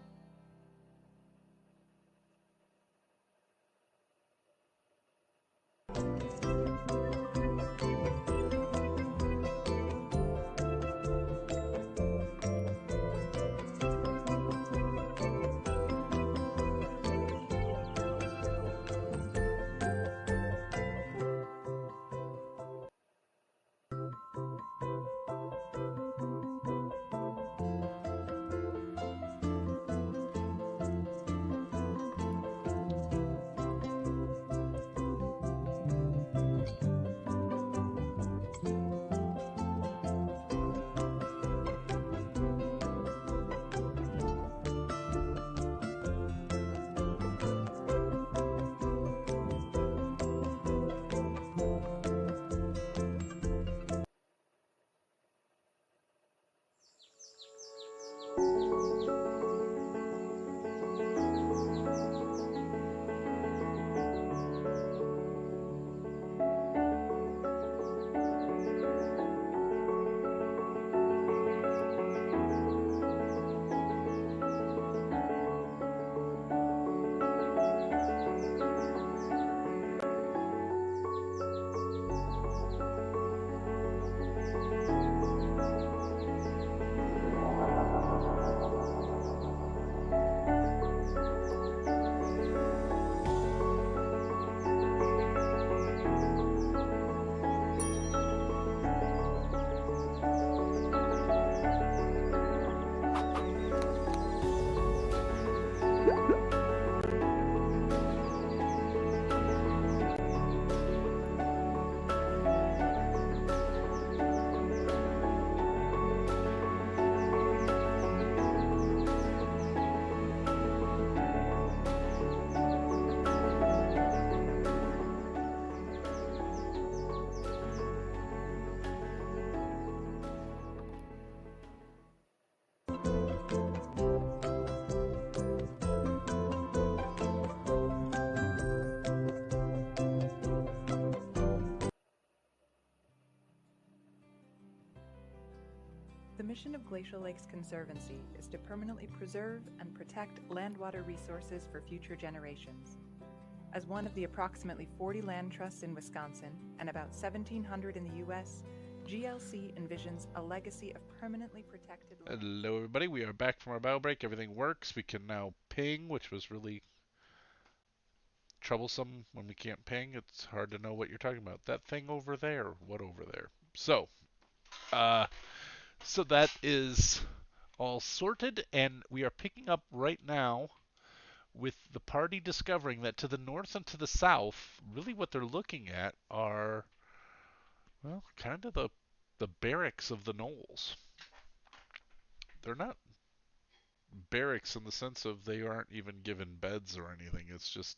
Speaker 1: mission of Glacial Lakes Conservancy is to permanently preserve and protect land-water resources for future generations. As one of the approximately 40 land trusts in Wisconsin and about 1,700 in the U.S., GLC envisions a legacy of permanently protected land.
Speaker 2: Hello, everybody. We are back from our bio break. Everything works. We can now ping, which was really troublesome when we can't ping. It's hard to know what you're talking about. That thing over there. What over there? So that is all sorted, and we are picking up right now with the party discovering that to the north and to the south, really what they're looking at are, well, kind of the barracks of the Knolls. They're not barracks in the sense of they aren't even given beds or anything. It's just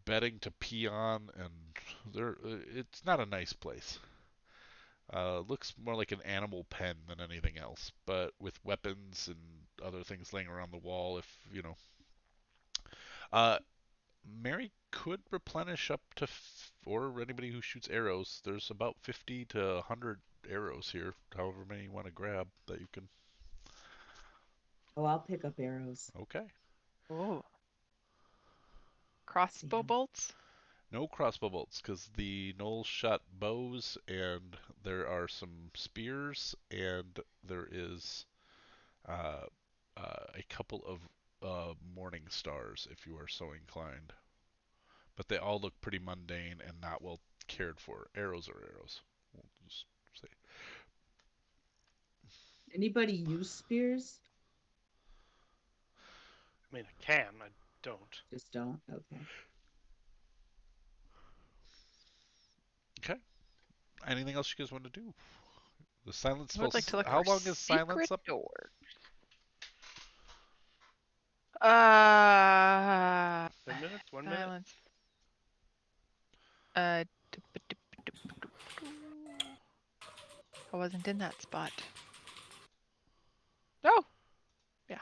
Speaker 2: bedding to pee on, and it's not a nice place. Looks more like an animal pen than anything else, but with weapons and other things laying around the wall. If you know, Mary could replenish up to, or anybody who shoots arrows. There's about 50 to 100 arrows here, however many you want to grab that you can.
Speaker 5: Oh, I'll pick up arrows.
Speaker 2: Okay.
Speaker 6: Oh. Crossbow bolts?
Speaker 2: No crossbow bolts, because the Knolls shot bows, and there are some spears, and there is a couple of morning stars, if you are so inclined. But they all look pretty mundane and not well cared for. Arrows are arrows. We'll just say.
Speaker 5: Anybody use spears?
Speaker 4: I mean, I can. I don't.
Speaker 5: Just don't? Okay.
Speaker 2: Okay. Anything else you guys want to do? The silence
Speaker 6: I would like
Speaker 2: spells.
Speaker 6: to look
Speaker 2: How
Speaker 6: for
Speaker 2: long is silence
Speaker 6: secret
Speaker 2: up?
Speaker 6: door.
Speaker 4: 10 minutes? 1 minute?
Speaker 6: Silence. I wasn't in that spot. Oh, yeah.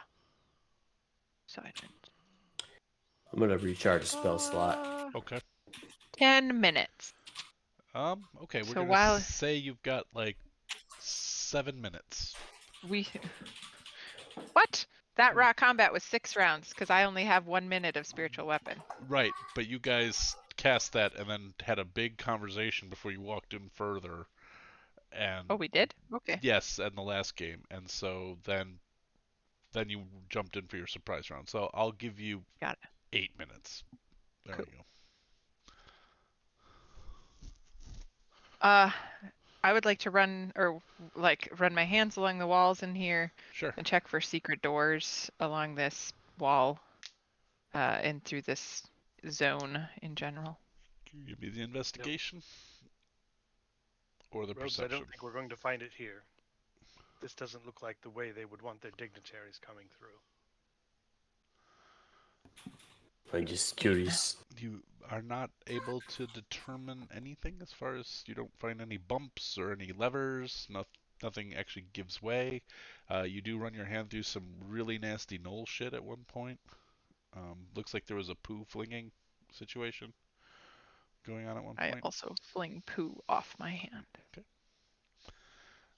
Speaker 6: So I didn't.
Speaker 7: I'm gonna recharge a spell slot.
Speaker 2: Okay.
Speaker 6: 10 minutes.
Speaker 2: Okay, we're
Speaker 6: So
Speaker 2: gonna
Speaker 6: while-
Speaker 2: say you've got like 7 minutes.
Speaker 6: What? That raw combat was 6 rounds because I only have 1 minute of spiritual weapon.
Speaker 2: Right, but you guys cast that and then had a big conversation before you walked in further. And
Speaker 6: Oh, we did? Okay.
Speaker 2: yes, in the last game, and so then you jumped in for your surprise round. So I'll give you
Speaker 6: Got it.
Speaker 2: 8 minutes. There
Speaker 6: Cool.
Speaker 2: we go.
Speaker 6: I would like to run my hands along the walls in here.
Speaker 2: Sure.
Speaker 6: And check for secret doors along this wall, and through this zone in general.
Speaker 2: Can you give me the investigation or the
Speaker 4: Robes,
Speaker 2: perception?
Speaker 4: I don't think we're going to find it here. This doesn't look like the way they would want their dignitaries coming through.
Speaker 7: I'm just curious.
Speaker 2: You are not able to determine anything as far as you don't find any bumps or any levers. Nothing actually gives way. You do run your hand through some really nasty Knoll shit at one point. Looks like there was a poo flinging situation going on at one
Speaker 6: I
Speaker 2: point.
Speaker 6: also fling poo off my hand.
Speaker 2: Okay.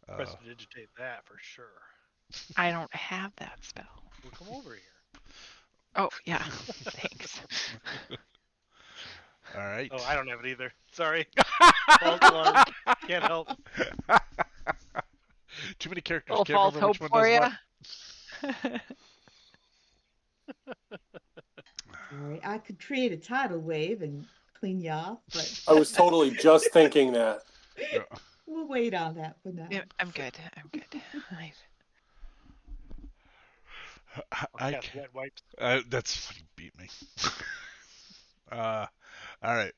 Speaker 4: Prestidigitate that for sure.
Speaker 6: I don't have that spell.
Speaker 4: We'll come over here.
Speaker 6: Oh, yeah. Thanks.
Speaker 2: All right.
Speaker 4: Oh, I don't have it either. Sorry. False alarm. Can't help.
Speaker 2: Too many characters.
Speaker 6: Little
Speaker 2: Can't
Speaker 6: false
Speaker 2: remember
Speaker 6: hope
Speaker 2: which one
Speaker 6: for
Speaker 2: does
Speaker 6: ya.
Speaker 2: what.
Speaker 5: Sorry, I could create a tidal wave and clean you off, but
Speaker 3: I was totally just thinking that.
Speaker 2: Yeah.
Speaker 5: we'll wait on that for now.
Speaker 6: Yeah, I'm good. I'm good.
Speaker 4: I'll cast wet wipes.
Speaker 2: That's funny. Beat me. All right.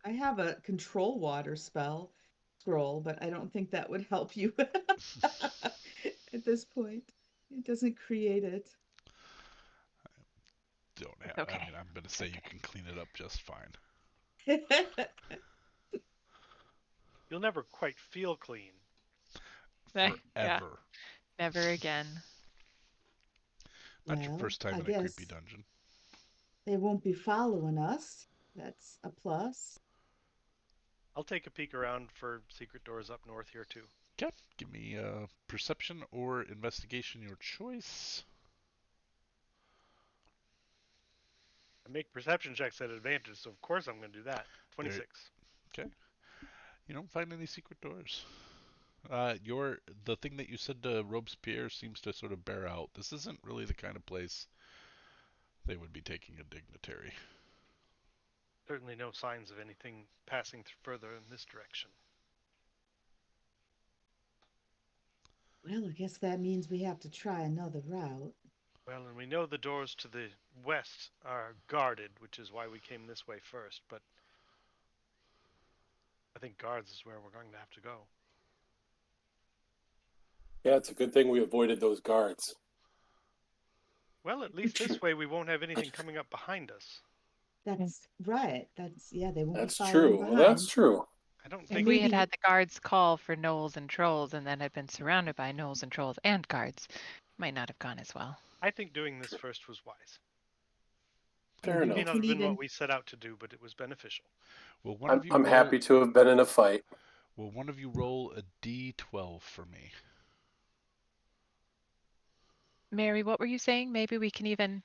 Speaker 5: I have a control water spell scroll, but I don't think that would help you at this point. It doesn't create it.
Speaker 2: Don't have.
Speaker 6: Okay.
Speaker 2: I mean, I'm gonna say you can clean it up just fine.
Speaker 4: You'll never quite feel clean.
Speaker 2: Forever.
Speaker 6: Yeah, never again.
Speaker 2: Not your
Speaker 5: Well,
Speaker 2: first time
Speaker 5: I
Speaker 2: in a
Speaker 5: guess
Speaker 2: creepy dungeon.
Speaker 5: they won't be following us. That's a plus.
Speaker 4: I'll take a peek around for secret doors up north here too.
Speaker 2: Okay. Give me perception or investigation, your choice.
Speaker 4: I make perception checks at advantage, so of course I'm going to do that. 26.
Speaker 2: Okay. You don't find any secret doors. The thing that you said to Robespierre seems to sort of bear out. This isn't really the kind of place they would be taking a dignitary.
Speaker 4: Certainly no signs of anything passing further in this direction.
Speaker 5: Well, I guess that means we have to try another route.
Speaker 4: Well, and we know the doors to the west are guarded, which is why we came this way first, but I think guards is where we're going to have to go.
Speaker 3: Yeah, it's a good thing we avoided those guards.
Speaker 4: Well, at least this way we won't have anything coming up behind us.
Speaker 5: That's right. They won't
Speaker 3: That's
Speaker 5: be following
Speaker 3: true.
Speaker 5: behind.
Speaker 3: Well, that's true.
Speaker 4: I don't
Speaker 5: And
Speaker 4: think
Speaker 6: If we had
Speaker 5: maybe
Speaker 6: had the guards call for gnolls and trolls and then had been surrounded by gnolls and trolls and guards, might not have gone as well.
Speaker 4: I think doing this first was wise.
Speaker 3: Fair
Speaker 5: maybe
Speaker 4: It
Speaker 5: we
Speaker 4: may
Speaker 3: enough.
Speaker 4: not
Speaker 5: can
Speaker 4: have been
Speaker 5: even
Speaker 4: what we set out to do, but it was beneficial.
Speaker 2: Will one of you
Speaker 3: I'm
Speaker 2: roll?
Speaker 3: happy to have been in a fight.
Speaker 2: Will one of you roll a d12 for me?
Speaker 6: Mary, what were you saying? Maybe we can even.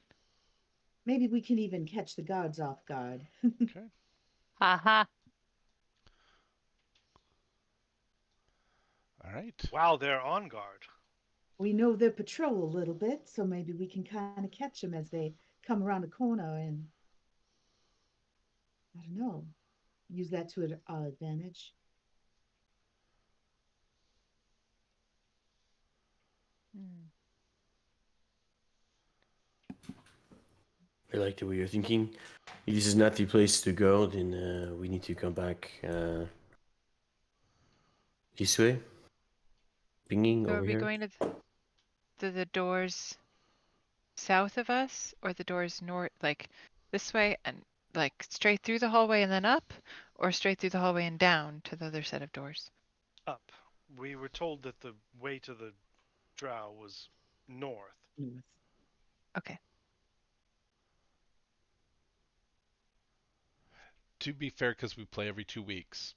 Speaker 5: catch the guards off guard.
Speaker 2: Okay.
Speaker 6: Haha.
Speaker 2: All right.
Speaker 4: While they're on guard.
Speaker 5: We know their patrol a little bit, so maybe we can kind of catch them as they come around the corner and, I don't know, use that to our advantage.
Speaker 6: Hmm.
Speaker 7: I like the way you're thinking. If this is not the place to go, then we need to come back this way. Pinging
Speaker 6: So are
Speaker 7: over
Speaker 6: we
Speaker 7: here.
Speaker 6: going to the doors south of us or the doors north, like this way and like straight through the hallway and then up, or straight through the hallway and down to the other set of doors?
Speaker 4: Up. We were told that the way to the drow was north.
Speaker 5: North.
Speaker 6: Okay.
Speaker 2: To be fair, because we play every 2 weeks,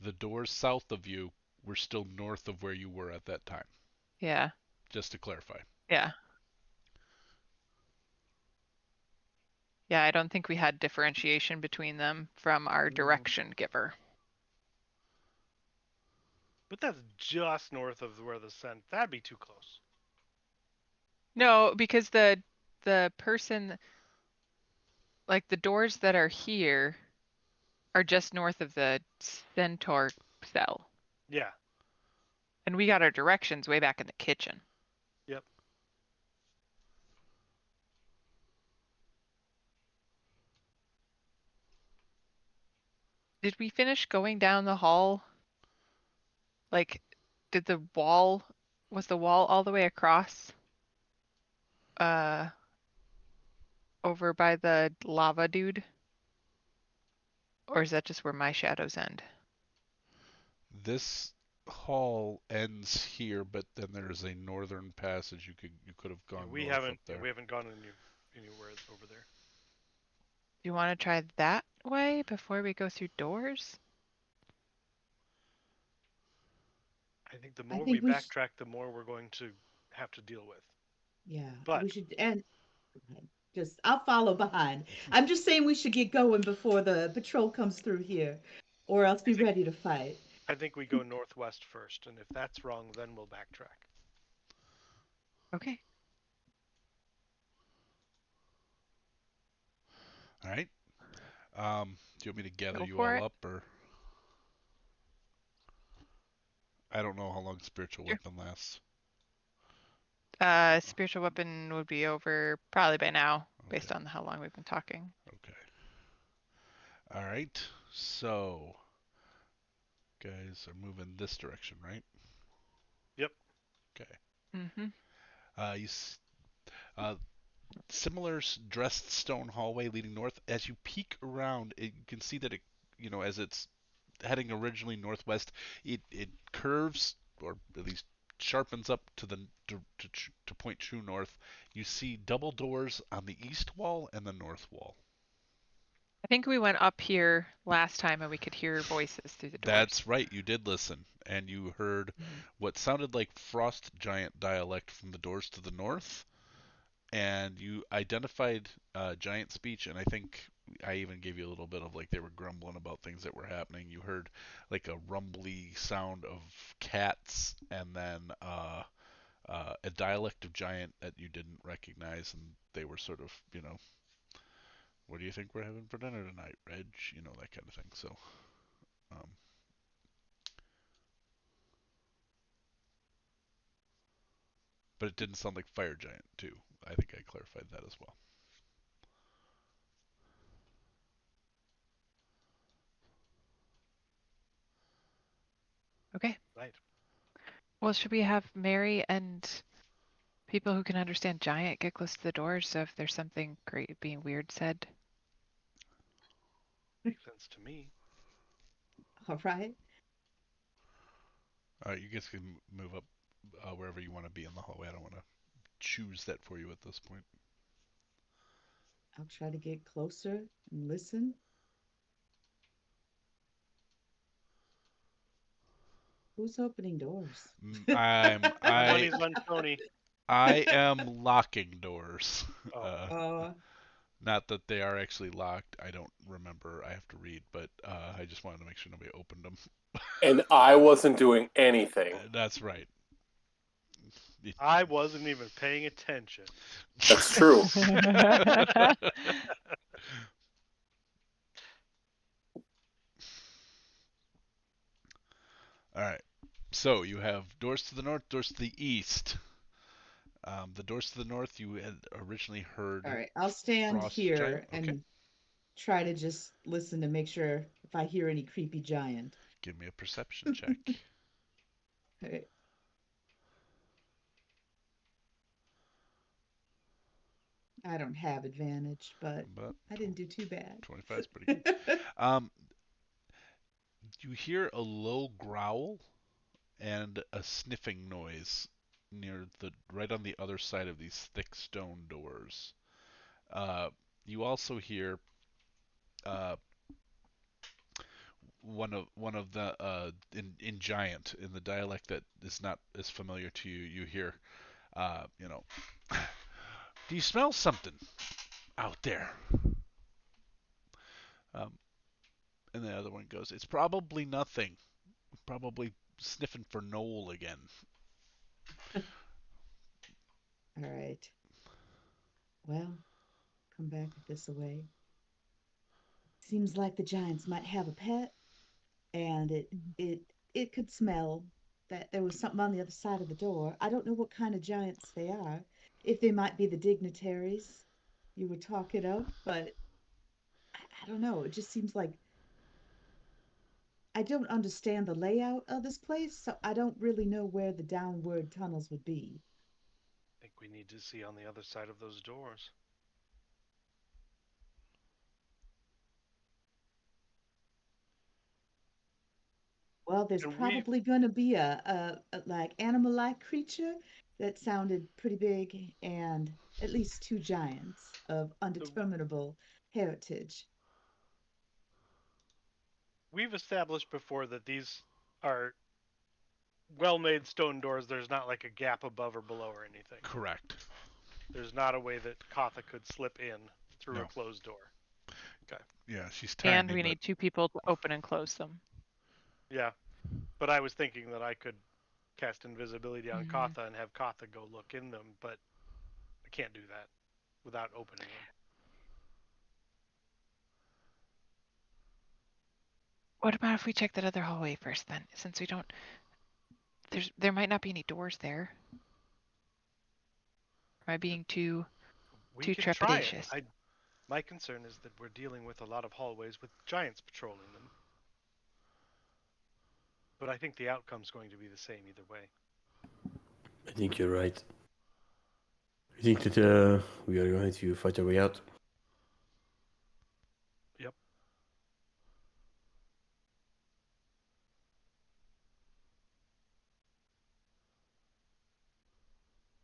Speaker 2: the doors south of you were still north of where you were at that time.
Speaker 6: Yeah.
Speaker 2: Just to clarify.
Speaker 6: Yeah. Yeah, I don't think we had differentiation between them from our direction giver.
Speaker 4: But that's just north of where the sun. That'd be too close.
Speaker 6: No, because the person, like the doors that are here are just north of the centaur cell.
Speaker 4: Yeah.
Speaker 6: And we got our directions way back in the kitchen.
Speaker 4: Yep.
Speaker 6: Did we finish going down the hall? Like, did the wall, was the wall all the way across? Over by the lava dude? Or is that just where my shadows end?
Speaker 2: This hall ends here, but then there's a northern passage. You could have gone
Speaker 4: we
Speaker 2: north
Speaker 4: haven't.
Speaker 2: up there.
Speaker 4: We haven't gone anywhere over there.
Speaker 6: Do you want to try that way before we go through doors?
Speaker 4: I think the
Speaker 5: I
Speaker 4: more we
Speaker 5: think we
Speaker 4: backtrack, the more we're going to have to deal with.
Speaker 5: Yeah,
Speaker 4: But
Speaker 5: we should, and just I'll follow behind. I'm just saying we should get going before the patrol comes through here, or else be ready to fight.
Speaker 4: I think we go northwest first, and if that's wrong, then we'll backtrack.
Speaker 6: Okay.
Speaker 2: All right. Do you want me to gather
Speaker 6: Go
Speaker 2: you
Speaker 6: for
Speaker 2: all
Speaker 6: it.
Speaker 2: up, or I don't know how long spiritual
Speaker 6: Sure.
Speaker 2: weapon lasts.
Speaker 6: Spiritual weapon would be over probably by now,
Speaker 2: Okay.
Speaker 6: based on how long we've been talking.
Speaker 2: Okay. All right. So, guys are moving this direction, right?
Speaker 4: Yep.
Speaker 2: Okay.
Speaker 6: Mm-hmm.
Speaker 2: You similar dressed stone hallway leading north. As you peek around, you can see that as it's heading originally northwest, it curves, or at least sharpens up to to point true north. You see double doors on the east wall and the north wall.
Speaker 6: I think we went up here last time and we could hear voices through the doors.
Speaker 2: That's right, you did listen, and you heard what sounded like frost giant dialect from the doors to the north, and you identified giant speech, and I think I even gave you a little bit of like they were grumbling about things that were happening. You heard like a rumbly sound of cats, and then a dialect of giant that you didn't recognize, and they were sort of, what do you think we're having for dinner tonight, Reg? That kind of thing. So, um, but it didn't sound like fire giant too. I think I clarified that as well.
Speaker 6: Okay.
Speaker 4: Right.
Speaker 6: Well, should we have Mary and people who can understand giant get close to the door, so if there's something great being weird said?
Speaker 4: Makes sense to me.
Speaker 5: All right.
Speaker 2: You guys can move up wherever you want to be in the hallway. I don't want to choose that for you at this point.
Speaker 5: I'll try to get closer and listen. Who's opening doors?
Speaker 2: I'm
Speaker 4: My money's on Tony.
Speaker 2: I am locking doors.
Speaker 4: Oh.
Speaker 2: Not that they are actually locked. I don't remember. I have to read, but I just wanted to make sure nobody opened them.
Speaker 3: And I wasn't doing anything.
Speaker 2: That's right.
Speaker 4: I wasn't even paying attention.
Speaker 3: That's true.
Speaker 2: All right. So you have doors to the north, doors to the east. The doors to the north you had originally heard.
Speaker 5: All right, I'll stand
Speaker 2: Frost
Speaker 5: here
Speaker 2: giant. Okay.
Speaker 5: and try to just listen to make sure if I hear any creepy giant.
Speaker 2: Give me a perception check.
Speaker 5: All right. I don't have advantage, but I didn't do too bad.
Speaker 2: 25 is pretty good. You hear a low growl and a sniffing noise right on the other side of these thick stone doors. You also hear one of the in giant, in the dialect that is not as familiar to you. You hear, do you smell something out there? And the other one goes, it's probably nothing. Probably sniffing for Noel again.
Speaker 5: All right. Well, come back this way. Seems like the giants might have a pet, and it could smell that there was something on the other side of the door. I don't know what kind of giants they are. If they might be the dignitaries you were talking of, but I don't know. It just seems like I don't understand the layout of this place, so I don't really know where the downward tunnels would be.
Speaker 4: I think we need to see on the other side of those doors.
Speaker 5: Well, there's probably going to be a like animal-like creature that sounded pretty big, and at least two giants of undeterminable heritage.
Speaker 4: We've established before that these are well-made stone doors. There's not like a gap above or below or anything.
Speaker 2: Correct.
Speaker 4: There's not a way that Katha could slip in through
Speaker 2: No.
Speaker 4: a closed door. Okay.
Speaker 2: Yeah, she's tiny.
Speaker 6: And we need two people to open and close them.
Speaker 4: Yeah, but I was thinking that I could cast invisibility on Katha and have Katha go look in them, but I can't do that without opening them.
Speaker 6: What about if we check that other hallway first then, since we don't... There might not be any doors there. Am I being too trepidatious?
Speaker 4: Try it. My concern is that we're dealing with a lot of hallways with giants patrolling them. But I think the outcome's going to be the same either way.
Speaker 7: I think you're right. I think that we are going to fight our way out.
Speaker 4: Yep.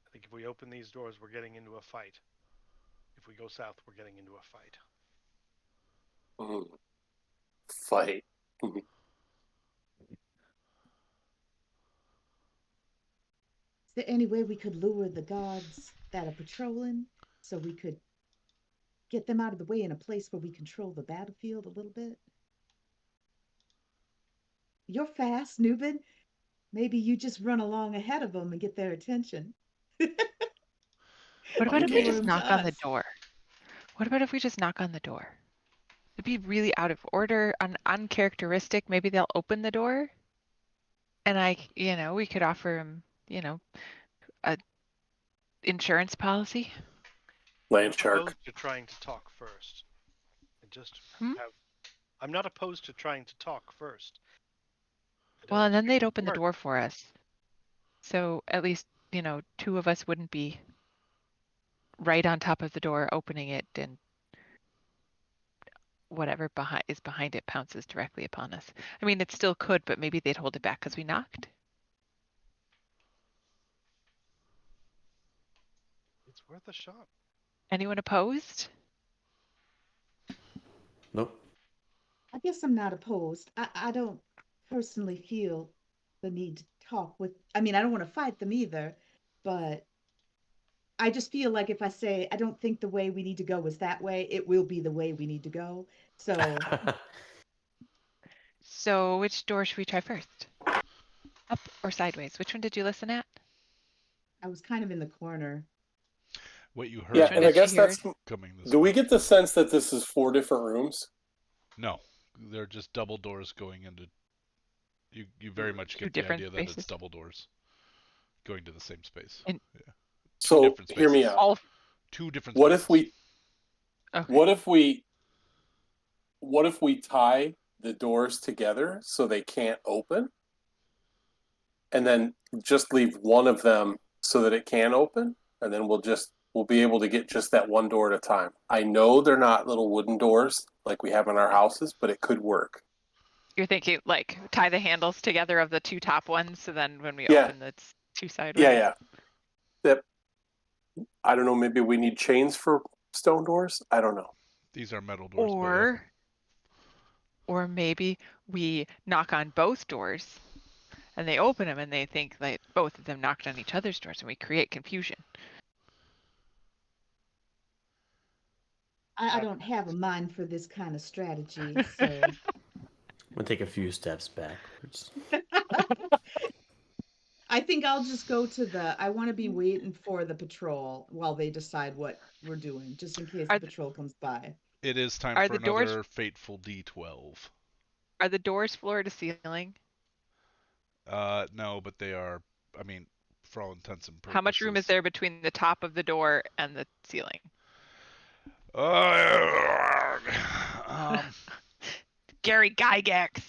Speaker 4: I think if we open these doors, we're getting into a fight. If we go south, we're getting into a fight.
Speaker 3: Fight.
Speaker 5: Is there any way we could lure the guards that are patrolling so we could get them out of the way in a place where we control the battlefield a little bit? You're fast, Nubin. Maybe you just run along ahead of them and get their attention.
Speaker 6: What about
Speaker 5: You
Speaker 6: if we
Speaker 5: lure
Speaker 6: just
Speaker 5: them to
Speaker 6: knock on the
Speaker 5: us.
Speaker 6: door? What about if we just knock on the door? It'd be really out of order, uncharacteristic. Maybe they'll open the door, and we could offer them, a insurance policy.
Speaker 3: Land
Speaker 4: I'm not
Speaker 3: shark.
Speaker 4: opposed to trying to talk first.
Speaker 6: Hmm?
Speaker 4: I'm not opposed to trying to talk first.
Speaker 6: Well, and then they'd
Speaker 4: It
Speaker 6: open the
Speaker 4: work.
Speaker 6: door for us. So at least, two of us wouldn't be right on top of the door opening it, and whatever is behind it pounces directly upon us. I mean, it still could, but maybe they'd hold it back because we knocked.
Speaker 4: It's worth a shot.
Speaker 6: Anyone opposed?
Speaker 7: Nope.
Speaker 5: I guess I'm not opposed. I don't personally feel the need to talk with, I mean, I don't want to fight them either, but I just feel like if I say I don't think the way we need to go is that way, it will be the way we need to go. So
Speaker 6: So which door should we try first? Up or sideways? Which one did you listen at?
Speaker 5: I was kind of in the corner.
Speaker 2: What you heard
Speaker 3: Yeah,
Speaker 6: one
Speaker 3: and I
Speaker 6: did you
Speaker 3: guess
Speaker 6: hear?
Speaker 3: that's.
Speaker 2: coming this
Speaker 3: Do
Speaker 2: way.
Speaker 3: we get the sense that this is 4 different rooms?
Speaker 2: No, they're just double doors going into. You very much
Speaker 6: Two
Speaker 2: get the
Speaker 6: different
Speaker 2: idea that it's
Speaker 6: spaces.
Speaker 2: double doors going to the same space.
Speaker 6: And
Speaker 2: Yeah. Two
Speaker 3: So
Speaker 2: different
Speaker 3: hear me
Speaker 2: spaces.
Speaker 3: out.
Speaker 6: all
Speaker 2: Two different
Speaker 3: What
Speaker 2: spaces.
Speaker 3: if we
Speaker 6: okay.
Speaker 3: what if we tie the doors together so they can't open? And then just leave one of them so that it can open, and then we'll be able to get just that one door at a time. I know they're not little wooden doors like we have in our houses, but it could work.
Speaker 6: You're thinking like tie the handles together of the two top ones, so then when we
Speaker 3: Yeah.
Speaker 6: open, it's two sideways.
Speaker 3: Yeah. That I don't know. Maybe we need chains for stone doors. I don't know.
Speaker 2: These are metal doors, but yeah.
Speaker 6: Or maybe we knock on both doors, and they open them, and they think that both of them knocked on each other's doors, and we create confusion.
Speaker 5: I don't have a mind for this kind of strategy, so
Speaker 7: We'll take a few steps backwards.
Speaker 5: I think I'll just go to I want to be waiting for the patrol while they decide what we're doing, just in case the patrol comes by.
Speaker 2: It is time
Speaker 6: Are
Speaker 2: for
Speaker 6: the doors-
Speaker 2: another fateful D12.
Speaker 6: Are the doors floor to ceiling?
Speaker 2: No, but they are. I mean, for all intents and purposes.
Speaker 6: How much room is there between the top of the door and the ceiling? Gary Gygax.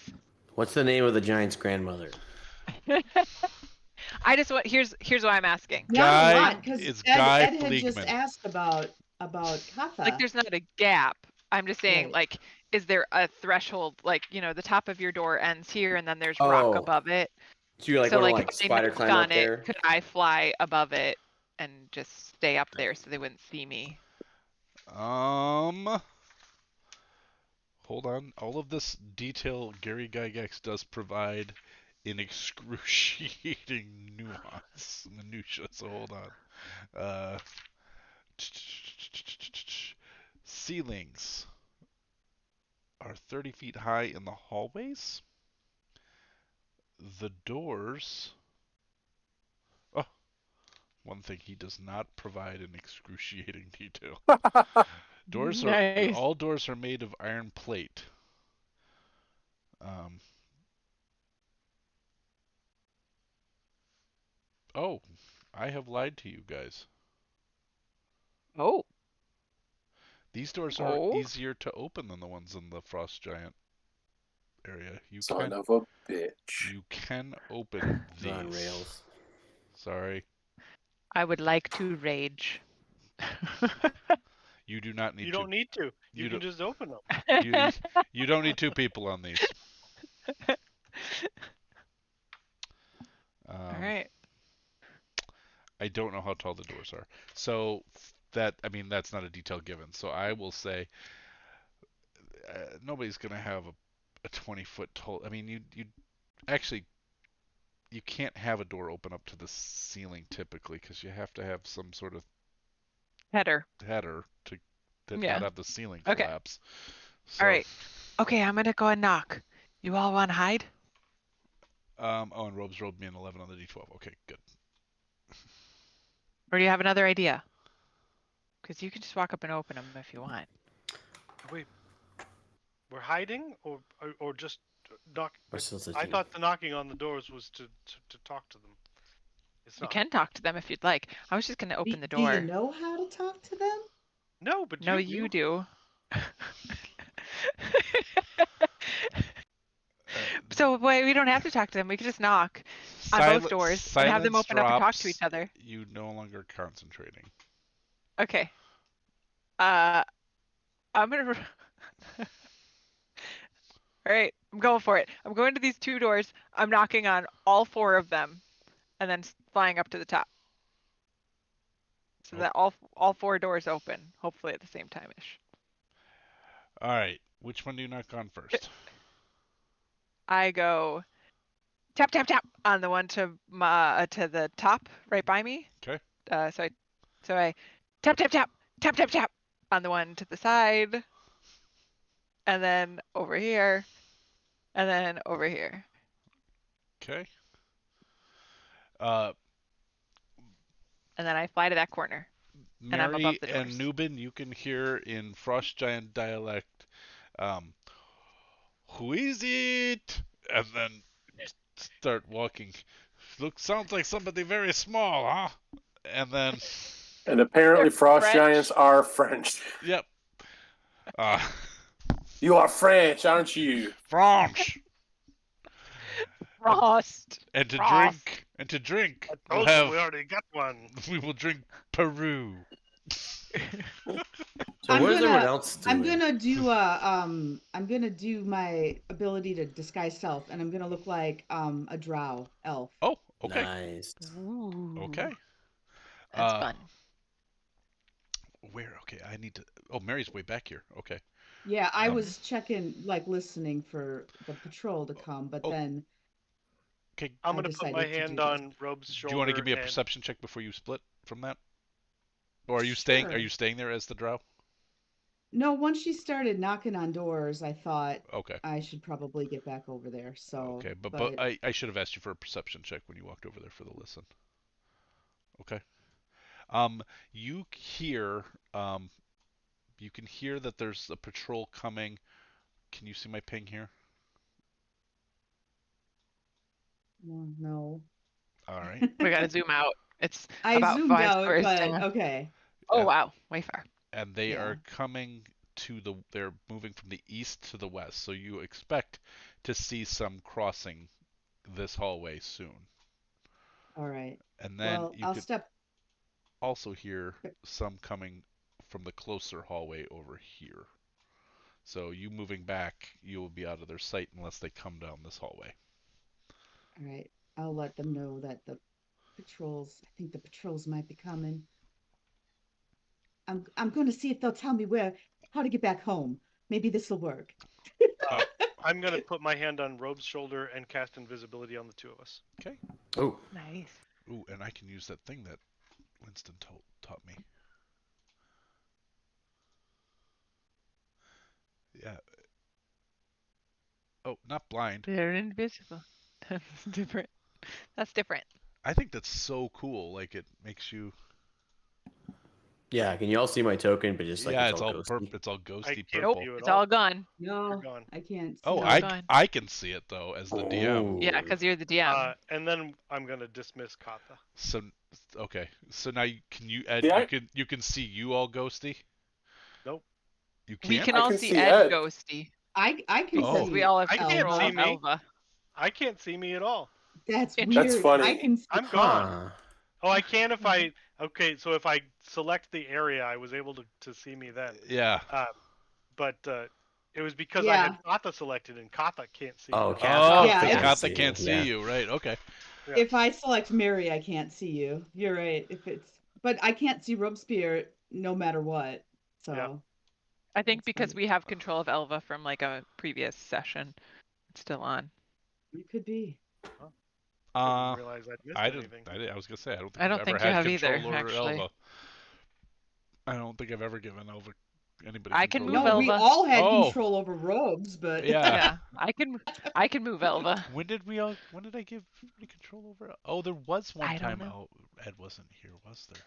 Speaker 7: What's the name of the giant's grandmother?
Speaker 6: I just want here's why I'm asking.
Speaker 5: Not a lot, because
Speaker 2: Guy
Speaker 5: Ed had just
Speaker 2: Fleegman.
Speaker 5: asked about Katha.
Speaker 6: Like there's not a gap. I'm just saying,
Speaker 5: Right.
Speaker 6: like, is there a threshold? Like, the top of your door ends here, and then there's rock above it.
Speaker 7: So you're like,
Speaker 6: So
Speaker 7: wanna,
Speaker 6: like,
Speaker 7: like
Speaker 6: if they
Speaker 7: spider
Speaker 6: knocked
Speaker 7: climb
Speaker 6: on
Speaker 7: up
Speaker 6: it,
Speaker 7: there?
Speaker 6: could I fly above it and just stay up there so they wouldn't see me?
Speaker 2: Hold on. All of this detail Gary Gygax does provide in excruciating minutia. So hold on. Ceilings are 30 feet high in the hallways. The doors. Oh, one thing he does not provide in excruciating detail.
Speaker 6: Nice.
Speaker 2: All doors are made of iron plate. Oh, I have lied to you guys.
Speaker 6: Oh.
Speaker 2: These doors are easier to open than the ones in the Frost Giant area.
Speaker 3: Son of a bitch.
Speaker 2: You can open these.
Speaker 7: On rails.
Speaker 2: Sorry.
Speaker 6: I would like to rage.
Speaker 2: You do not need to.
Speaker 4: You don't need to. You can just open them.
Speaker 2: You don't need two people on these.
Speaker 6: All right.
Speaker 2: I don't know how tall the doors are. So that's not a detail given. So I will say nobody's gonna have a 20-foot tall. I mean, you actually you can't have a door open up to the ceiling typically because you have to have some sort of
Speaker 6: Header.
Speaker 2: header to not
Speaker 6: Yeah.
Speaker 2: have the ceiling
Speaker 6: Okay.
Speaker 2: collapse. So,
Speaker 6: All right. Okay, I'm gonna go and knock. You all want to hide?
Speaker 2: Oh, and Robes rolled me an 11 on the d12. Okay, good.
Speaker 6: Or do you have another idea? Because you can just walk up and open them if you want.
Speaker 4: Wait, we're hiding or just knock?
Speaker 7: We're still
Speaker 4: I
Speaker 7: sitting.
Speaker 4: thought the knocking on the doors was to talk to them. It's
Speaker 6: You
Speaker 4: not.
Speaker 6: can talk to them if you'd like. I was just gonna open the
Speaker 5: Do you
Speaker 6: door.
Speaker 5: know how to talk to them?
Speaker 4: No, but
Speaker 6: No, you do. So wait, we don't have to talk to them. We can just knock on both doors and have them
Speaker 2: Silence
Speaker 6: open up and talk to
Speaker 2: drops,
Speaker 6: each other.
Speaker 2: You no longer concentrating.
Speaker 6: Okay. I'm gonna. All right, I'm going for it. I'm going to these two doors. I'm knocking on all four of them, and then flying up to the top, so that all four doors open, hopefully at the same time ish.
Speaker 2: All right, which one do you knock on first?
Speaker 6: I go tap tap tap on the one to the top right by me.
Speaker 2: Okay.
Speaker 6: So I tap tap tap tap tap tap on the one to the side, and then over here, and then over here.
Speaker 2: Okay.
Speaker 6: And then I fly to that corner. And I'm above
Speaker 2: Mary
Speaker 6: the
Speaker 2: and
Speaker 6: doors.
Speaker 2: Nubin, you can hear in Frost Giant dialect, who is it? And then start walking. Sounds like somebody very small, huh? And then,
Speaker 3: And apparently,
Speaker 6: They're
Speaker 3: frost
Speaker 6: French.
Speaker 3: giants are French.
Speaker 2: yep.
Speaker 3: You are French, aren't you?
Speaker 2: French.
Speaker 6: Frost.
Speaker 2: And to
Speaker 6: Frost.
Speaker 2: drink,
Speaker 4: I told you we already got one.
Speaker 2: we will drink Peru.
Speaker 7: So what is everyone else doing?
Speaker 5: I'm gonna do my ability to disguise self, and I'm gonna look like a drow elf.
Speaker 2: Oh, okay.
Speaker 7: Nice.
Speaker 6: Ooh.
Speaker 2: Okay.
Speaker 6: That's fun.
Speaker 2: Where? Okay, I need to. Oh, Mary's way back here. Okay.
Speaker 5: Yeah, I was checking, like listening for the patrol to come, but then
Speaker 2: Okay.
Speaker 4: I'm gonna put
Speaker 5: decided
Speaker 4: my
Speaker 5: to do
Speaker 4: hand
Speaker 5: this.
Speaker 4: on Robe's shoulder.
Speaker 2: Do you want to give me a
Speaker 4: and-
Speaker 2: perception check before you split from that? Or are you staying? Are
Speaker 5: Sure.
Speaker 2: you staying there as the drow?
Speaker 5: No, once she started knocking on doors, I thought
Speaker 2: Okay.
Speaker 5: I should probably get back over there. So,
Speaker 2: Okay, but I should have asked you for a perception check when you walked over there for the listen. Okay. You hear you can hear that there's a patrol coming. Can you see my ping here?
Speaker 5: no.
Speaker 2: All right.
Speaker 6: We gotta zoom out. It's
Speaker 5: I
Speaker 6: about
Speaker 5: zoomed
Speaker 6: 5
Speaker 5: out,
Speaker 6: stories
Speaker 5: but
Speaker 6: down.
Speaker 5: okay.
Speaker 6: Oh
Speaker 2: Yeah.
Speaker 6: wow, way far.
Speaker 2: And they
Speaker 5: Yeah.
Speaker 2: are coming they're moving from the east to the west. So you expect to see some crossing this hallway soon.
Speaker 5: All right.
Speaker 2: And then
Speaker 5: Well,
Speaker 2: you
Speaker 5: I'll
Speaker 2: could
Speaker 5: step.
Speaker 2: also hear some coming from the closer hallway over here. So you moving back, you will be out of their sight unless they come down this hallway.
Speaker 5: All right. I'll let them know that I think the patrols might be coming. I'm going to see if they'll tell me how to get back home. Maybe this will work.
Speaker 4: I'm gonna put my hand on Robe's shoulder and cast invisibility on the two of us.
Speaker 2: Okay.
Speaker 7: Oh,
Speaker 6: Nice.
Speaker 2: Ooh, and I can use that thing that Winston taught me. Yeah. Oh, not blind.
Speaker 6: They're invisible. That's different. That's different.
Speaker 2: I think that's so cool. Like it makes you.
Speaker 7: yeah. Can you all see my token? But just like
Speaker 2: Yeah,
Speaker 7: it's all ghosty.
Speaker 2: It's all
Speaker 4: I
Speaker 2: ghosty
Speaker 4: can't
Speaker 2: purple.
Speaker 4: see you at
Speaker 6: It's all gone.
Speaker 5: No,
Speaker 4: You're gone.
Speaker 5: I can't see.
Speaker 2: Oh,
Speaker 6: all
Speaker 5: it.
Speaker 6: gone.
Speaker 2: I can see it though as the DM.
Speaker 6: Yeah, because you're the DM.
Speaker 4: And then I'm gonna dismiss Kata.
Speaker 2: So okay. So now can you Ed?
Speaker 3: Yeah,
Speaker 2: You can see you all ghosty.
Speaker 4: Nope.
Speaker 2: You
Speaker 6: We
Speaker 2: can't.
Speaker 6: can
Speaker 3: I
Speaker 6: all
Speaker 3: can
Speaker 6: see
Speaker 3: see
Speaker 6: Ed
Speaker 3: Ed.
Speaker 6: ghosty.
Speaker 5: I can
Speaker 2: Oh.
Speaker 5: see.
Speaker 6: We all have
Speaker 4: I can't
Speaker 6: control
Speaker 4: see
Speaker 6: of
Speaker 4: me.
Speaker 6: Elva.
Speaker 4: I can't see me at all.
Speaker 5: That's weird.
Speaker 3: That's funny.
Speaker 5: I can.
Speaker 4: I'm gone.
Speaker 7: Huh.
Speaker 4: Oh, I can if I. Okay, so if I select the area, I was able to see me then.
Speaker 2: Yeah.
Speaker 4: But it was because I
Speaker 5: Yeah.
Speaker 4: had Kata selected, and Kata can't see.
Speaker 7: Oh,
Speaker 4: me.
Speaker 7: Kata.
Speaker 2: Oh,
Speaker 5: Yeah,
Speaker 2: because
Speaker 5: if-
Speaker 2: Katha can't see
Speaker 7: Yeah.
Speaker 2: you, right? Okay.
Speaker 4: Yeah.
Speaker 5: If I select Mary, I can't see you. You're right. But I can't see Robespierre no matter what. So
Speaker 4: Yeah.
Speaker 6: I think
Speaker 5: That's
Speaker 6: because
Speaker 5: funny.
Speaker 6: we have control of Elva from like a previous session. It's still on.
Speaker 5: It could be.
Speaker 4: I didn't realize I'd missed
Speaker 2: I
Speaker 4: anything.
Speaker 2: was gonna say I don't think
Speaker 6: I
Speaker 2: I've
Speaker 6: don't
Speaker 2: ever
Speaker 6: think you
Speaker 2: had
Speaker 6: have either,
Speaker 2: control over
Speaker 6: actually.
Speaker 2: Elva. I don't think I've ever given over anybody
Speaker 6: I can
Speaker 2: control
Speaker 6: move
Speaker 5: No,
Speaker 2: over.
Speaker 5: we
Speaker 6: Elva.
Speaker 5: all had
Speaker 2: Oh.
Speaker 5: control over robes, but
Speaker 2: Yeah.
Speaker 6: Yeah, I can move Elva.
Speaker 2: When did I give everybody control over? Oh, there was one
Speaker 6: I don't
Speaker 2: time.
Speaker 6: know.
Speaker 2: Oh, Ed wasn't here, was there?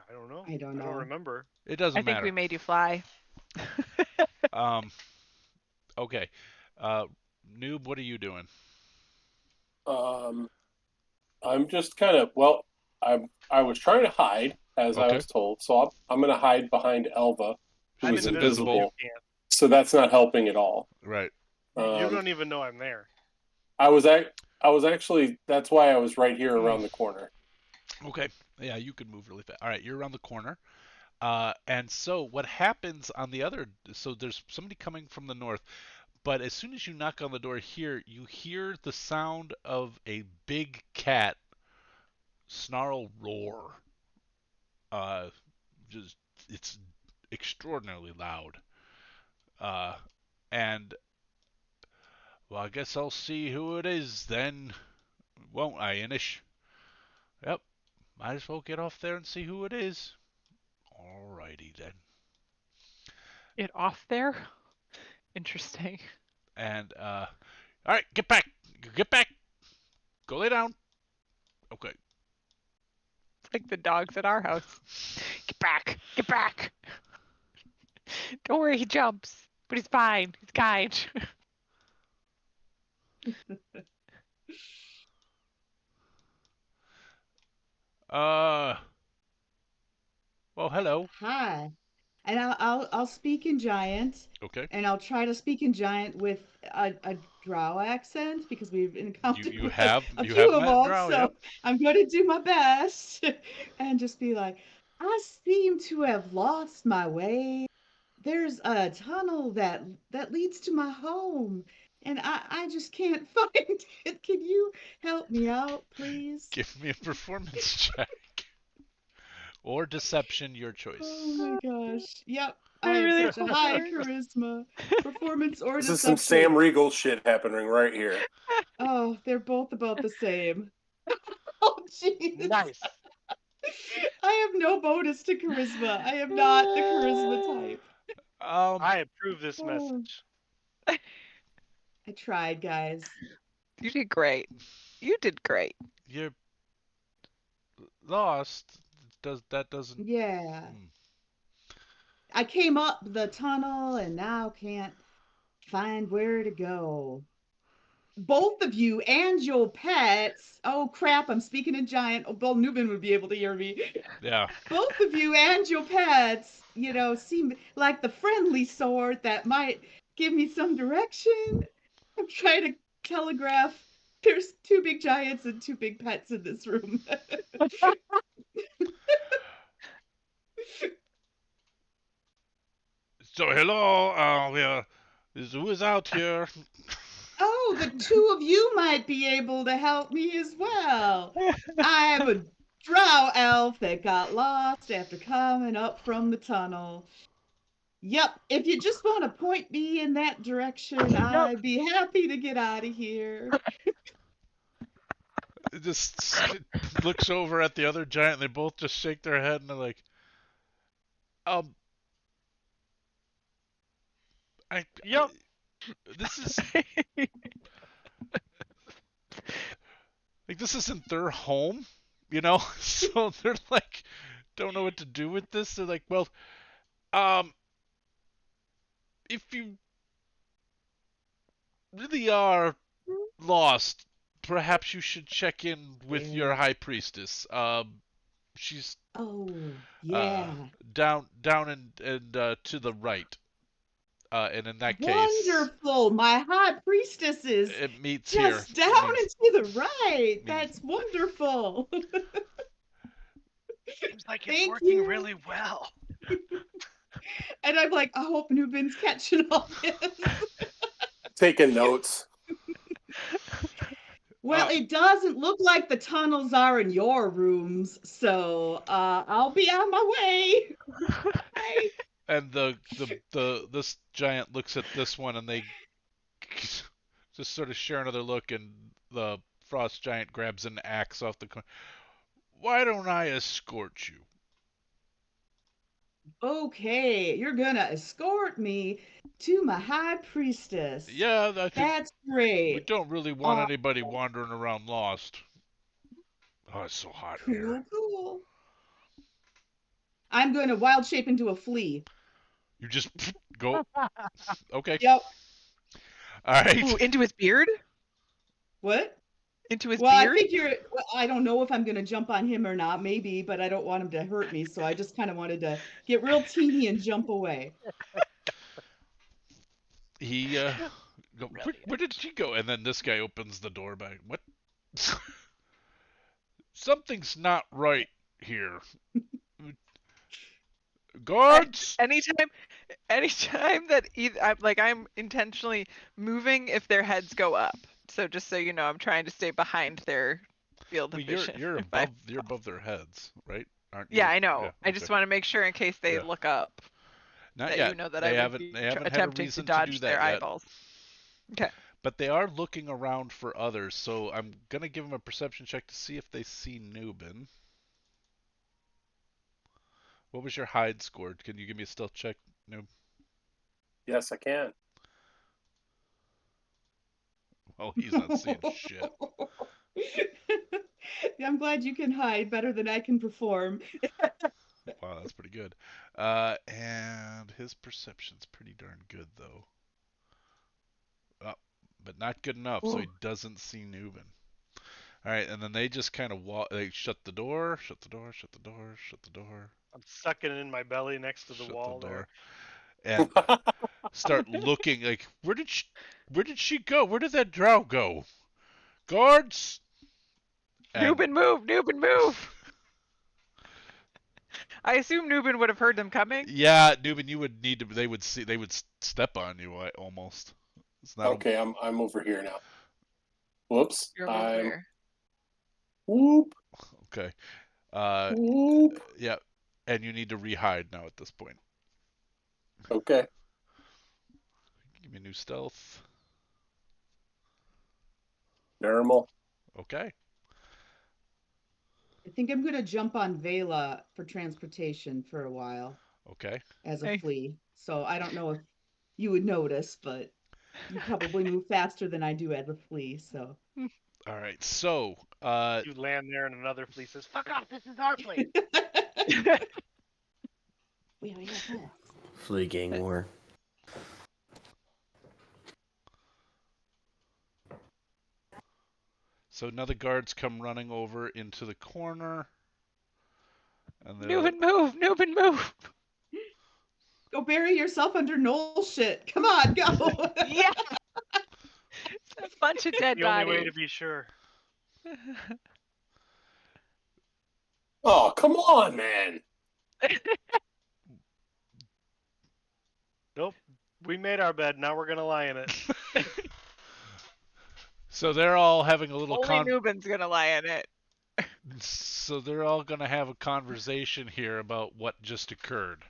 Speaker 4: I don't know.
Speaker 5: I don't know.
Speaker 4: Remember.
Speaker 2: It doesn't
Speaker 6: I think
Speaker 2: matter.
Speaker 6: we made you fly.
Speaker 2: Okay. Noob, what are you doing?
Speaker 3: I'm just kind of I was trying to hide as I
Speaker 2: Okay.
Speaker 3: was told, so I'm going to hide behind Elva, who
Speaker 4: I'm
Speaker 3: is
Speaker 2: invisible.
Speaker 4: You can't.
Speaker 3: So that's not helping at all.
Speaker 2: Right.
Speaker 4: You don't even know I'm there.
Speaker 3: I was actually that's why I was right here around the corner.
Speaker 2: Okay. Yeah, you can move really fast. All right, you're around the corner. And so what happens on the other? So there's somebody coming from the north, but as soon as you knock on the door here, you hear the sound of a big cat snarl roar. Just it's extraordinarily loud. And well, I guess I'll see who it is then, won't I, Inish? Yep. Might as well get off there and see who it is. Alrighty then.
Speaker 6: It off there? Interesting.
Speaker 2: And alright, get back. Get back. Go lay down. Okay.
Speaker 6: It's like the dogs at our house. Get back! Get back! Don't worry, he jumps, but he's fine. He's kind.
Speaker 2: Well, hello.
Speaker 5: Hi. And I'll speak in giant,
Speaker 2: Okay.
Speaker 5: and I'll try to speak in giant with a drow accent because we've encountered
Speaker 2: You
Speaker 5: with
Speaker 2: have
Speaker 5: a
Speaker 2: you
Speaker 5: few
Speaker 2: have
Speaker 5: of
Speaker 2: met
Speaker 5: them.
Speaker 2: Drow,
Speaker 5: So
Speaker 2: yep.
Speaker 5: I'm going to do my best and just be like, I seem to have lost my way. There's a tunnel that leads to my home, and I just can't find it. Can you help me out, please?
Speaker 2: Give me a performance check. Or deception, your choice.
Speaker 5: Oh my gosh. Yep. I
Speaker 6: I
Speaker 5: have
Speaker 6: really
Speaker 5: such a
Speaker 6: hope it
Speaker 5: high
Speaker 6: works.
Speaker 5: charisma. Performance or
Speaker 3: This is some
Speaker 5: deception.
Speaker 3: Sam Riegel shit happening right here.
Speaker 5: Oh, they're both about the same. Oh, jeez.
Speaker 4: Nice.
Speaker 5: I have no bonus to charisma. I am not the charisma type.
Speaker 4: I approve this
Speaker 5: Oh.
Speaker 4: message.
Speaker 5: I tried, guys.
Speaker 6: You did great. You did great.
Speaker 2: You're lost. That doesn't.
Speaker 5: Yeah. I came up the tunnel and now can't find where to go. Both of you and your pets. Oh crap, I'm speaking in giant. Oh, Bill Newman would be able to hear me.
Speaker 2: Yeah.
Speaker 5: Both of you and your pets, seem like the friendly sort that might give me some direction. I'm trying to telegraph. There's two big giants and two big pets in this room.
Speaker 2: So hello, who is out here?
Speaker 5: Oh, the two of you might be able to help me as well. I'm a drow elf that got lost after coming up from the tunnel. Yep, if you just want to point me in that direction, I'd be happy to get out of here.
Speaker 2: It just looks over at the other giant and they both just shake their head and they're like,
Speaker 4: Yep.
Speaker 2: This is like this isn't their home, So they're like, don't know what to do with this. They're like, well, if you really are lost, perhaps you should check in with your high priestess. She's
Speaker 5: yeah.
Speaker 2: down and to the right. And in that case,
Speaker 5: wonderful. My high priestess is
Speaker 2: it meets
Speaker 5: just
Speaker 2: here.
Speaker 5: down and to the right. That's wonderful.
Speaker 4: Seems like it's
Speaker 5: Thank
Speaker 4: working
Speaker 5: you.
Speaker 4: really well.
Speaker 5: And I'm like, I hope Newbin's catching all this.
Speaker 3: Taking notes.
Speaker 5: Well, it doesn't look like the tunnels are in your rooms, so I'll be on my way. Bye.
Speaker 2: And this giant looks at this one, and they just sort of share another look, and the frost giant grabs an axe off the corner. Why don't I escort you?
Speaker 5: Okay, you're gonna escort me to my high priestess.
Speaker 2: Yeah, I think
Speaker 5: That's
Speaker 2: we
Speaker 5: great.
Speaker 2: don't really want
Speaker 5: Uh,
Speaker 2: anybody wandering around lost. Oh, it's so hot here.
Speaker 5: cool, cool. I'm going to wild shape into a flea.
Speaker 2: You just go. Okay.
Speaker 5: Yep.
Speaker 2: All
Speaker 6: Ooh,
Speaker 2: right.
Speaker 6: into his beard?
Speaker 5: What?
Speaker 6: Into his
Speaker 5: Well, I
Speaker 6: beard?
Speaker 5: figure well, I don't know if I'm going to jump on him or not, maybe, but I don't want him to hurt me, so I just kind of wanted to get real teeny and jump away.
Speaker 2: He go. Where did
Speaker 6: Brilliant.
Speaker 2: she go? And then this guy opens the door back. What? Something's not right here. Guards!
Speaker 6: Anytime that I'm intentionally moving if their heads go up. So just so you know, I'm trying to stay behind their field
Speaker 2: Well,
Speaker 6: of vision.
Speaker 2: you're
Speaker 6: if I-
Speaker 2: above their heads, right? Aren't you?
Speaker 6: Yeah, I know.
Speaker 2: Yeah.
Speaker 6: I
Speaker 2: Okay.
Speaker 6: just want to make sure in case they
Speaker 2: Yeah.
Speaker 6: look up
Speaker 2: Not
Speaker 6: that
Speaker 2: yet.
Speaker 6: you know that
Speaker 2: They
Speaker 6: I would
Speaker 2: haven't.
Speaker 6: be
Speaker 2: They haven't had a
Speaker 6: attempting to
Speaker 2: reason to do
Speaker 6: dodge
Speaker 2: that
Speaker 6: their
Speaker 2: yet.
Speaker 6: eyeballs. Okay.
Speaker 2: But they are looking around for others, so I'm gonna give them a perception check to see if they see Nubin. What was your hide score? Can you give me a stealth check, Noob?
Speaker 3: Yes, I can.
Speaker 2: Well, he's not seeing shit.
Speaker 5: I'm glad you can hide better than I can perform.
Speaker 2: Wow, that's pretty good. And his perception's pretty darn good, though. Oh, but not good enough, so he doesn't see Nubin. All right, and then they just kind of walk. They shut the door, shut the door, shut the door, shut the door,
Speaker 4: I'm sucking it in my belly next to the
Speaker 2: shut
Speaker 4: wall
Speaker 2: the
Speaker 4: there.
Speaker 2: door, and start looking like where did she go? Where did that drow go? Guards! And
Speaker 6: Nubin, move! Nubin, move! I assume Nubin would have heard them coming.
Speaker 2: yeah, Nubin, you would need to. They would see. They would step on you almost. It's not
Speaker 3: Okay, I'm over here now. Whoops.
Speaker 6: You're over where?
Speaker 3: Whoop.
Speaker 2: okay.
Speaker 3: Whoop.
Speaker 2: Yeah, and you need to rehide now at this point.
Speaker 3: Okay.
Speaker 2: Give me a new stealth.
Speaker 3: Normal.
Speaker 2: Okay.
Speaker 5: I think I'm gonna jump on Vela for transportation for a while
Speaker 2: Okay.
Speaker 5: as a
Speaker 6: Hey.
Speaker 5: flea. So I don't know if you would notice, but you probably move faster than I do as a flea. So
Speaker 2: All right. So,
Speaker 4: You land there and another flea says, "Fuck off! This is our place."
Speaker 7: Flea gang war.
Speaker 2: so now the guards come running over into the corner, and they're
Speaker 6: Nubin, move! Nubin, move!
Speaker 5: Go bury yourself under Knoll shit. Come on, go.
Speaker 6: Yeah! A bunch of dead
Speaker 4: The only way
Speaker 6: bodies.
Speaker 4: to be sure.
Speaker 3: Oh, come on, man.
Speaker 4: Nope. We made our bed. Now we're gonna lie in it.
Speaker 2: so they're all having a little
Speaker 6: Only Nubin's gonna lie in it.
Speaker 2: So they're all gonna have a conversation here about what just occurred.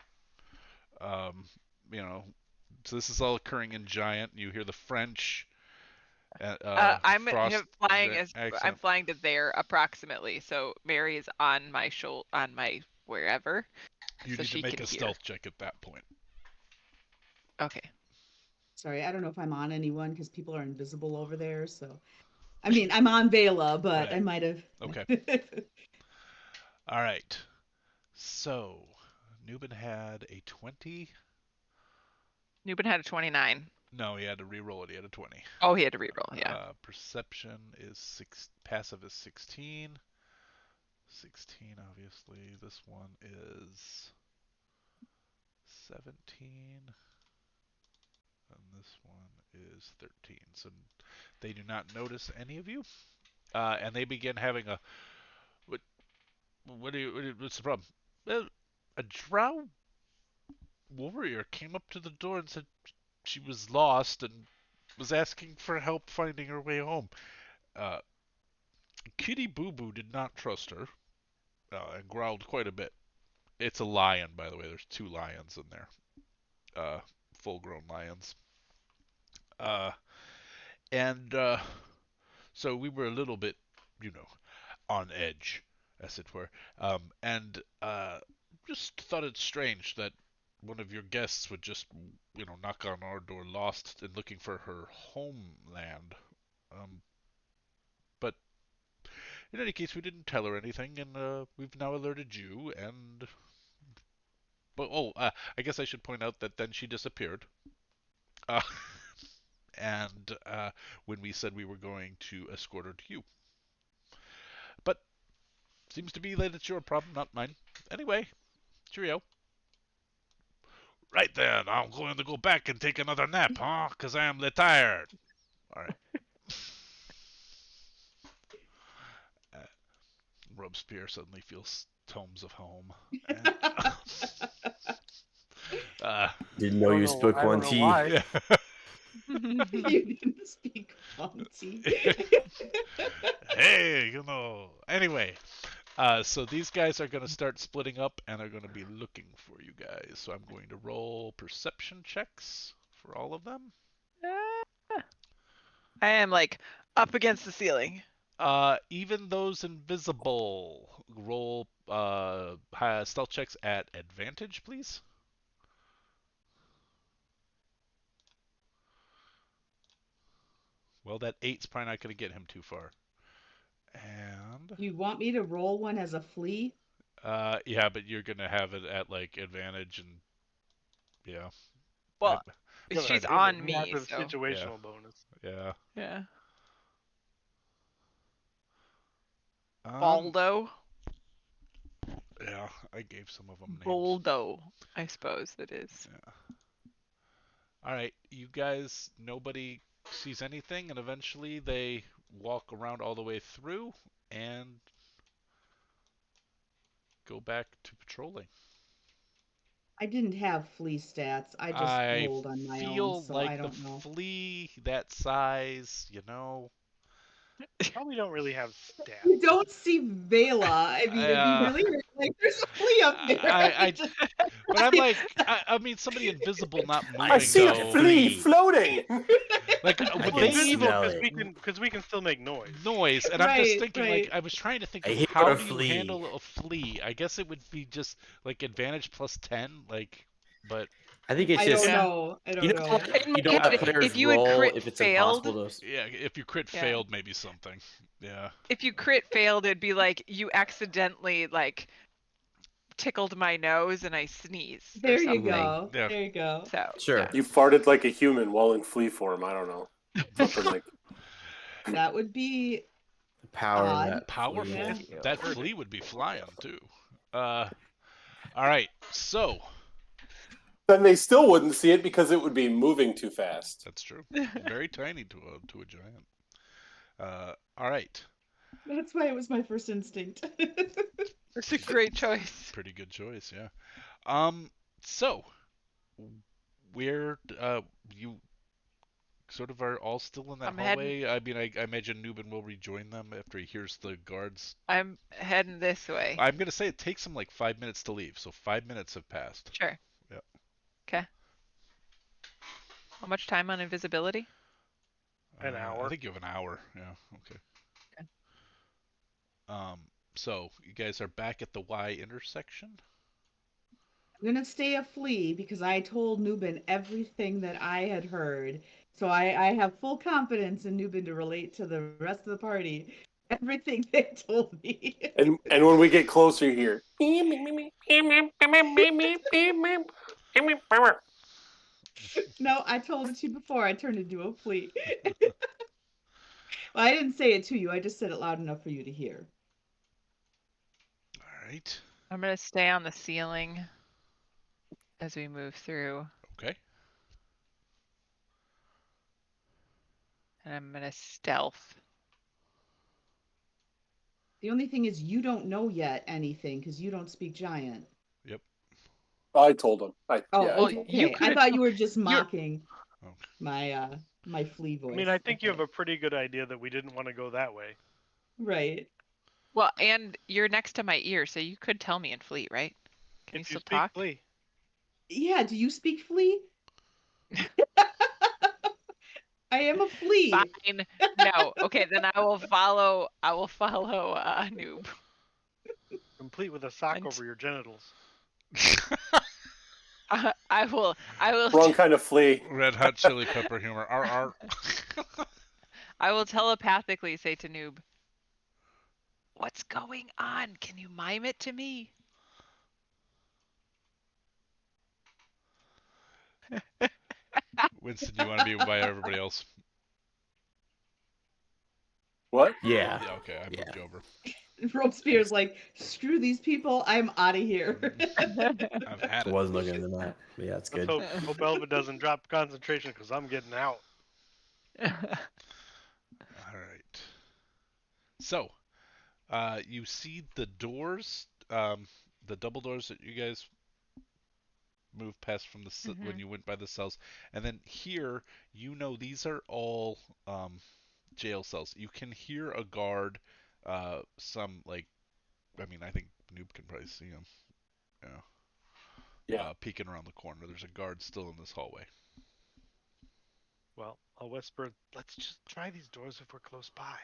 Speaker 2: Um, you know, so this is all occurring in Giant. You hear the French.
Speaker 6: I'm flying
Speaker 2: accent.
Speaker 6: I'm flying to there approximately. So Mary is on my wherever.
Speaker 2: You
Speaker 6: so
Speaker 2: need
Speaker 6: she
Speaker 2: to make
Speaker 6: can
Speaker 2: a
Speaker 6: hear.
Speaker 2: stealth check at that point.
Speaker 6: Okay.
Speaker 5: Sorry, I don't know if I'm on anyone because people are invisible over there. So, I mean, I'm on Vela, but
Speaker 2: Right.
Speaker 5: I might have.
Speaker 2: Okay. All right. So, Nubin had a 20.
Speaker 6: Nubin had a 29.
Speaker 2: No, he had to re-roll it. He had a 20.
Speaker 6: Oh, he had to reroll. Yeah.
Speaker 2: Perception is 6. Passive is 16. 16, obviously. This one is 17. And this one is 13. So they do not notice any of you. And they begin having a what's the problem? Well, a drow warrior came up to the door and said she was lost and was asking for help finding her way home. Kitty Boo Boo did not trust her and growled quite a bit. It's a lion, by the way. There's 2 lions in there. full-grown lions. And so we were a little bit, on edge, as it were, and just thought it strange that one of your guests would just, knock on our door, lost and looking for her homeland. But in any case, we didn't tell her anything, and we've now alerted you. I guess I should point out that then she disappeared. Uh, and when we said we were going to escort her to you. But seems to be that it's your problem, not mine. Anyway, cheerio. Right then, I'm going to go back and take another nap, huh? 'Cause I am tired. All right. Robespierre suddenly feels tomes of home. And,
Speaker 7: Didn't know you spoke
Speaker 4: I don't
Speaker 7: one
Speaker 4: know
Speaker 7: T.
Speaker 4: why.
Speaker 2: yeah.
Speaker 5: You didn't speak Fonzie.
Speaker 2: Hey, Anyway, so these guys are going to start splitting up and are going to be looking for you guys. So I'm going to roll perception checks for all of them.
Speaker 6: I am up against the ceiling.
Speaker 2: Even those invisible, roll stealth checks at advantage, please. Well, that 8's probably not going to get him too far. And
Speaker 5: You want me to roll one as a flea?
Speaker 2: yeah, but you're going to have it at advantage, and yeah.
Speaker 6: Well,
Speaker 4: You're gonna
Speaker 6: she's
Speaker 4: have
Speaker 6: on
Speaker 4: a
Speaker 6: me,
Speaker 4: massive
Speaker 6: so
Speaker 4: situational bonus.
Speaker 2: Yeah.
Speaker 6: yeah.
Speaker 2: Um,
Speaker 6: Baldo.
Speaker 2: Yeah, I gave some of them names.
Speaker 6: Boldo, I suppose it is.
Speaker 2: Yeah. All right, you guys, nobody sees anything, and eventually they walk around all the way through and go back to patrolling.
Speaker 5: I didn't have flea stats. I just
Speaker 2: I
Speaker 5: rolled on my own,
Speaker 2: feel
Speaker 5: so I
Speaker 2: like the
Speaker 5: don't know.
Speaker 2: flea that size,
Speaker 4: Probably don't really have stats.
Speaker 5: You don't see Vela. I mean, it'd be
Speaker 2: Yeah.
Speaker 5: really weird. There's a flea up there.
Speaker 2: But I'm like, I mean, somebody invisible, not moving.
Speaker 3: I see a
Speaker 2: though.
Speaker 3: flea floating.
Speaker 2: Like,
Speaker 7: I
Speaker 2: would
Speaker 7: can
Speaker 2: they
Speaker 4: Invisible
Speaker 2: even
Speaker 7: smell
Speaker 4: because we can still make noise.
Speaker 2: noise? And I'm just
Speaker 5: Right,
Speaker 2: thinking,
Speaker 5: right.
Speaker 2: I was trying to think
Speaker 7: I
Speaker 2: of
Speaker 7: hate
Speaker 2: how
Speaker 7: a
Speaker 2: do you
Speaker 7: flea.
Speaker 2: handle a flea? I guess it would be just advantage plus 10, but
Speaker 7: I think it's
Speaker 5: I
Speaker 7: just
Speaker 5: don't know. I don't know.
Speaker 7: you don't let players
Speaker 6: if you had
Speaker 7: roll
Speaker 6: crit
Speaker 7: if it's
Speaker 6: failed,
Speaker 7: impossible to.
Speaker 2: yeah, if you crit
Speaker 6: Yeah.
Speaker 2: failed, maybe something. Yeah.
Speaker 6: if you crit failed, it'd be like you accidentally tickled my nose and I sneezed.
Speaker 5: There
Speaker 6: or
Speaker 5: you
Speaker 6: something.
Speaker 5: go.
Speaker 2: Yeah.
Speaker 5: There you go.
Speaker 6: So
Speaker 7: Sure.
Speaker 6: yeah.
Speaker 3: You farted like a human while in flea form. I don't know. Something like
Speaker 5: That would be
Speaker 7: The power of
Speaker 5: odd.
Speaker 7: that
Speaker 2: Powerful.
Speaker 5: Yeah.
Speaker 2: That flea would be flying too. All right. So
Speaker 3: then they still wouldn't see it because it would be moving too fast.
Speaker 2: that's true. Very tiny to a giant. All right.
Speaker 5: That's why it was my first instinct.
Speaker 6: It's a great choice.
Speaker 2: Pretty good choice, yeah. So we're you sort of are all still in that
Speaker 6: I'm heading-
Speaker 2: hallway. I mean, I imagine Nubin will rejoin them after he hears the guards.
Speaker 6: I'm heading this way.
Speaker 2: I'm gonna say it takes him 5 minutes to leave, so 5 minutes have passed.
Speaker 6: Sure.
Speaker 2: Yeah.
Speaker 6: Okay. How much time on invisibility?
Speaker 4: An hour.
Speaker 2: I think you have an hour. Yeah. Okay. So you guys are back at the Y intersection.
Speaker 5: I'm gonna stay a flea because I told Nubin everything that I had heard. So I have full confidence in Nubin to relate to the rest of the party. Everything they told me.
Speaker 3: And when we get closer here,
Speaker 5: No, I told it to you before I turned into a flea. Well, I didn't say it to you. I just said it loud enough for you to hear.
Speaker 2: All right.
Speaker 6: I'm gonna stay on the ceiling as we move through,
Speaker 2: Okay.
Speaker 6: and I'm gonna stealth.
Speaker 5: The only thing is you don't know yet anything because you don't speak giant.
Speaker 2: Yep.
Speaker 3: I told him.
Speaker 5: Oh,
Speaker 6: Well,
Speaker 5: okay.
Speaker 6: you
Speaker 5: I
Speaker 6: could've-
Speaker 5: thought you were just mocking
Speaker 2: Okay.
Speaker 5: my flea voice.
Speaker 4: I mean, I think you have
Speaker 5: Okay.
Speaker 4: a pretty good idea that we didn't want to go that way.
Speaker 5: Right.
Speaker 6: Well, and you're next to my ear, so you could tell me in Fleet, right? Can you
Speaker 4: If you
Speaker 6: still
Speaker 4: speak
Speaker 6: talk?
Speaker 4: flea.
Speaker 5: Yeah, do you speak flea? I am a flea.
Speaker 6: Fine. No. Okay, then I will follow. Noob.
Speaker 4: Complete with a sock
Speaker 6: And-
Speaker 4: over your genitals.
Speaker 6: I will.
Speaker 3: Wrong kind of flea.
Speaker 2: Red hot chili pepper humor.
Speaker 6: I will telepathically say to Noob, "What's going on? Can you mime it to me?"
Speaker 2: Winston, you want to be by everybody else?
Speaker 3: What?
Speaker 7: Yeah.
Speaker 2: Yeah, okay, I moved you over.
Speaker 5: Robespierre's like, screw these people, I'm out of here.
Speaker 2: I've had
Speaker 7: I
Speaker 2: it.
Speaker 7: wasn't looking at the map. But yeah, it's
Speaker 4: Let's
Speaker 7: good.
Speaker 4: hope Elva doesn't drop concentration because I'm getting out.
Speaker 2: All right. So, you see the doors, the double doors that you guys moved past from the when you went by the cells, and then here, these are all jail cells. You can hear a guard, some like, I mean, I think Noob can probably see him.
Speaker 3: Yeah.
Speaker 2: Peeking around the corner. There's a guard still in this hallway.
Speaker 4: Well, I'll whisper, let's just try these doors if we're close by.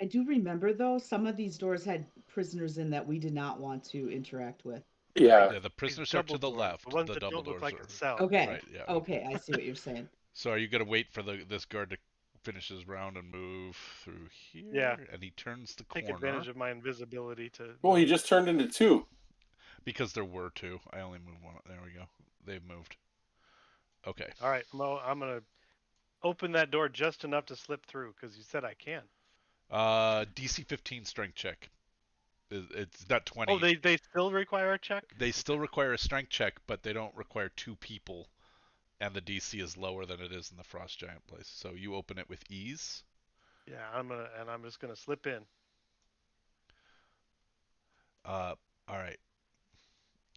Speaker 5: I do remember, though, some of these doors had prisoners in that we did not want to interact with.
Speaker 3: Yeah.
Speaker 2: Yeah, the
Speaker 4: These
Speaker 2: prisoners are to
Speaker 4: double
Speaker 2: the
Speaker 4: doors,
Speaker 2: left.
Speaker 4: the ones
Speaker 2: The
Speaker 4: that
Speaker 2: double
Speaker 4: don't look
Speaker 2: doors
Speaker 4: like
Speaker 2: are
Speaker 4: a cell.
Speaker 5: Okay.
Speaker 2: right. Yeah.
Speaker 5: Okay, I see what you're saying.
Speaker 2: So are you gonna wait for this guard to finish his round and move through here?
Speaker 4: Yeah.
Speaker 2: And he turns the
Speaker 4: Take
Speaker 2: corner.
Speaker 4: advantage of my invisibility to.
Speaker 3: Well, he just turned into two.
Speaker 2: Because there were two. I only moved one. There we go. They've moved. Okay.
Speaker 4: All right, Mo, I'm gonna open that door just enough to slip through because you said I can.
Speaker 2: DC 15 strength check. It's not 20.
Speaker 4: Oh, they still require a check?
Speaker 2: They still require a strength check, but they don't require two people, and the DC is lower than it is in the Frost Giant place. So you open it with ease.
Speaker 4: Yeah, I'm just gonna slip in.
Speaker 2: All right.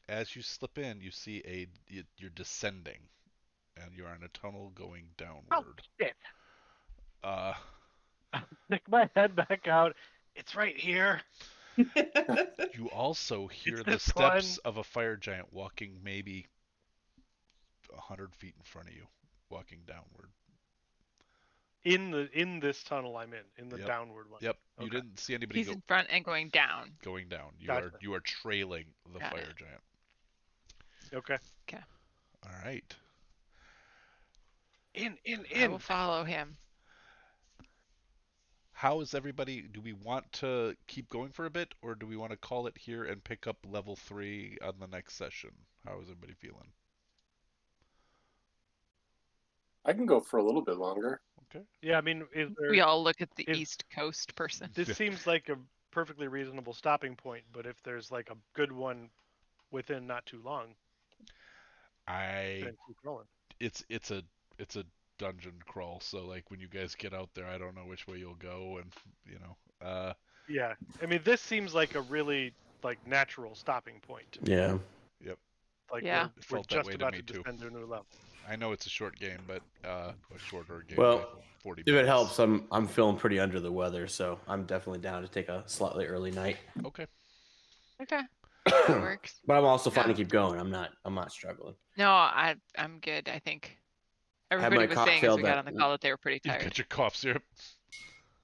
Speaker 2: As you slip in, you see you're descending, and you're in a tunnel going downward.
Speaker 4: Oh, shit.
Speaker 2: Uh,
Speaker 4: Stick my head back out. It's right here.
Speaker 2: you also hear
Speaker 4: It's
Speaker 2: the
Speaker 4: this
Speaker 2: steps
Speaker 4: one.
Speaker 2: of a fire giant walking maybe 100 feet in front of you, walking downward.
Speaker 4: In this tunnel I'm in the
Speaker 2: Yep.
Speaker 4: downward one.
Speaker 2: Yep.
Speaker 4: Okay.
Speaker 2: You didn't see anybody
Speaker 6: He's in front and going down.
Speaker 2: going down.
Speaker 4: Gotcha.
Speaker 2: You are trailing the
Speaker 6: Got
Speaker 2: fire
Speaker 6: it.
Speaker 2: giant.
Speaker 4: Okay.
Speaker 2: All right.
Speaker 4: In.
Speaker 6: I will follow him.
Speaker 2: How is everybody? Do we want to keep going for a bit, or do we want to call it here and pick up level 3 on the next session? How is everybody feeling?
Speaker 3: I can go for a little bit longer.
Speaker 2: Okay.
Speaker 4: Yeah, I mean,
Speaker 6: We all look at the
Speaker 4: if-
Speaker 6: East Coast person.
Speaker 4: this seems like a perfectly reasonable stopping point, but if there's like a good one within not too long, then keep rolling.
Speaker 2: It's a dungeon crawl, so like when you guys get out there, I don't know which way you'll go, and
Speaker 4: Yeah, I mean, this seems like a really like natural stopping point to me.
Speaker 7: Yeah.
Speaker 2: Yep.
Speaker 4: Like
Speaker 6: Yeah.
Speaker 2: It
Speaker 4: we're
Speaker 2: felt that
Speaker 4: just
Speaker 2: way to
Speaker 4: about
Speaker 2: me
Speaker 4: to
Speaker 2: too.
Speaker 4: descend to a new level.
Speaker 2: I know it's a short game, but a shorter game.
Speaker 7: Well,
Speaker 2: by 40
Speaker 7: If it
Speaker 2: minutes.
Speaker 7: helps, I'm feeling pretty under the weather, so I'm definitely down to take a slightly early night.
Speaker 2: Okay.
Speaker 6: Okay, that works.
Speaker 7: But I'm also fine
Speaker 6: Yeah.
Speaker 7: to keep going. I'm not struggling.
Speaker 6: No, I'm good. I think
Speaker 7: my
Speaker 6: everybody was saying as
Speaker 7: cocktail
Speaker 6: we got
Speaker 7: that-
Speaker 6: on the call that they were pretty
Speaker 2: You
Speaker 6: tired.
Speaker 2: got your cough syrup.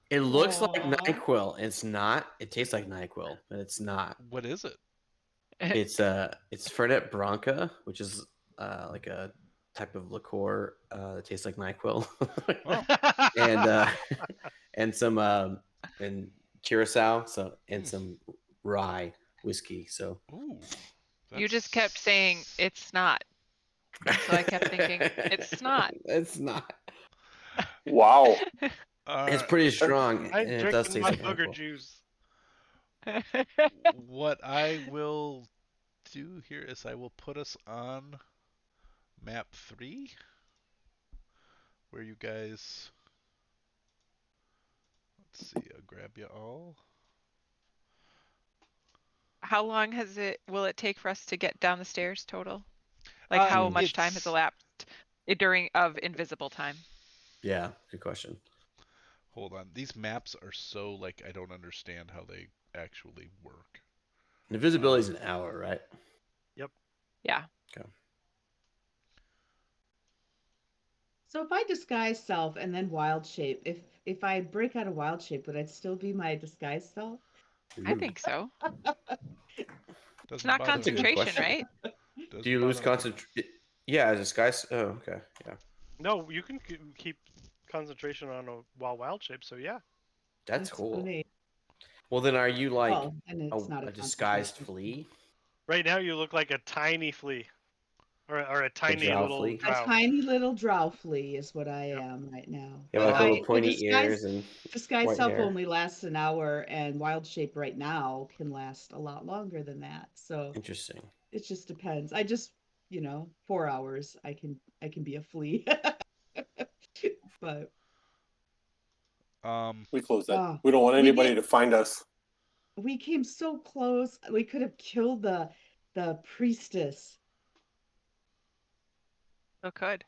Speaker 7: It looks like
Speaker 5: Aw.
Speaker 7: NyQuil. It's not. It tastes like NyQuil, but it's not.
Speaker 2: What is it?
Speaker 7: It's Fernet Branca, which is like a type of liqueur that tastes like NyQuil, and and some and curacao, and some rye whiskey. So
Speaker 2: Ooh.
Speaker 6: You just kept saying it's not. So I kept thinking it's not.
Speaker 7: It's not.
Speaker 3: Wow.
Speaker 7: It's pretty strong,
Speaker 4: I'm
Speaker 7: and it does
Speaker 4: drinking
Speaker 7: taste
Speaker 4: my
Speaker 7: like
Speaker 4: booger
Speaker 7: NyQuil.
Speaker 4: juice.
Speaker 2: What I will do here is I will put us on map 3, where you guys. Let's see. I'll grab you all.
Speaker 6: How long will it take for us to get down the stairs total? Like how much time has
Speaker 2: it's-
Speaker 6: elapsed during of invisible time?
Speaker 7: Yeah, good question.
Speaker 2: Hold on. These maps are so like I don't understand how they actually work.
Speaker 7: Invisibility is an hour, right?
Speaker 6: Yeah.
Speaker 7: Okay.
Speaker 5: So if I disguise self and then wild shape, if I break out of wild shape, would I still be my disguised self?
Speaker 6: I think so. It's
Speaker 2: Doesn't
Speaker 6: not
Speaker 2: bother me.
Speaker 7: That's a good
Speaker 6: concentration,
Speaker 7: question.
Speaker 6: right?
Speaker 2: Doesn't
Speaker 7: Do you lose
Speaker 2: bother me.
Speaker 7: concentration? Yeah, as a disguise. Oh, okay. Yeah.
Speaker 4: No, you can keep concentration on a wild shape. So yeah.
Speaker 7: That's cool.
Speaker 5: funny.
Speaker 7: Well, then are you like
Speaker 5: Oh, and it's not
Speaker 7: a
Speaker 5: a
Speaker 7: disguised
Speaker 5: concentration.
Speaker 7: flea?
Speaker 4: Right now you look like a tiny flea, or a tiny
Speaker 7: drow
Speaker 4: little
Speaker 7: flea?
Speaker 5: A
Speaker 4: drow.
Speaker 5: tiny little drow flea is what I
Speaker 4: Yep.
Speaker 5: am right now.
Speaker 7: You have
Speaker 5: But
Speaker 7: like little
Speaker 5: the
Speaker 7: pointy ears and
Speaker 5: disguise
Speaker 7: white
Speaker 5: self
Speaker 7: hair.
Speaker 5: only lasts an hour, and wild shape right now can last a lot longer than that. So
Speaker 7: Interesting.
Speaker 5: it just depends. I just 4 hours I can be a flea. But
Speaker 3: We close that.
Speaker 5: ah,
Speaker 3: We don't want
Speaker 5: we
Speaker 3: anybody
Speaker 5: get
Speaker 3: to find us.
Speaker 5: we came so close. We could have killed the priestess,
Speaker 6: So could.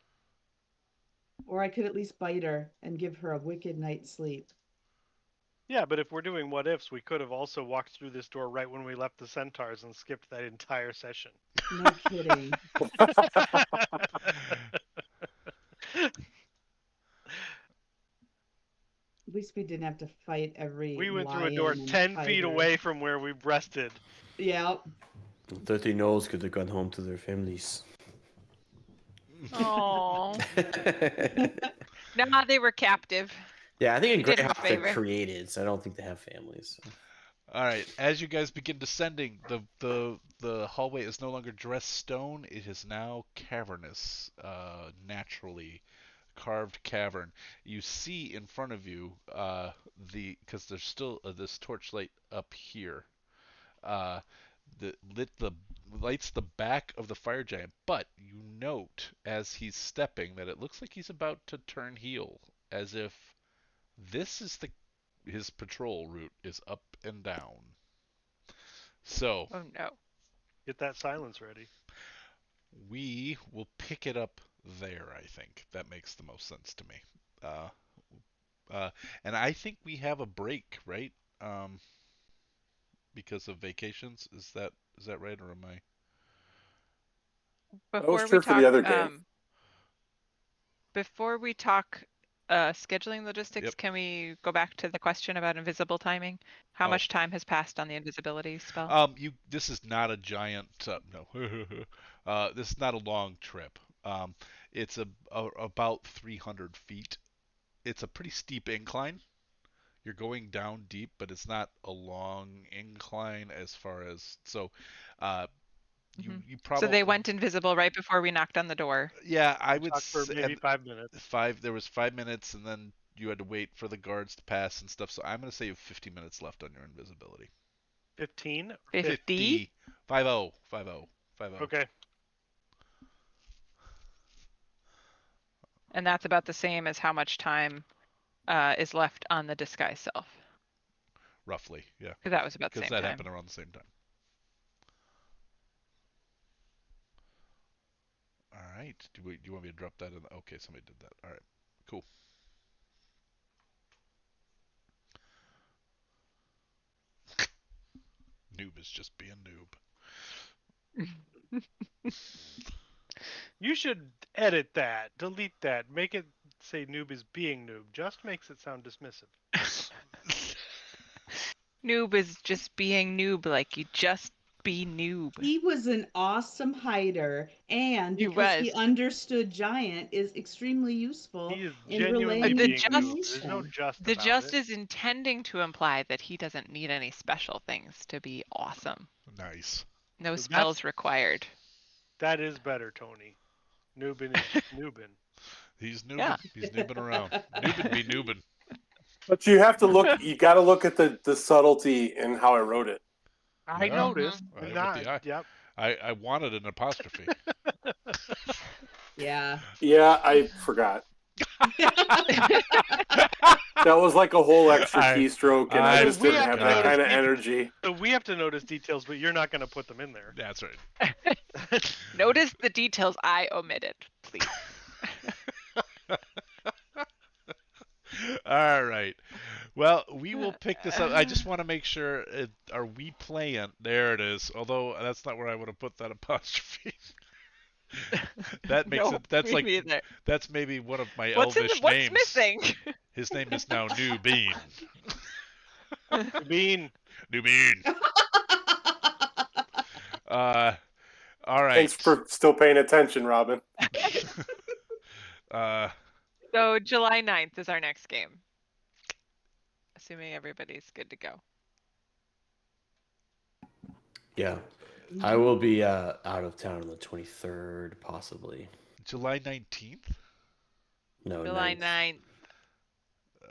Speaker 5: or I could at least bite her and give her a wicked night's sleep.
Speaker 4: Yeah, but if we're doing what ifs, we could have also walked through this door right when we left the centaurs and skipped that entire session.
Speaker 5: No kidding. At least we didn't have to fight every
Speaker 4: We went through a
Speaker 5: lion
Speaker 4: door
Speaker 5: and
Speaker 4: 10 feet
Speaker 5: tiger.
Speaker 4: away from where we rested.
Speaker 5: Yeah.
Speaker 7: 30 gnolls could have gone home to their families.
Speaker 6: Oh. Nah, they were captive.
Speaker 7: Yeah, I think in
Speaker 6: We did him a
Speaker 7: Greyhawk they're
Speaker 6: favor.
Speaker 7: created, so I don't think they have families. So.
Speaker 2: All right. As you guys begin descending, the hallway is no longer dressed stone. It is now cavernous, naturally carved cavern. You see in front of you because there's still this torchlight up here. Uh, the lights the back of the fire giant, but you note as he's stepping that it looks like he's about to turn heel, as if this is his patrol route is up and down. So
Speaker 6: Oh no.
Speaker 4: Get that silence ready.
Speaker 2: we will pick it up there. I think that makes the most sense to me. Uh, and I think we have a break, right? Because of vacations. Is that right, or am I?
Speaker 3: That was
Speaker 6: Before we
Speaker 3: true for the
Speaker 6: talk,
Speaker 3: other game.
Speaker 6: before we talk scheduling logistics,
Speaker 2: Yep.
Speaker 6: can we go back to the question about invisible timing? How
Speaker 2: Oh.
Speaker 6: much time has passed on the invisibility spell?
Speaker 2: This is not a giant. No. This is not a long trip. It's about 300 feet. It's a pretty steep incline. You're going down deep, but it's not a long incline as far as so. You
Speaker 6: So
Speaker 2: probably
Speaker 6: they went invisible right before we knocked on the door.
Speaker 2: yeah. I
Speaker 4: We
Speaker 2: would
Speaker 4: talked for
Speaker 2: say
Speaker 4: maybe 5 minutes.
Speaker 2: There was 5 minutes, and then you had to wait for the guards to pass and stuff. So I'm gonna say you have 50 minutes left on your invisibility.
Speaker 4: 15?
Speaker 6: 50?
Speaker 2: 50. 50.
Speaker 4: Okay.
Speaker 6: And that's about the same as how much time is left on the disguise self.
Speaker 2: Roughly, yeah.
Speaker 6: Because that was about the
Speaker 2: Because
Speaker 6: same
Speaker 2: that
Speaker 6: time.
Speaker 2: happened around the same time. All right. Do you want me to drop that in? Okay, somebody did that. All right. Cool. Noob is just being noob.
Speaker 4: You should edit that, delete that, make it say noob is being noob. Just makes it sound dismissive.
Speaker 6: Noob is just being noob, like you just be noob.
Speaker 5: He was an awesome hider, and
Speaker 6: He
Speaker 5: because he
Speaker 6: was.
Speaker 5: understood giant is extremely useful
Speaker 4: He is
Speaker 5: in
Speaker 4: genuinely
Speaker 5: relaying
Speaker 6: The
Speaker 4: being noob.
Speaker 6: just-
Speaker 4: There's no
Speaker 5: information.
Speaker 4: just
Speaker 6: The
Speaker 4: about
Speaker 6: just
Speaker 4: it.
Speaker 6: is intending to imply that he doesn't need any special things to be awesome.
Speaker 2: Nice.
Speaker 6: No
Speaker 4: So
Speaker 6: spells required.
Speaker 4: That is better, Tony. Noobin is just noobin.
Speaker 2: He's noobing.
Speaker 6: Yeah.
Speaker 2: He's noobing around. Noobin be noobin.
Speaker 3: But you have to look. You got to look at the subtlety in how I wrote it.
Speaker 4: I
Speaker 2: Yeah.
Speaker 4: noticed.
Speaker 2: Right with
Speaker 4: Not.
Speaker 2: the eye.
Speaker 4: Yep.
Speaker 2: I wanted an apostrophe.
Speaker 5: Yeah.
Speaker 3: Yeah, I forgot. That was like a whole extra keystroke, and I just
Speaker 4: we
Speaker 3: didn't
Speaker 4: have
Speaker 3: have
Speaker 4: to
Speaker 3: that
Speaker 4: notice
Speaker 3: kind of
Speaker 4: details.
Speaker 3: energy.
Speaker 4: So we have to notice details, but you're not going to put them in there.
Speaker 2: That's right.
Speaker 6: Notice the details I omitted, please.
Speaker 2: All right. Well, we will pick this up. I just want to make sure. Are we playing? There it is. Although that's not where I would have put that apostrophe. That makes
Speaker 6: No,
Speaker 2: it. That's
Speaker 6: me
Speaker 2: like.
Speaker 6: neither.
Speaker 2: That's maybe one of my
Speaker 6: What's
Speaker 2: elvish
Speaker 6: what's
Speaker 2: names.
Speaker 6: missing?
Speaker 2: His name is now New Bean.
Speaker 4: Bean.
Speaker 2: New Bean. All right.
Speaker 3: Thanks for still paying attention, Robin.
Speaker 6: So July 9th is our next game. Assuming everybody's good to go.
Speaker 7: Yeah. I will be out of town on the 23rd, possibly.
Speaker 2: July 19th?
Speaker 7: No,
Speaker 6: July
Speaker 7: 9th.
Speaker 6: 9th.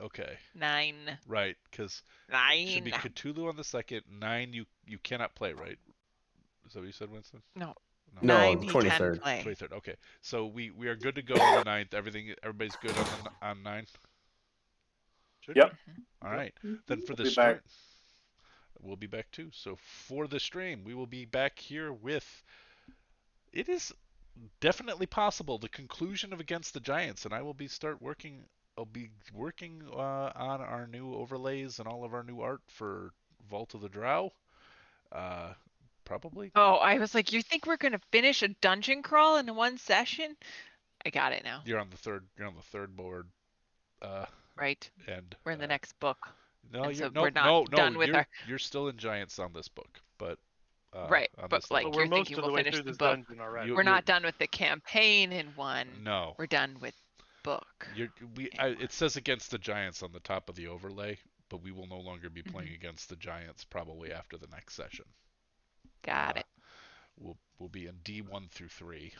Speaker 2: Okay.
Speaker 6: 9.
Speaker 2: Right, because
Speaker 6: 9.
Speaker 2: it should be Cthulhu on the 2nd. 9, you cannot play, right? Is that what you said, Winston?
Speaker 6: No.
Speaker 7: No,
Speaker 6: 9
Speaker 7: the
Speaker 6: he can
Speaker 7: 23rd.
Speaker 6: play.
Speaker 2: 23rd. Okay. So we are good to go on the 9th. Everybody's good on 9.
Speaker 4: Should
Speaker 3: Yep.
Speaker 4: be.
Speaker 2: All right. Then for the
Speaker 3: We'll be
Speaker 2: stream,
Speaker 3: back.
Speaker 2: we'll be back too. So for the stream, we will be back here with. It is definitely possible the conclusion of Against the Giants, and I will be working. I'll be working on our new overlays and all of our new art for Vault of the Drow. Probably.
Speaker 6: Oh, I was like, you think we're gonna finish a dungeon crawl in one session? I got it now.
Speaker 2: You're on the third board.
Speaker 6: Right.
Speaker 2: And
Speaker 6: We're in the next book.
Speaker 2: No,
Speaker 6: and
Speaker 2: you're
Speaker 6: so we're not done with our.
Speaker 2: You're still in Giants on this book, but
Speaker 6: Right,
Speaker 2: on
Speaker 6: but
Speaker 2: this
Speaker 6: like
Speaker 2: level.
Speaker 4: But we're
Speaker 6: you're
Speaker 4: most
Speaker 6: thinking
Speaker 4: of the
Speaker 6: we'll
Speaker 4: way
Speaker 6: finish
Speaker 4: through
Speaker 6: the
Speaker 4: this
Speaker 6: book.
Speaker 4: dungeon already.
Speaker 2: You-
Speaker 6: We're not done with the campaign in one.
Speaker 2: No.
Speaker 6: We're done with book.
Speaker 2: It says Against the Giants on the top of the overlay, but we will no longer be playing Against the Giants probably after the next session.
Speaker 6: Got it.
Speaker 2: We'll be in D1 through 3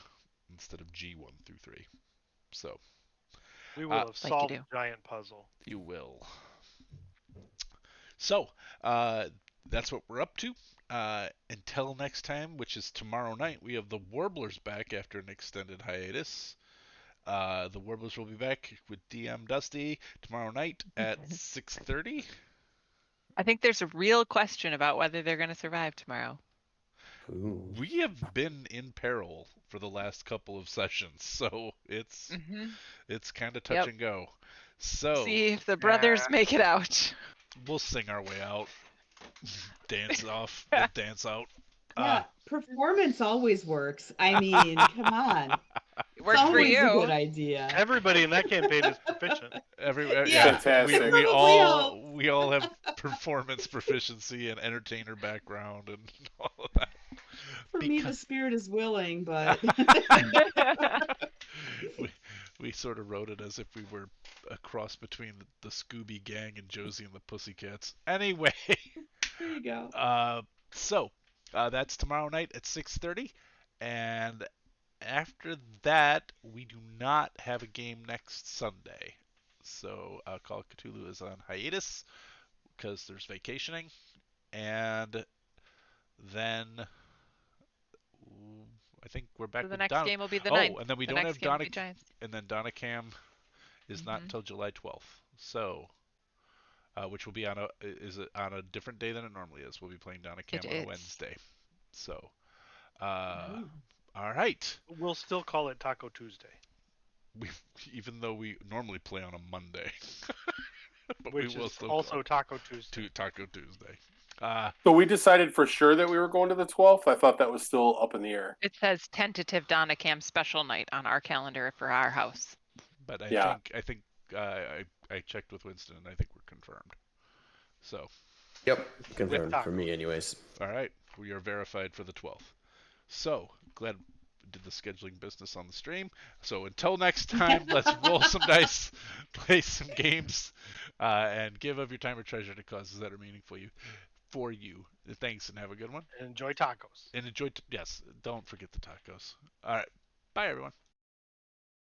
Speaker 2: instead of G1 through 3. So
Speaker 4: We will have
Speaker 6: Like
Speaker 4: solved
Speaker 6: you
Speaker 4: the
Speaker 6: do.
Speaker 4: giant puzzle.
Speaker 2: you will. So that's what we're up to. Until next time, which is tomorrow night, we have the Warblers back after an extended hiatus. The Warblers will be back with DM Dusty tomorrow night at 6:30.
Speaker 6: I think there's a real question about whether they're going to survive tomorrow.
Speaker 7: Ooh.
Speaker 2: We have been in peril for the last couple of sessions, so it's kind of touch and go. So
Speaker 6: See if the brothers make it out.
Speaker 2: we'll sing our way out, dance off, we'll dance out.
Speaker 5: Yeah, performance always works. I mean, come on.
Speaker 6: It worked
Speaker 5: It's
Speaker 6: for
Speaker 5: always a good
Speaker 6: you.
Speaker 5: idea.
Speaker 4: Everybody in that campaign is proficient.
Speaker 5: Yeah,
Speaker 3: Fantastic.
Speaker 2: we
Speaker 5: probably
Speaker 2: all have performance proficiency and entertainer background and all of that.
Speaker 5: For me, the spirit is willing, but
Speaker 2: we sort of wrote it as if we were a cross between the Scooby Gang and Josie and the Pussycats. Anyway,
Speaker 5: there you go.
Speaker 2: So that's tomorrow night at 6:30, and after that we do not have a game next Sunday. So Call of Cthulhu is on hiatus because there's vacationing, and then I think we're back
Speaker 6: So the
Speaker 2: with
Speaker 6: next
Speaker 2: Donna.
Speaker 6: game will be the
Speaker 2: Oh,
Speaker 6: 9th.
Speaker 2: and then we
Speaker 6: The
Speaker 2: don't
Speaker 6: next
Speaker 2: have
Speaker 6: game will
Speaker 2: Donna,
Speaker 6: be Giants.
Speaker 2: and then Donna Cam is not until July 12th. So, which will be on a different day than it normally is. We'll be playing Donna Cam on a Wednesday. So, all right.
Speaker 4: We'll still call it Taco Tuesday.
Speaker 2: Even though we normally play on a Monday. But
Speaker 4: Which
Speaker 2: we will
Speaker 4: is
Speaker 2: still
Speaker 4: also Taco Tuesday.
Speaker 2: Taco Tuesday.
Speaker 3: So we decided for sure that we were going to the 12th. I thought that was still up in the air.
Speaker 6: It says tentative Donna Cam special night on our calendar for our house.
Speaker 2: But I think I checked with Winston and I think we're confirmed. So.
Speaker 7: Yep, confirmed for me anyways.
Speaker 2: All right, we are verified for the 12th. So, glad we did the scheduling business on the stream. So until next time, let's roll some dice, play some games, and give of your time or treasure to causes that are meaningful for you. Thanks, and have a good one.
Speaker 4: And enjoy tacos.
Speaker 2: And enjoy, yes, don't forget the tacos. All right, bye everyone.